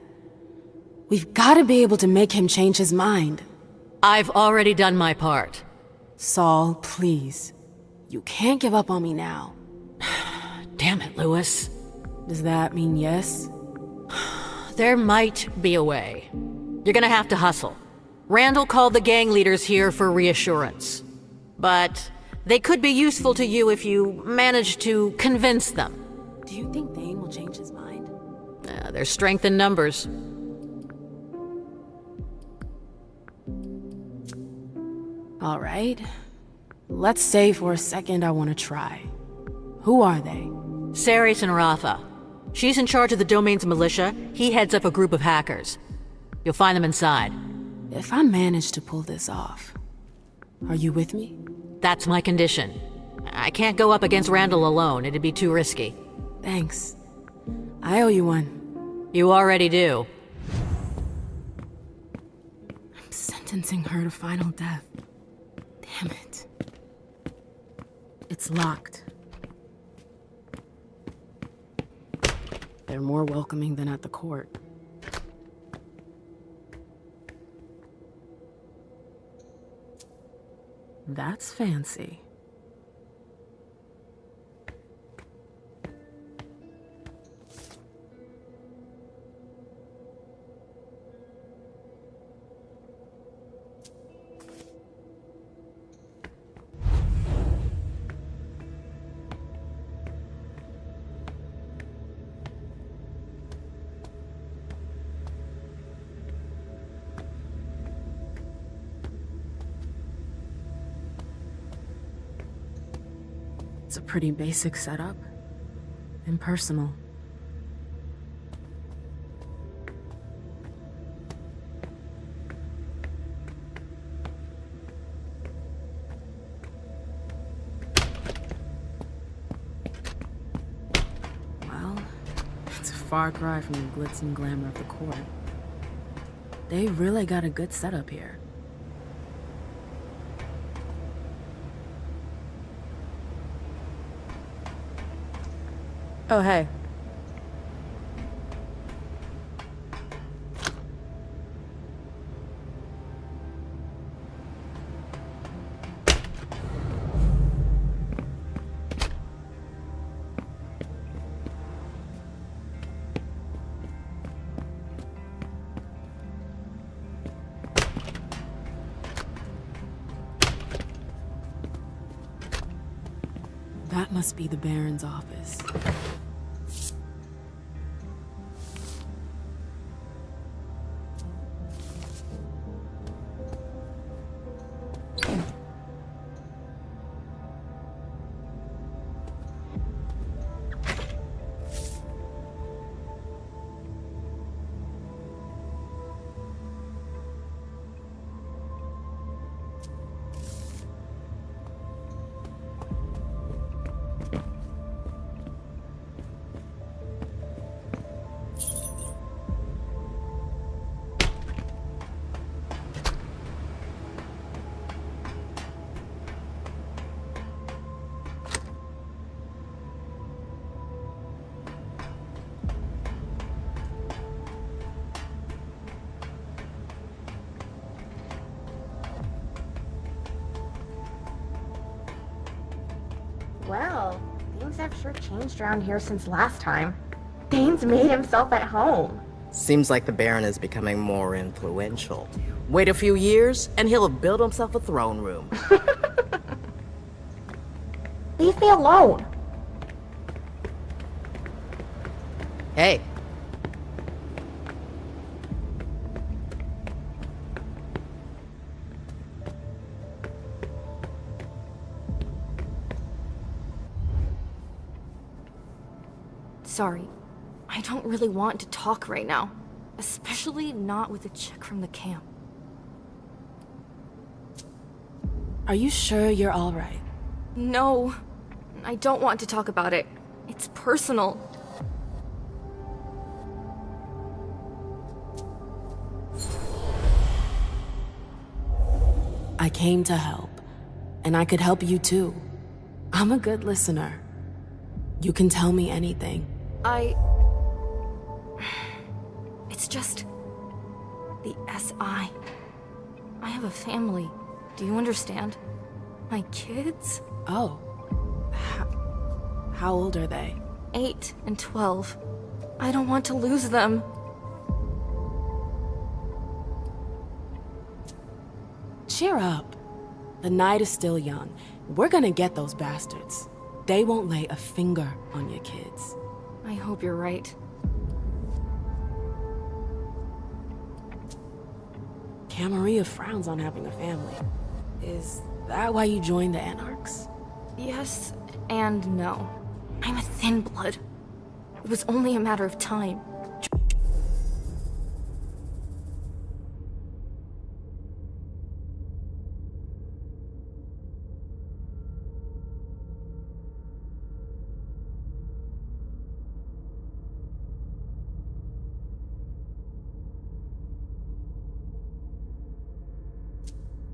We've gotta be able to make him change his mind. I've already done my part. Saul, please. You can't give up on me now. Damn it, Lewis. Does that mean yes? There might be a way. You're gonna have to hustle. Randall called the gang leaders here for reassurance. But they could be useful to you if you manage to convince them. Do you think Thane will change his mind? There's strength in numbers. All right. Let's say for a second I want to try. Who are they? Ceres and Rafa. She's in charge of the domain's militia. He heads up a group of hackers. You'll find them inside. If I manage to pull this off, are you with me? That's my condition. I can't go up against Randall alone. It'd be too risky. Thanks. I owe you one. You already do. I'm sentencing her to final death. Damn it. It's locked. They're more welcoming than at the court. That's fancy. It's a pretty basic setup. Impersonal. Well, it's a far cry from the glitz and glamour of the court. They really got a good setup here. Oh, hey. That must be the Baron's office. Well, things have sure changed around here since last time. Dane's made himself at home. Seems like the Baron is becoming more influential. Wait a few years, and he'll have built himself a throne room. Leave me alone. Hey. Sorry, I don't really want to talk right now. Especially not with a chick from the camp. Are you sure you're all right? No, I don't want to talk about it. It's personal. I came to help, and I could help you too. I'm a good listener. You can tell me anything. It's just... the SI. I have a family. Do you understand? My kids? Oh. How old are they? 8 and 12. I don't want to lose them. Cheer up. The night is still young. We're gonna get those bastards. They won't lay a finger on your kids. I hope you're right. Camarilla frowns on having a family. Is that why you joined the Anarchs? Yes and no. I'm a thin blood. It was only a matter of time.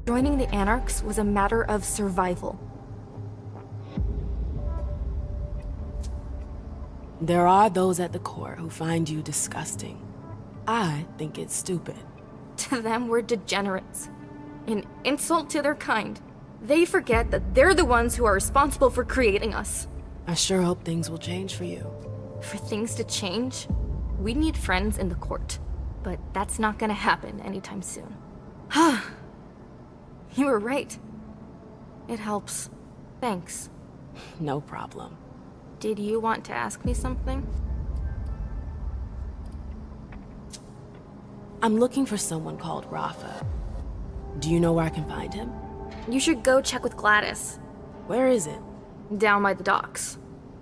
Joining the Anarchs was a matter of survival. There are those at the court who find you disgusting. I think it's stupid. To them, we're degenerates. An insult to their kind. They forget that they're the ones who are responsible for creating us. I sure hope things will change for you. For things to change, we need friends in the court. But that's not gonna happen anytime soon. You were right. It helps. Thanks. No problem. Did you want to ask me something? I'm looking for someone called Rafa. Do you know where I can find him? You should go check with Gladys. Where is it? Down by the docks.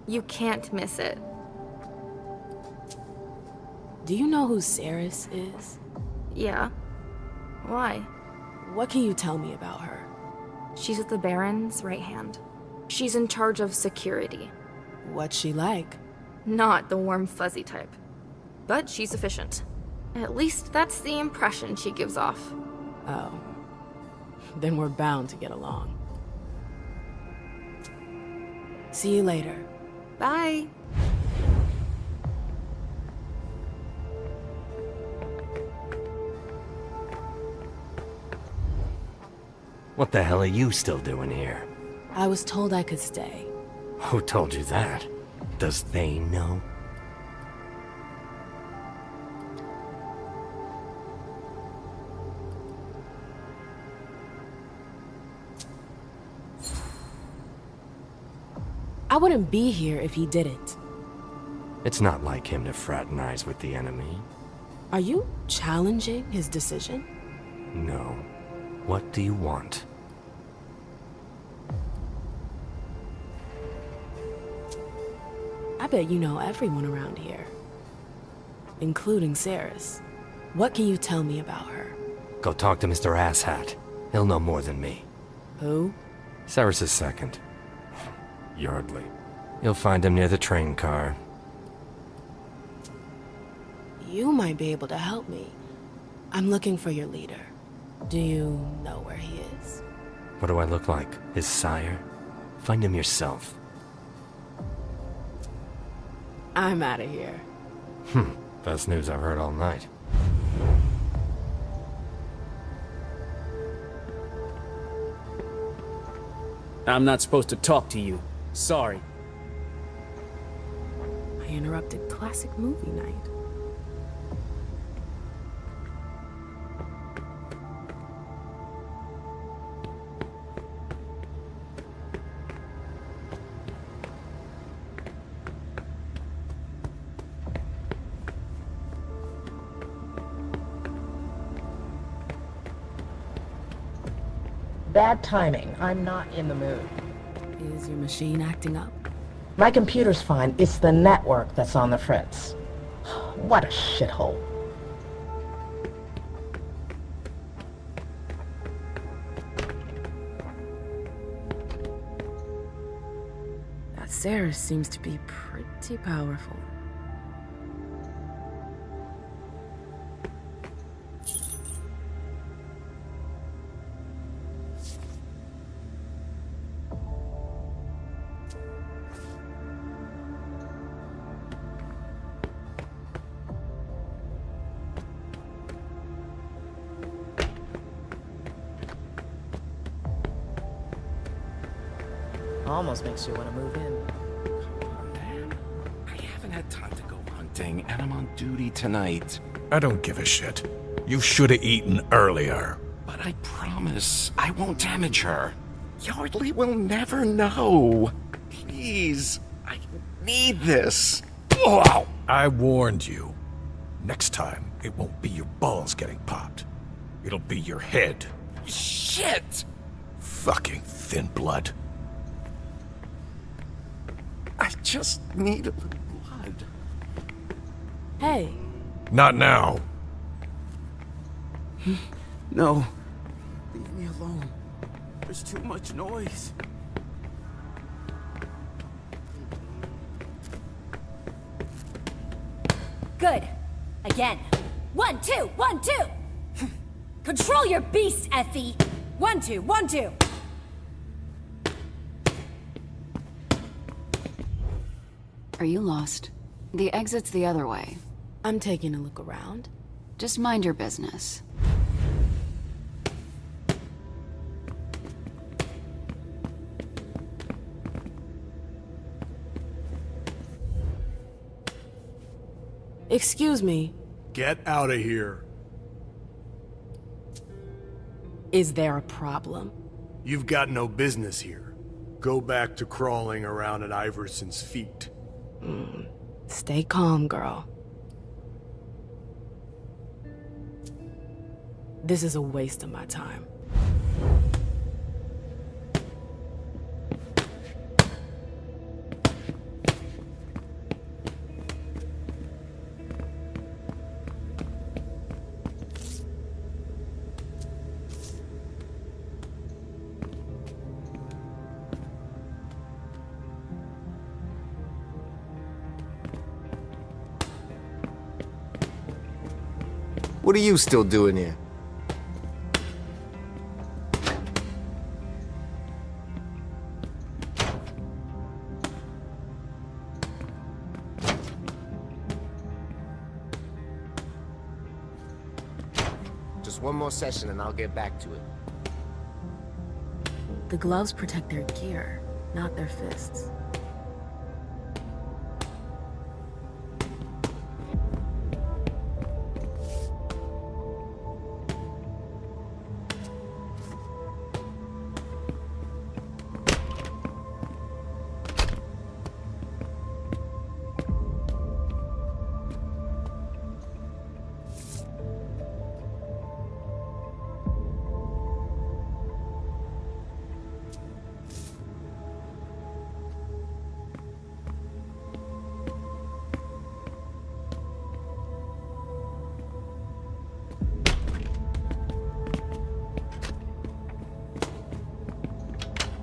You can't miss it. Do you know who Ceres is? Yeah. Why? What can you tell me about her? She's the Baron's right hand. She's in charge of security. What's she like? Not the warm, fuzzy type. But she's efficient. At least that's the impression she gives off. Oh. Then we're bound to get along. See you later. Bye. What the hell are you still doing here? I was told I could stay. Who told you that? Does Thane know? I wouldn't be here if he didn't. It's not like him to fraternize with the enemy. Are you challenging his decision? No. What do you want? I bet you know everyone around here. Including Ceres. What can you tell me about her? Go talk to Mr. Asshat. He'll know more than me. Who? Ceres' second. Yardley. You'll find him near the train car. You might be able to help me. I'm looking for your leader. Do you know where he is? What do I look like? His sire? Find him yourself. I'm out of here. Best news I've heard all night. I'm not supposed to talk to you. Sorry. I interrupted classic movie night. Bad timing. I'm not in the mood. Is your machine acting up? My computer's fine. It's the network that's on the fritz. What a shithole. That Ceres seems to be pretty powerful. Almost makes you want to move in. I haven't had time to go hunting, and I'm on duty tonight. I don't give a shit. You should have eaten earlier. But I promise I won't damage her. Yardley will never know. Please, I need this. Wow! I warned you. Next time, it won't be your balls getting popped. It'll be your head. Shit! Fucking thin blood. I just need a little blood. Hey. Not now. No. Leave me alone. There's too much noise. Good. Again. 1, 2, 1, 2! Control your beast, Effie! 1, 2, 1, 2! Are you lost? The exit's the other way. I'm taking a look around. Just mind your business. Excuse me. Get out of here. Is there a problem? You've got no business here. Go back to crawling around at Iverson's feet. Stay calm, girl. This is a waste of my time. What are you still doing here? Just one more session and I'll get back to it. The gloves protect their gear, not their fists.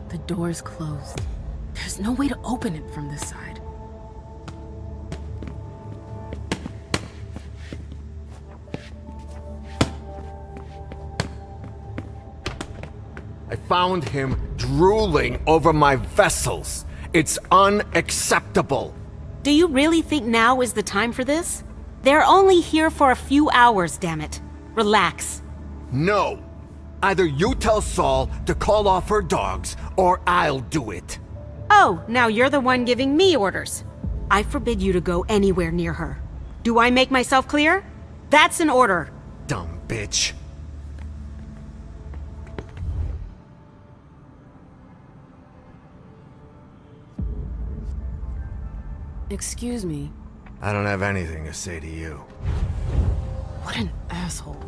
The door's closed. There's no way to open it from this side. I found him drooling over my vessels. It's unacceptable. Do you really think now is the time for this? They're only here for a few hours, damn it. Relax. No. Either you tell Saul to call off her dogs, or I'll do it. Oh, now you're the one giving me orders. I forbid you to go anywhere near her. Do I make myself clear? That's an order. Dumb bitch. Excuse me. I don't have anything to say to you. What an asshole.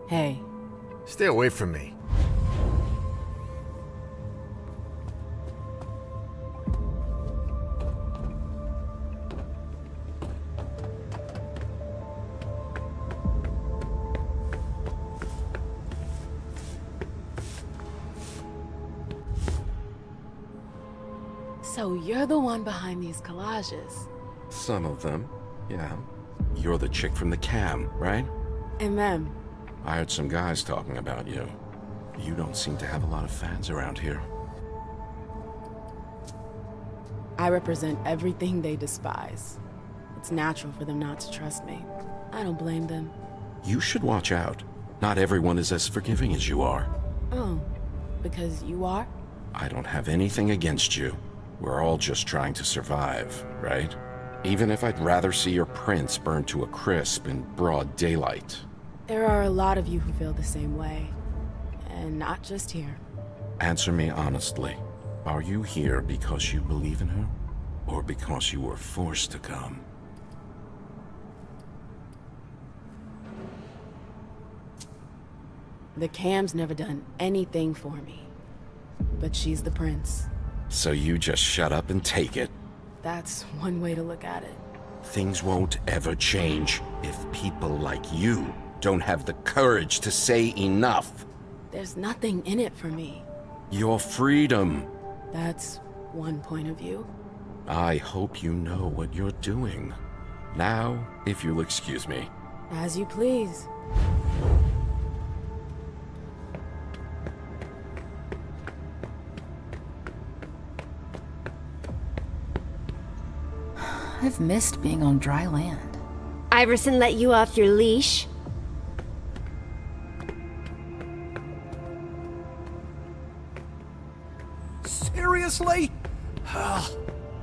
Hey. Stay away from me. So you're the one behind these collages. Some of them, yeah. You're the chick from the cam, right? MM. I heard some guys talking about you. You don't seem to have a lot of fans around here. I represent everything they despise. It's natural for them not to trust me. I don't blame them. You should watch out. Not everyone is as forgiving as you are. Oh, because you are? I don't have anything against you. We're all just trying to survive, right? Even if I'd rather see your prince burned to a crisp in broad daylight. There are a lot of you who feel the same way. And not just here. Answer me honestly. Are you here because you believe in her? Or because you were forced to come? The Cam's never done anything for me. But she's the prince. So you just shut up and take it. That's one way to look at it. Things won't ever change if people like you don't have the courage to say enough. There's nothing in it for me. Your freedom. That's one point of view. I hope you know what you're doing. Now, if you'll excuse me. As you please. I've missed being on dry land. Iverson let you off your leash? Seriously?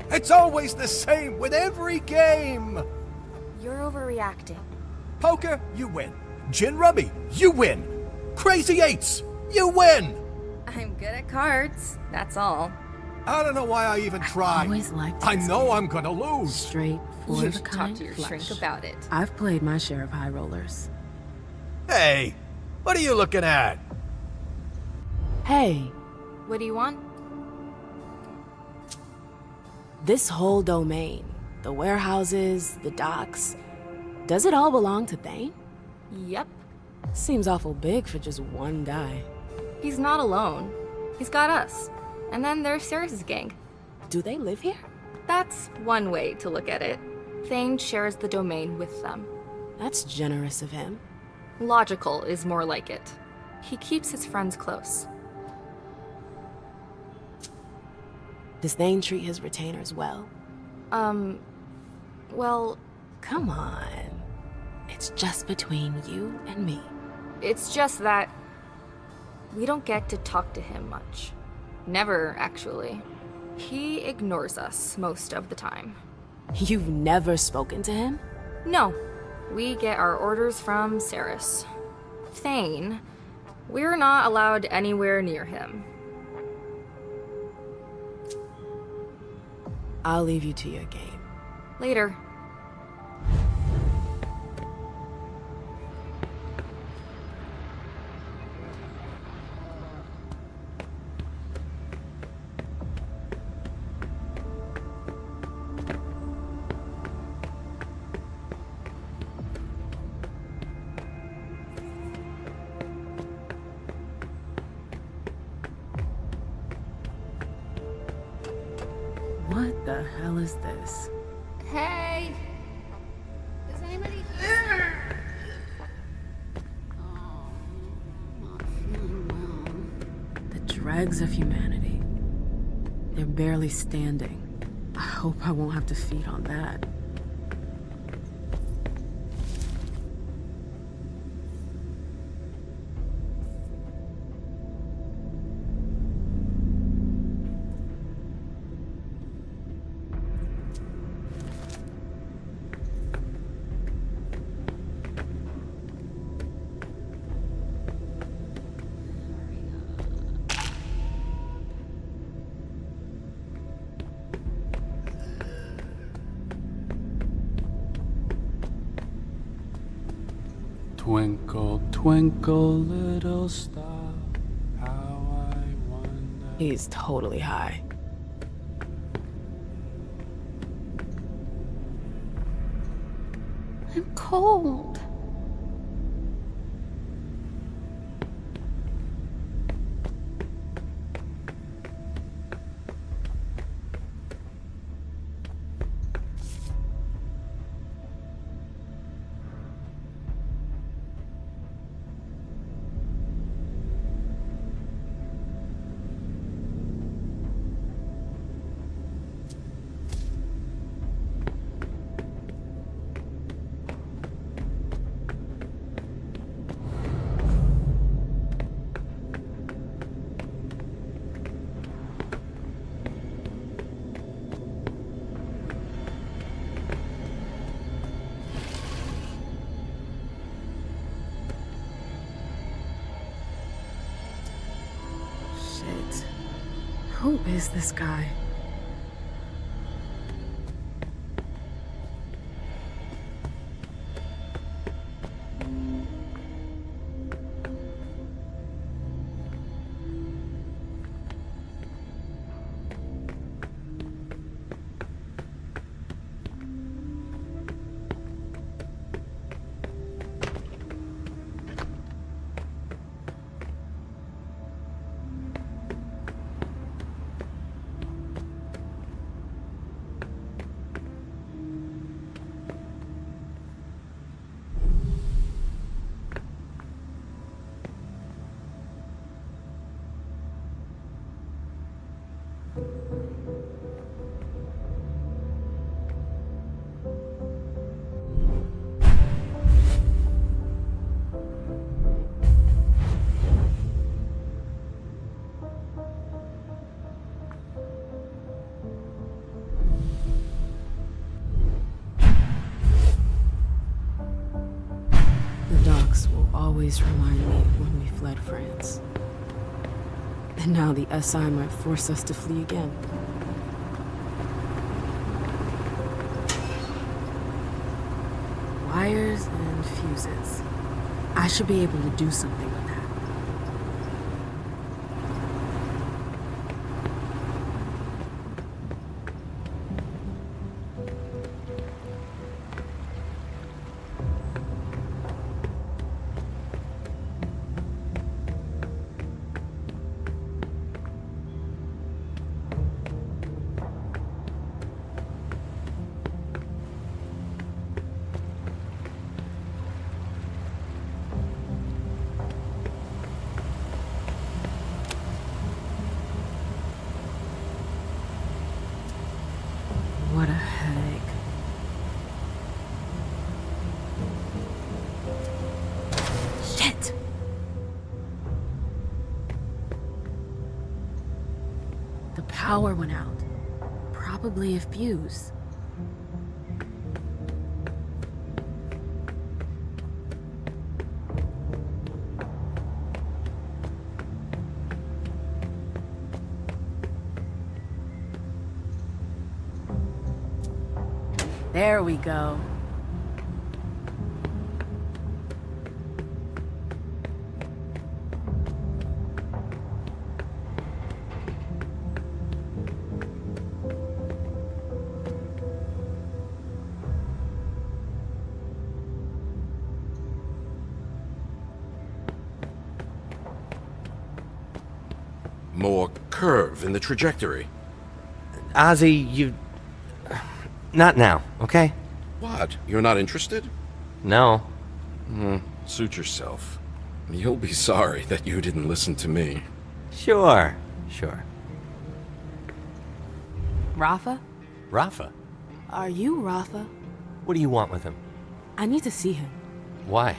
It's always the same with every game! You're overreacting. Poker, you win. Gin rummy, you win. Crazy eights, you win! I'm good at cards, that's all. I don't know why I even tried. Always liked I this know game. I'm gonna lose. Straight for You the should talk kind to your flesh. shrink about it. I've played my share of high rollers. Hey, what are you looking at? Hey, What do you want? this whole domain, the warehouses, the docks, does it all belong to Thane? Yep. Seems awful big for just one guy. He's not alone. He's got us. And then there's Ceres' gang. Do they live here? That's one way to look at it. Thane shares the domain with them. That's generous of him. Logical is more like it. He keeps his friends close. Does Thane treat his retainers well? Well, come on. It's just between you and me. It's just that we don't get to talk to him much. Never, actually. He ignores us most of the time. You've never spoken to him? No. We get our orders from Ceres. Thane, we're not allowed anywhere near him. I'll leave you to your game. Later. What the hell is this? Hey! Is anybody here? The dregs of humanity. They're barely standing. I hope I won't have to feed on that. Twinkle, twinkle, little star, how I wonder. He's totally high. I'm cold. Who is this guy? Always remind me of when we fled France. And now the SI might force us to flee again. Wires and fuses. I should be able to do something with that. What a headache. Shit! The power went out. Probably a fuse. There we go. More curve in the trajectory. Ozzy, you... Not now, okay? What? You're not interested? No. Suit yourself. You'll be sorry that you didn't listen to me. Sure. Rafa? Rafa? Are you Rafa? What do you want with him? I need to see him. Why?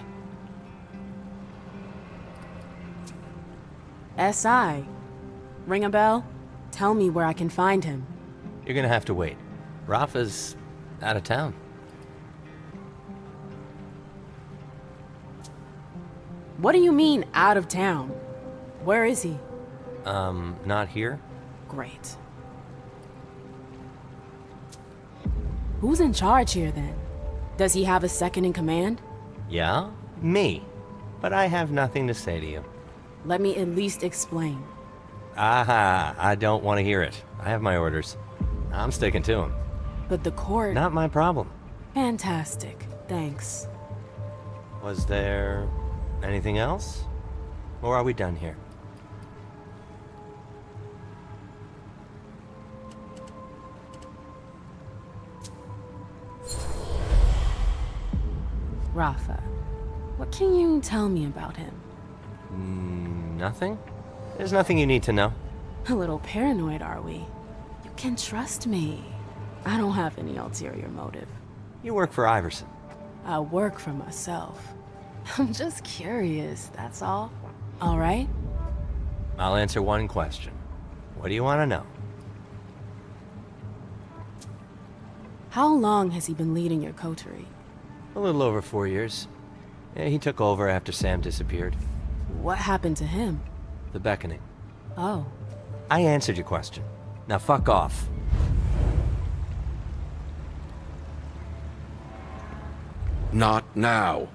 SI. Ring a bell? Tell me where I can find him. You're gonna have to wait. Rafa's out of town. What do you mean, out of town? Where is he? Not here? Great. Who's in charge here, then? Does he have a second in command? Yeah? Me. But I have nothing to say to you. Let me at least explain. Aha, I don't want to hear it. I have my orders. I'm sticking to them. But the court... Not my problem. Fantastic. Thanks. Was there anything else? Or are we done here? Rafa, what can you tell me about him? Nothing? There's nothing you need to know. A little paranoid, are we? You can trust me. I don't have any ulterior motive. You work for Iverson. I work for myself. I'm just curious, that's all. All right? I'll answer one question. What do you want to know? How long has he been leading your coterie? A little over 4 years. Yeah, he took over after Sam disappeared. What happened to him? The Beckoning. Oh. I answered your question. Now fuck off. Not now.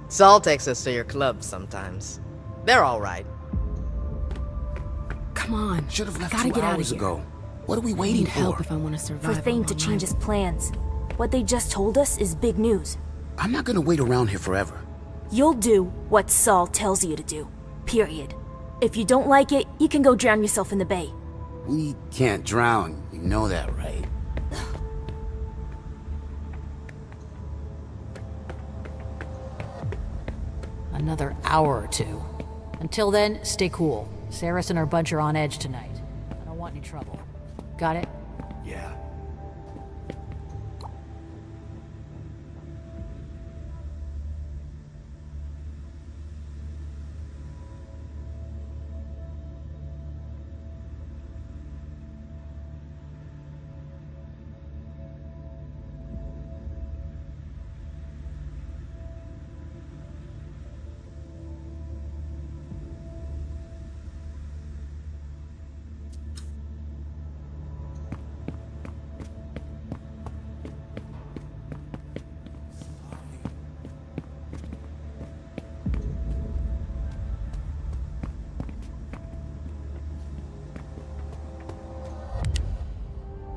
Saul takes us to your club sometimes. They're all right. Come on. Should have left Gotta 2 get out of hours here. ago. What are we I waiting need help for? if I want to survive. For Thane to change his plans. What they just told us is big news. I'm not gonna wait around here forever. You'll do what Saul tells you to do. Period. If you don't like it, you can go drown yourself in the bay. We can't drown. You know that, right? Another hour or two. Until then, stay cool. Saris and her bunch are on edge tonight. I don't want any trouble. Got it? Yeah.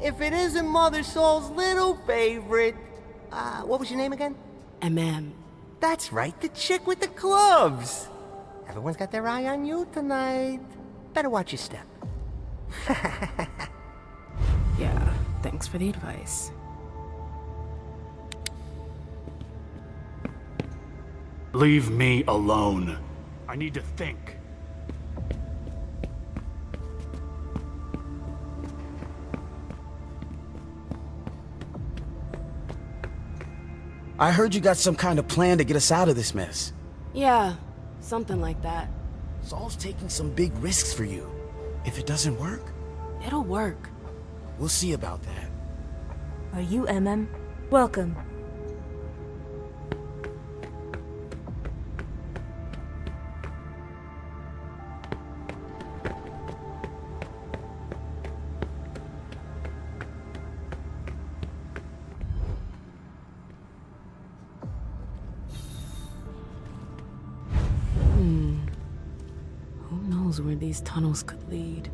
If it isn't Mother Saul's little favorite. What was your name again? That's right, the chick with the gloves. Everyone's got their eye on you tonight. Better watch your step. Yeah, thanks for the advice. Leave me alone. I need to think. I heard you got some kind of plan to get us out of this mess. Yeah, something like that. Saul's taking some big risks for you. If it doesn't work, it'll work. We'll see about that. Are you MM? Welcome. Who knows where these tunnels could lead?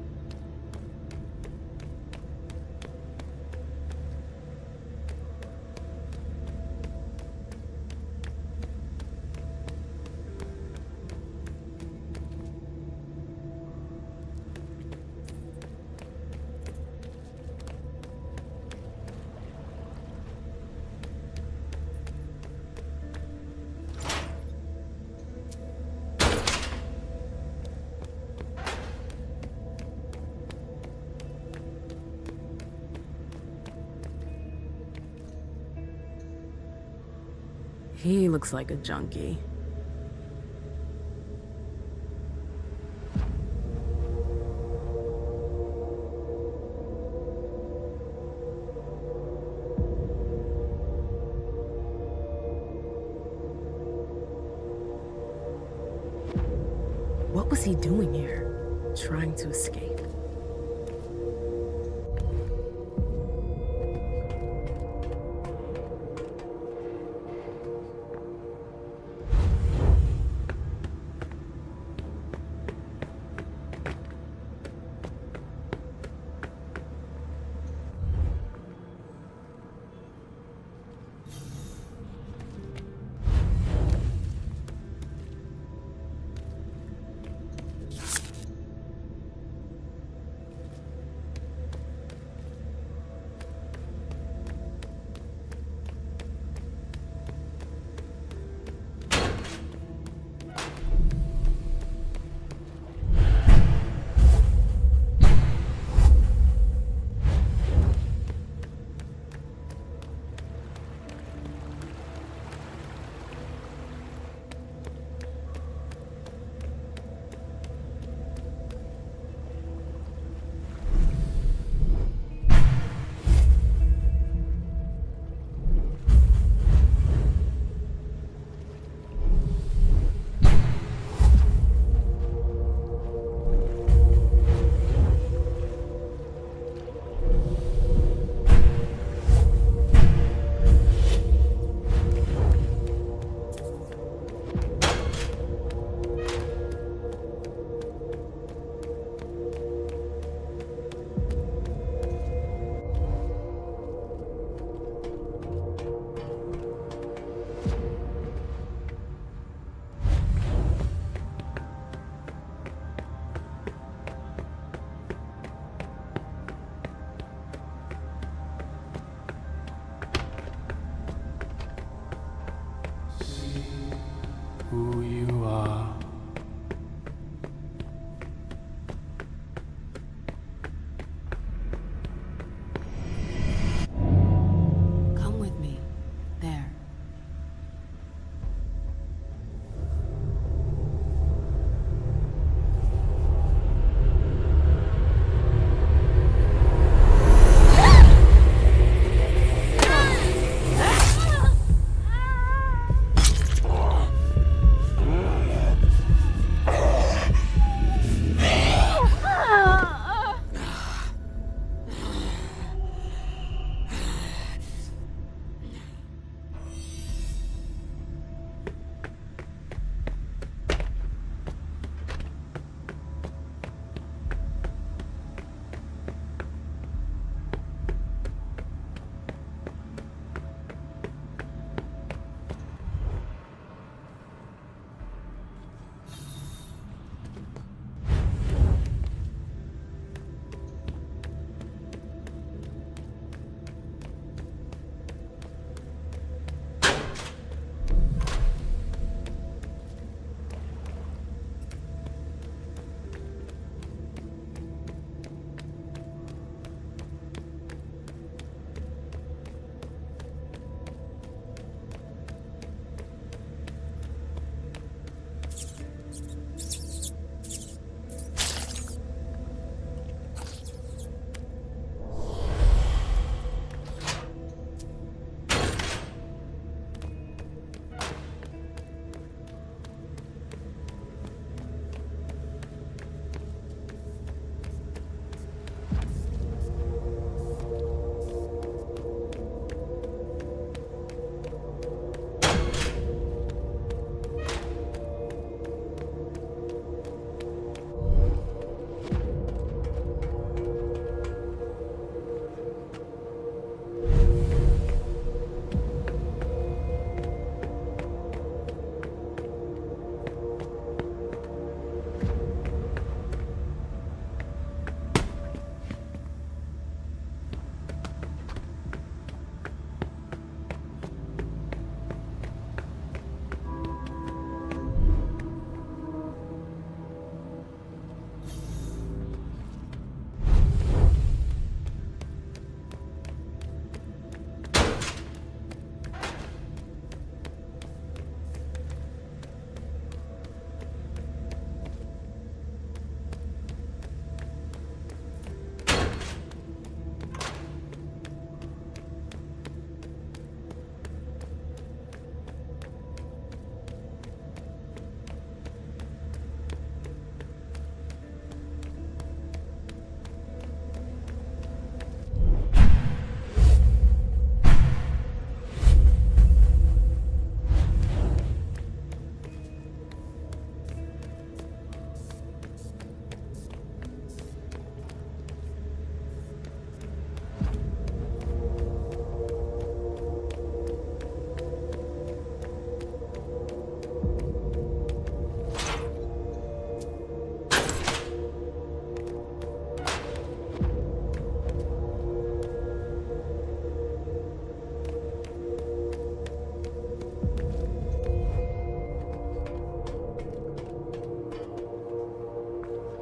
He looks like a junkie. What was he doing here? Trying to escape?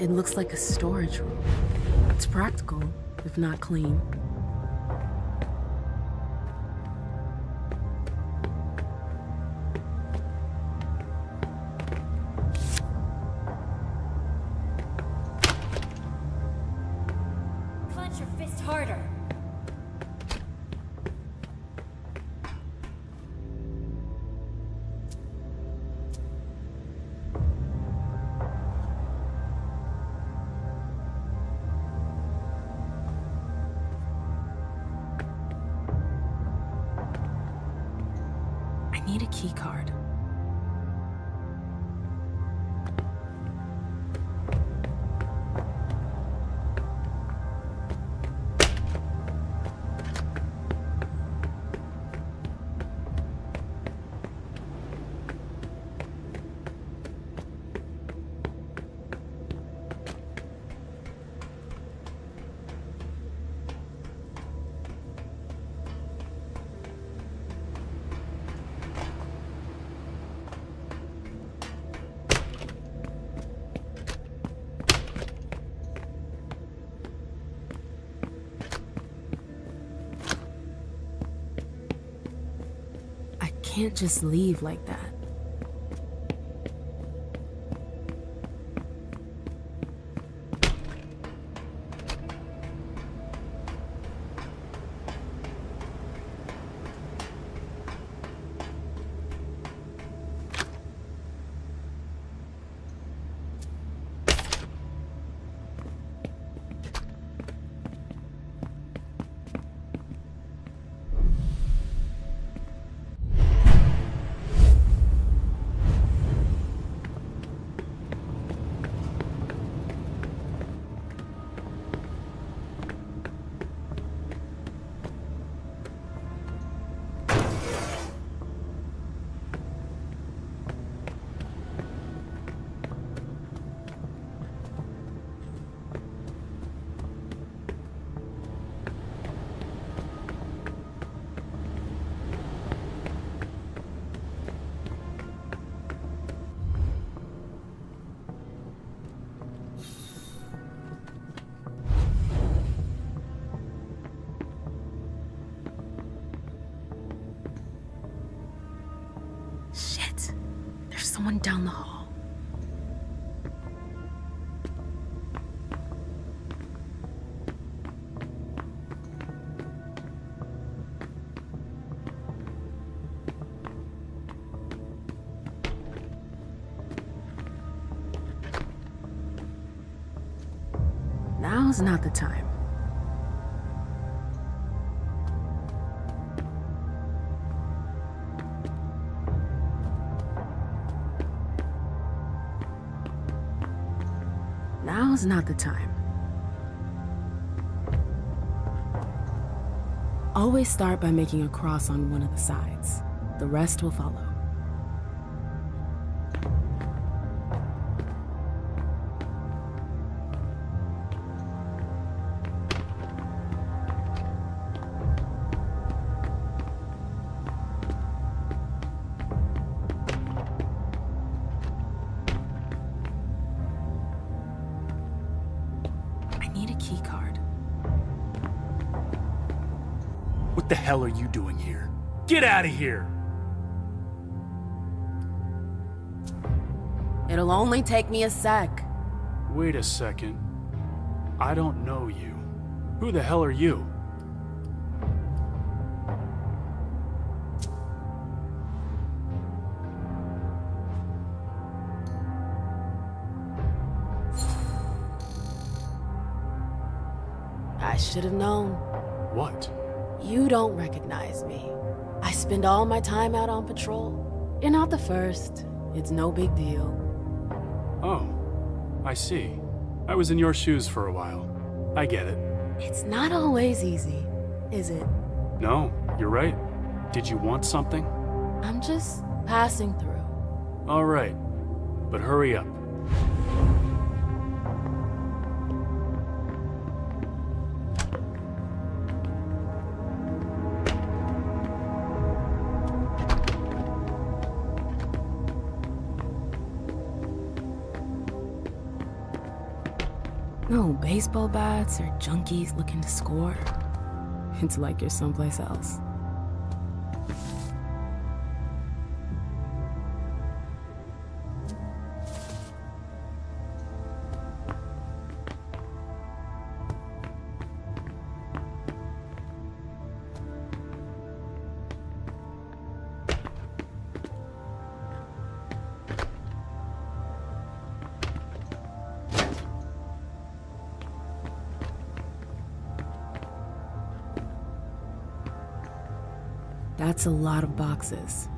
It looks like a storage room. It's practical, if not clean. Clench your fist harder. I need a key card. I can't just leave like that. Shit! There's someone down the hall. Now's not the time. Now's not the time. Always start by making a cross on one of the sides. The rest will follow. Key card. What the hell are you doing here? Get out of here! It'll only take me a sec. Wait a second. I don't know you. Who the hell are you? I should have known. What? You don't recognize me. I spend all my time out on patrol. You're not the first. It's no big deal. Oh, I see. I was in your shoes for a while. I get it. It's not always easy, is it? No, you're right. Did you want something? I'm just passing through. All right, but hurry up. No baseball bats or junkies looking to score. It's like you're someplace else. That's a lot of boxes.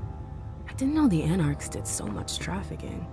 I didn't know the Anarchs did so much trafficking.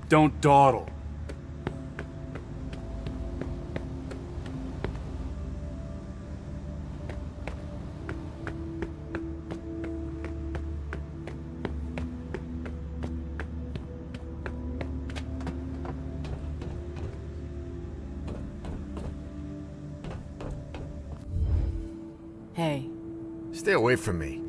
Don't dawdle. Hey. Stay away from me.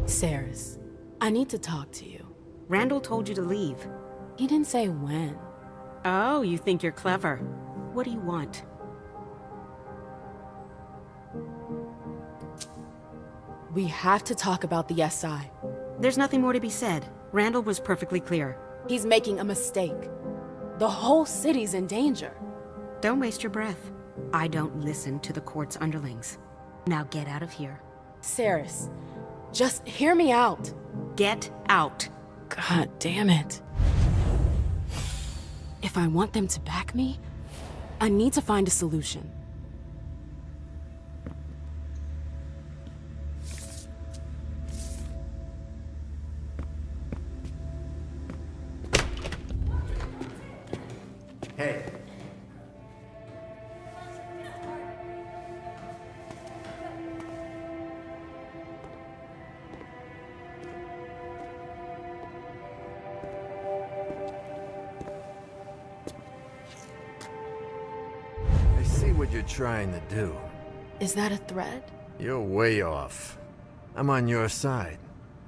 Saris, I need to talk to you. Randall told you to leave. He didn't say when. Oh, you think you're clever. What do you want? We have to talk about the SI. There's nothing more to be said. Randall was perfectly clear. He's making a mistake. The whole city's in danger. Don't waste your breath. I don't listen to the court's underlings. Now get out of here. Saris, just hear me out. Get out. God damn it. If I want them to back me, I need to find a solution. Hey. I see what you're trying to do. Is that a threat? You're way off. I'm on your side.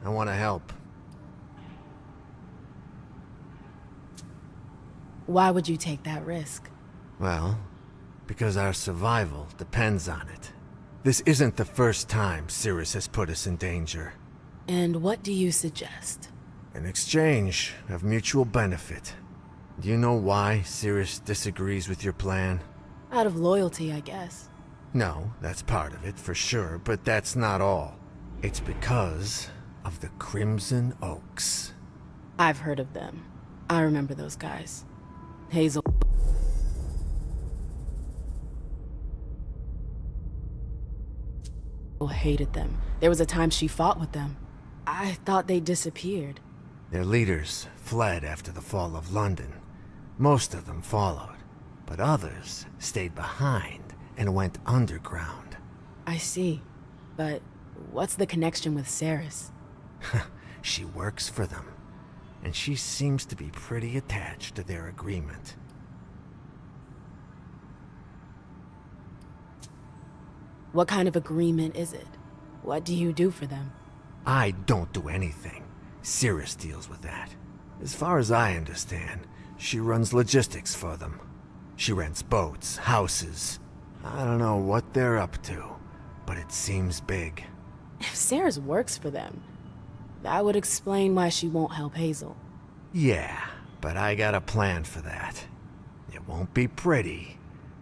I want to help. Why would you take that risk? Well, because our survival depends on it. This isn't the first time Cirrus has put us in danger. And what do you suggest? An exchange of mutual benefit. Do you know why Cirrus disagrees with your plan? Out of loyalty, I guess. No, that's part of it, for sure, but that's not all. It's because of the Crimson Oaks. I've heard of them. I remember those guys. Hazel hated them. There was a time she fought with them. I thought they disappeared. Their leaders fled after the fall of London. Most of them followed, but others stayed behind and went underground. I see. But what's the connection with Saris? She works for them, and she seems to be pretty attached to their agreement. What kind of agreement is it? What do you do for them? I don't do anything. Cirrus deals with that. As far as I understand, she runs logistics for them. She rents boats, houses. I don't know what they're up to, but it seems big. If Saris works for them, that would explain why she won't help Hazel. Yeah, but I got a plan for that. It won't be pretty,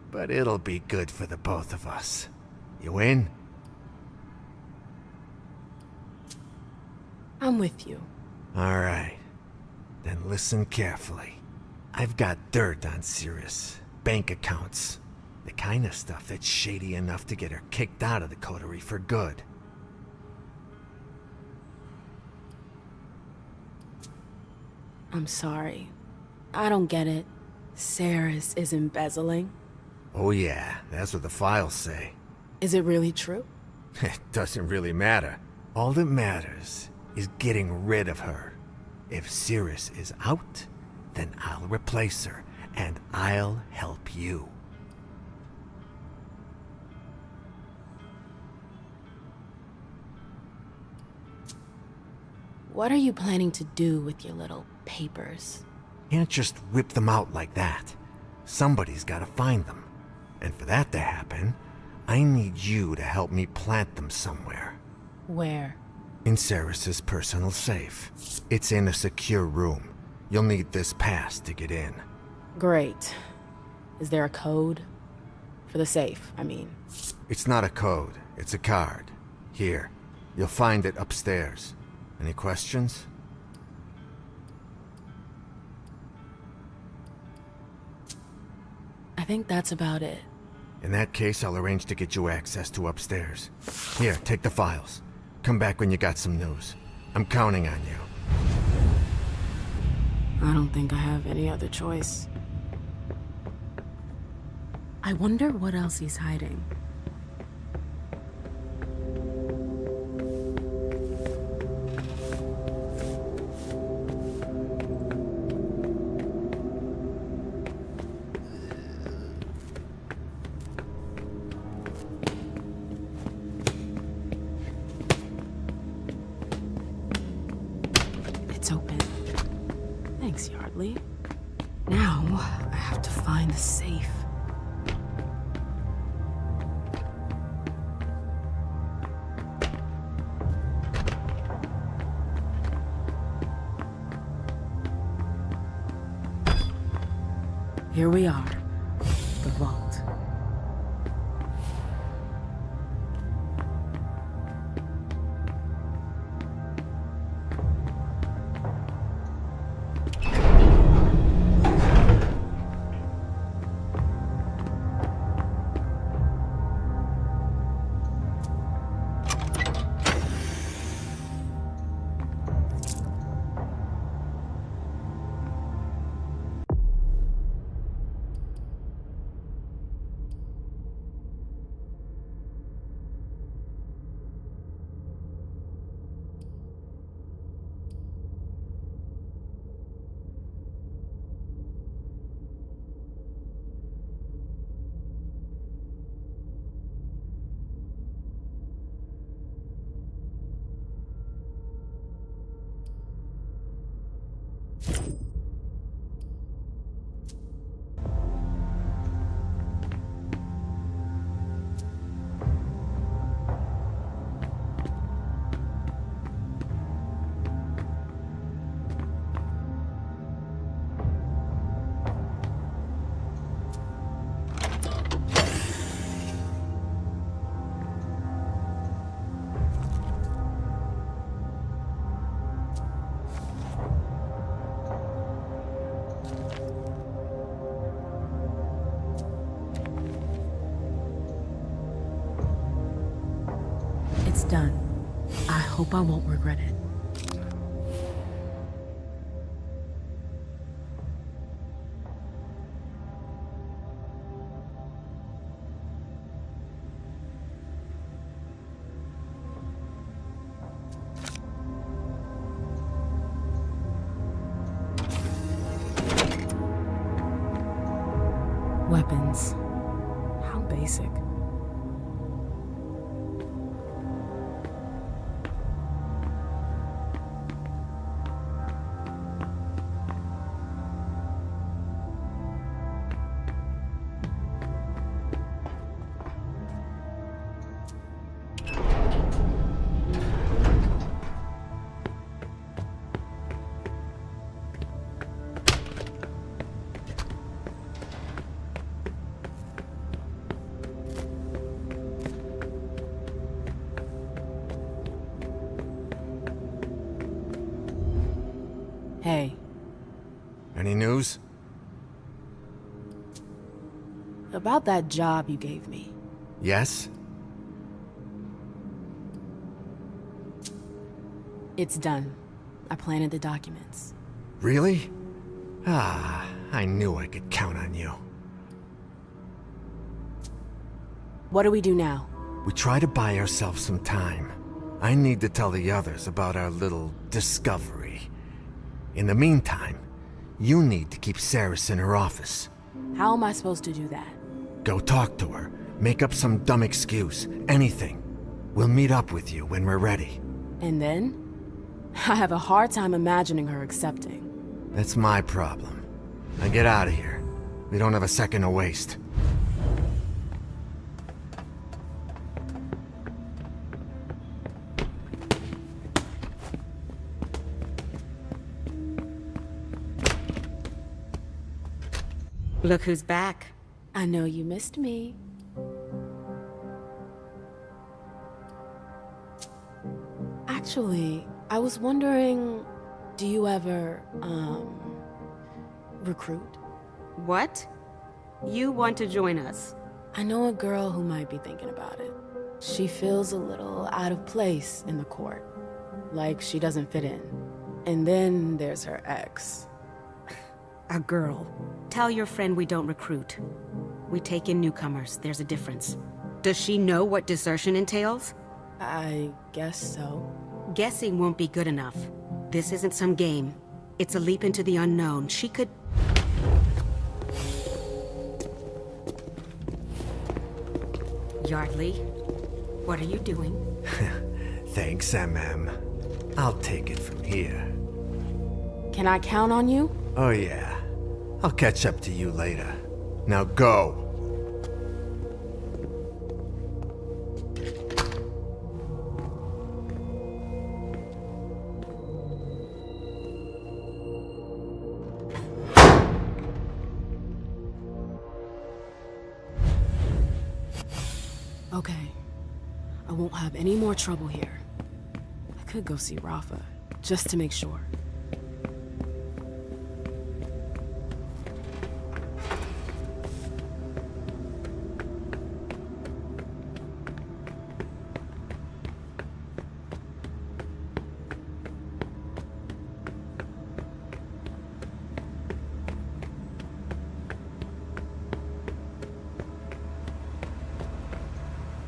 but it'll be good for the both of us. You in? I'm with you. All right. Then listen carefully. I've got dirt on Cirrus. Bank accounts. The kind of stuff that's shady enough to get her kicked out of the coterie for good. I'm sorry. I don't get it. Saris is embezzling? Oh yeah, that's what the files say. Is it really true? It doesn't really matter. All that matters is getting rid of her. If Cirrus is out, then I'll replace her, and I'll help you. What are you planning to do with your little papers? Can't just whip them out like that. Somebody's gotta find them. And for that to happen, I need you to help me plant them somewhere. Where? In Saris's personal safe. It's in a secure room. You'll need this pass to get in. Great. Is there a code? For the safe, I mean. It's not a code, it's a card. Here, you'll find it upstairs. Any questions? I think that's about it. In that case, I'll arrange to get you access to upstairs. Here, take the files. Come back when you got some news. I'm counting on you. I don't think I have any other choice. I wonder what else he's hiding. It's open. Thanks, Yardley. Now, I have to find the safe. Here we are. The vault. It's done. I hope I won't regret it. Weapons. How basic. Hey. Any news? About that job you gave me. Yes? It's done. I planted the documents. Really? Ah, I knew I could count on you. What do we do now? We try to buy ourselves some time. I need to tell the others about our little discovery. In the meantime, you need to keep Saris in her office. How am I supposed to do that? Go talk to her. Make up some dumb excuse. Anything. We'll meet up with you when we're ready. And then? I have a hard time imagining her accepting. That's my problem. Now get out of here. We don't have a second to waste. Look who's back. I know you missed me. Actually, I was wondering, do you ever, recruit? What? You want to join us? I know a girl who might be thinking about it. She feels a little out of place in the court. Like she doesn't fit in. And then there's her ex. A girl. Tell your friend we don't recruit. We take in newcomers. There's a difference. Does she know what desertion entails? I guess so. Guessing won't be good enough. This isn't some game. It's a leap into the unknown. She could... Yardley, what are you doing? Thanks, MM. I'll take it from here. Can I count on you? Oh yeah. I'll catch up to you later. Now go! Okay. I won't have any more trouble here. I could go see Rafa, just to make sure.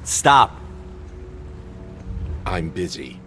Stop. I'm busy.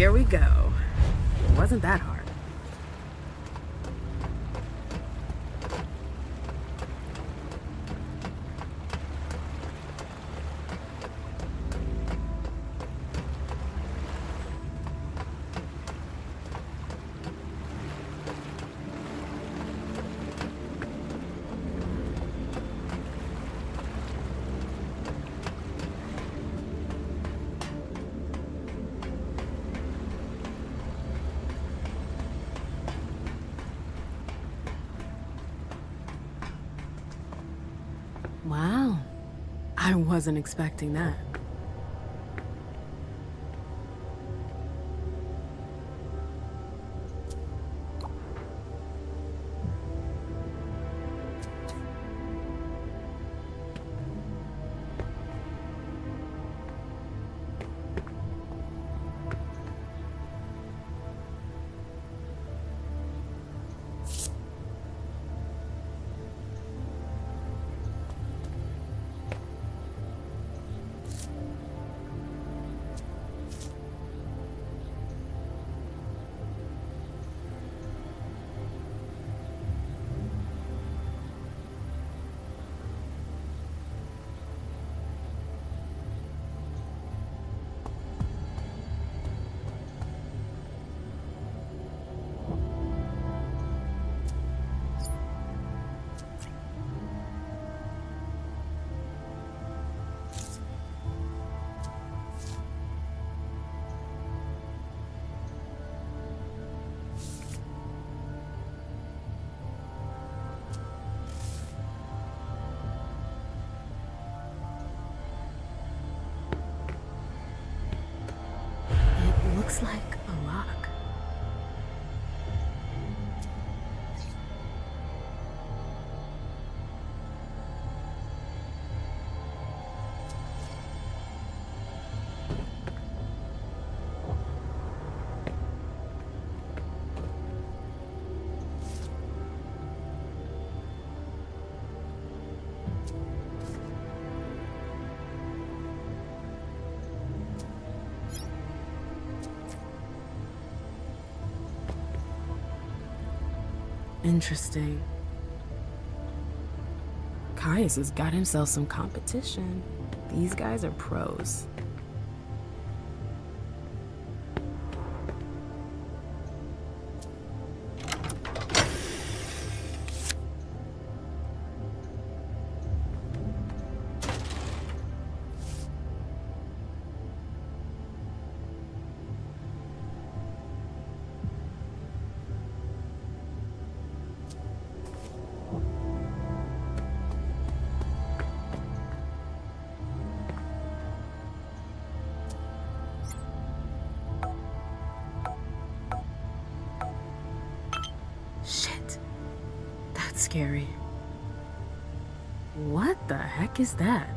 Here we go. It wasn't that hard. Wow. I wasn't expecting that. Looks like a lock. Interesting. Caius has got himself some competition. These guys are pros. scary. What the heck is that?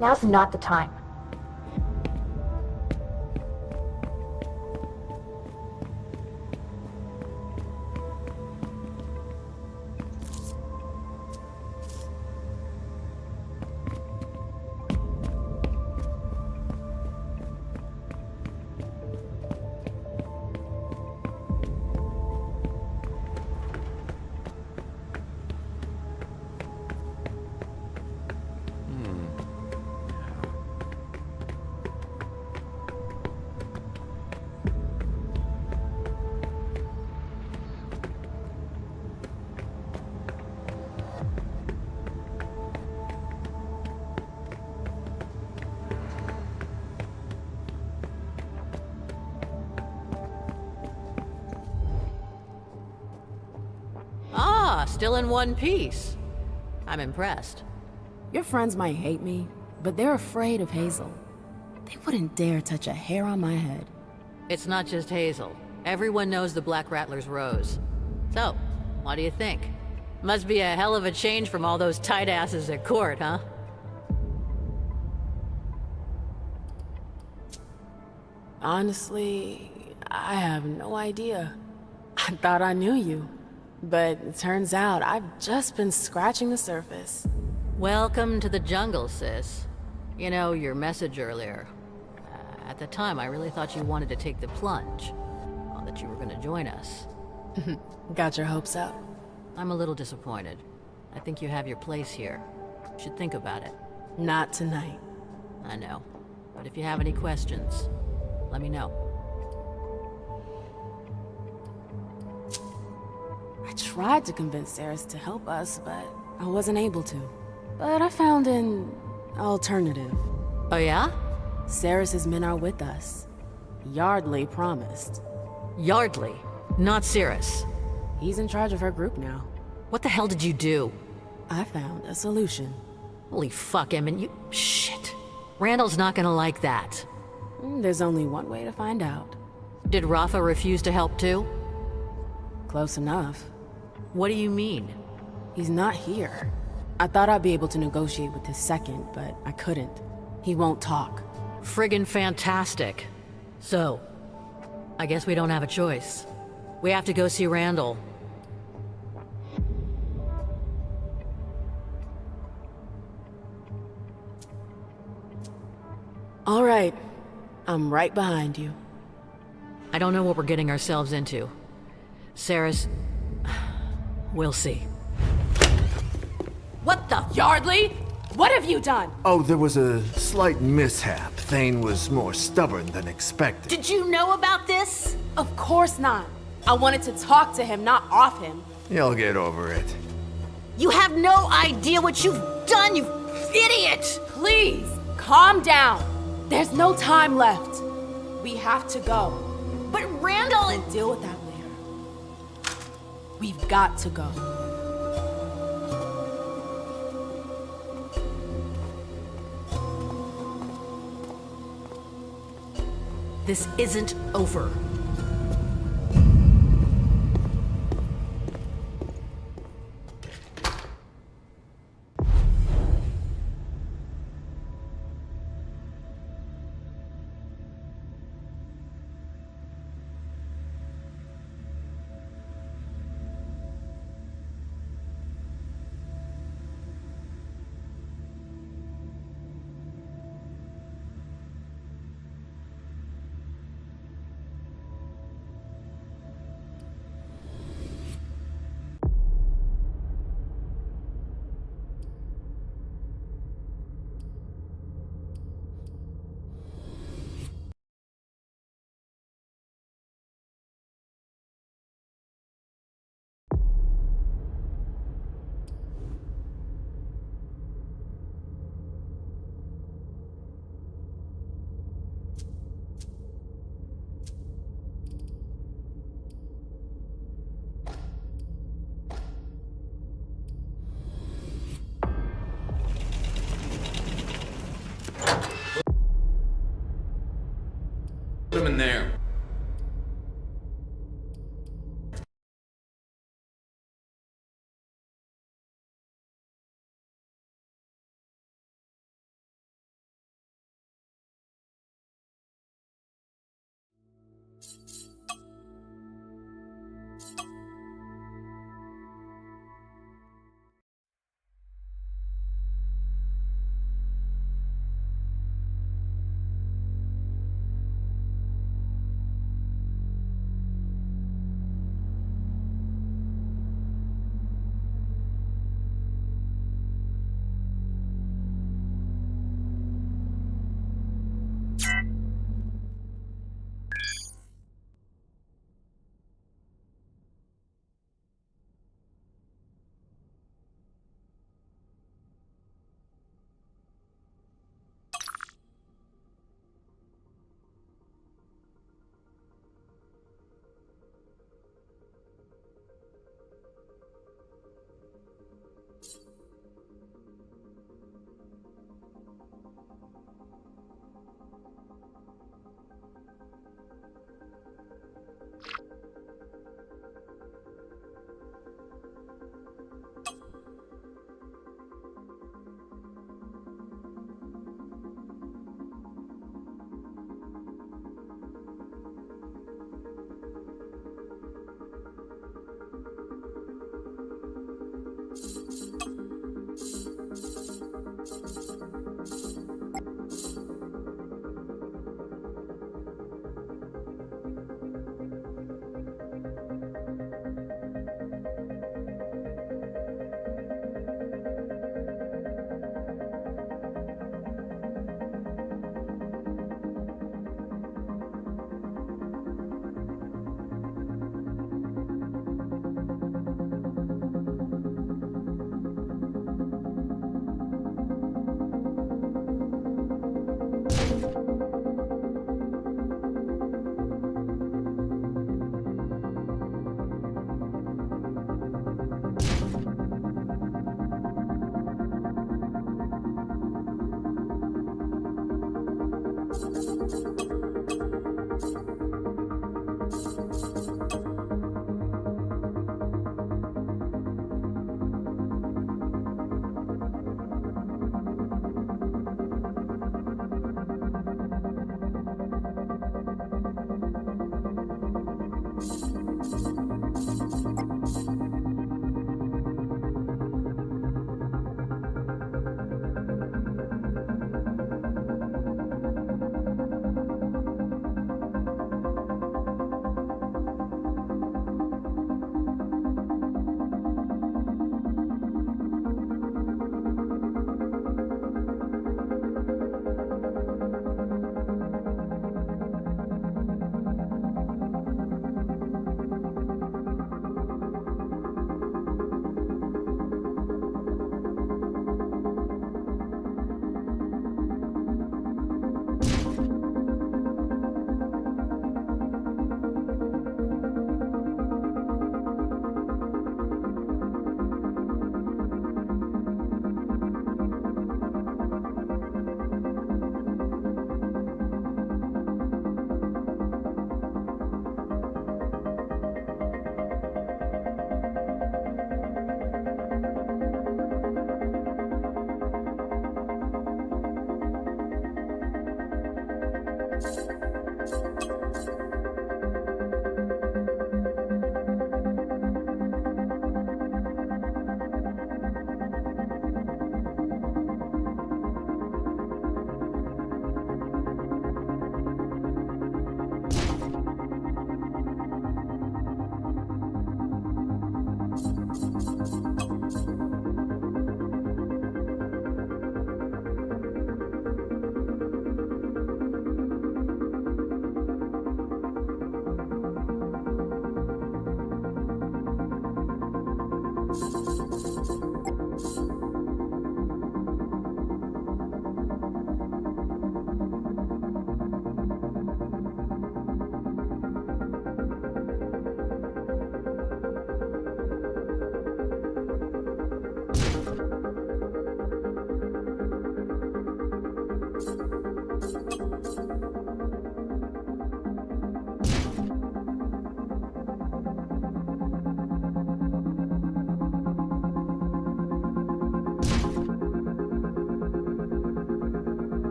Now's not the time. Ah, still in one piece. I'm impressed. Your friends might hate me, but they're afraid of Hazel. They wouldn't dare touch a hair on my head. It's not just Hazel. Everyone knows the Black Rattler's Rose. So, what do you think? Must be a hell of a change from all those tight asses at court, huh? Honestly, I have no idea. I thought I knew you, but it turns out I've just been scratching the surface. Welcome to the jungle, sis. You know, your message earlier. At the time, I really thought you wanted to take the plunge. Well, that you were gonna join us. Got your hopes up. I'm a little disappointed. I think you have your place here. You should think about it. Not tonight. I know. But if you have any questions, let me know. I tried to convince Saris to help us, but I wasn't able to. But I found an alternative. Oh yeah? Saris's men are with us. Yardley promised. Yardley? Not Cirrus. He's in charge of her group now. What the hell did you do? I found a solution. Holy fuck, Emmett, you... Shit. Randall's not gonna like that. There's only one way to find out. Did Rafa refuse to help too? Close enough. What do you mean? He's not here. I thought I'd be able to negotiate with his second, but I couldn't. He won't talk. Friggin' fantastic. So, I guess we don't have a choice. We have to go see Randall. All right. I'm right behind you. I don't know what we're getting ourselves into. Saris... We'll see. What the? Yardley? What have you done? Oh, there was a slight mishap. Thane was more stubborn than expected. Did you know about this? Of course not. I wanted to talk to him, not off him. You'll get over it. You have no idea what you've done, you idiot! Please, calm down. There's no time left. We have to go. But Randall... We'll deal with that later. We've got to go. This isn't over. Put him in there.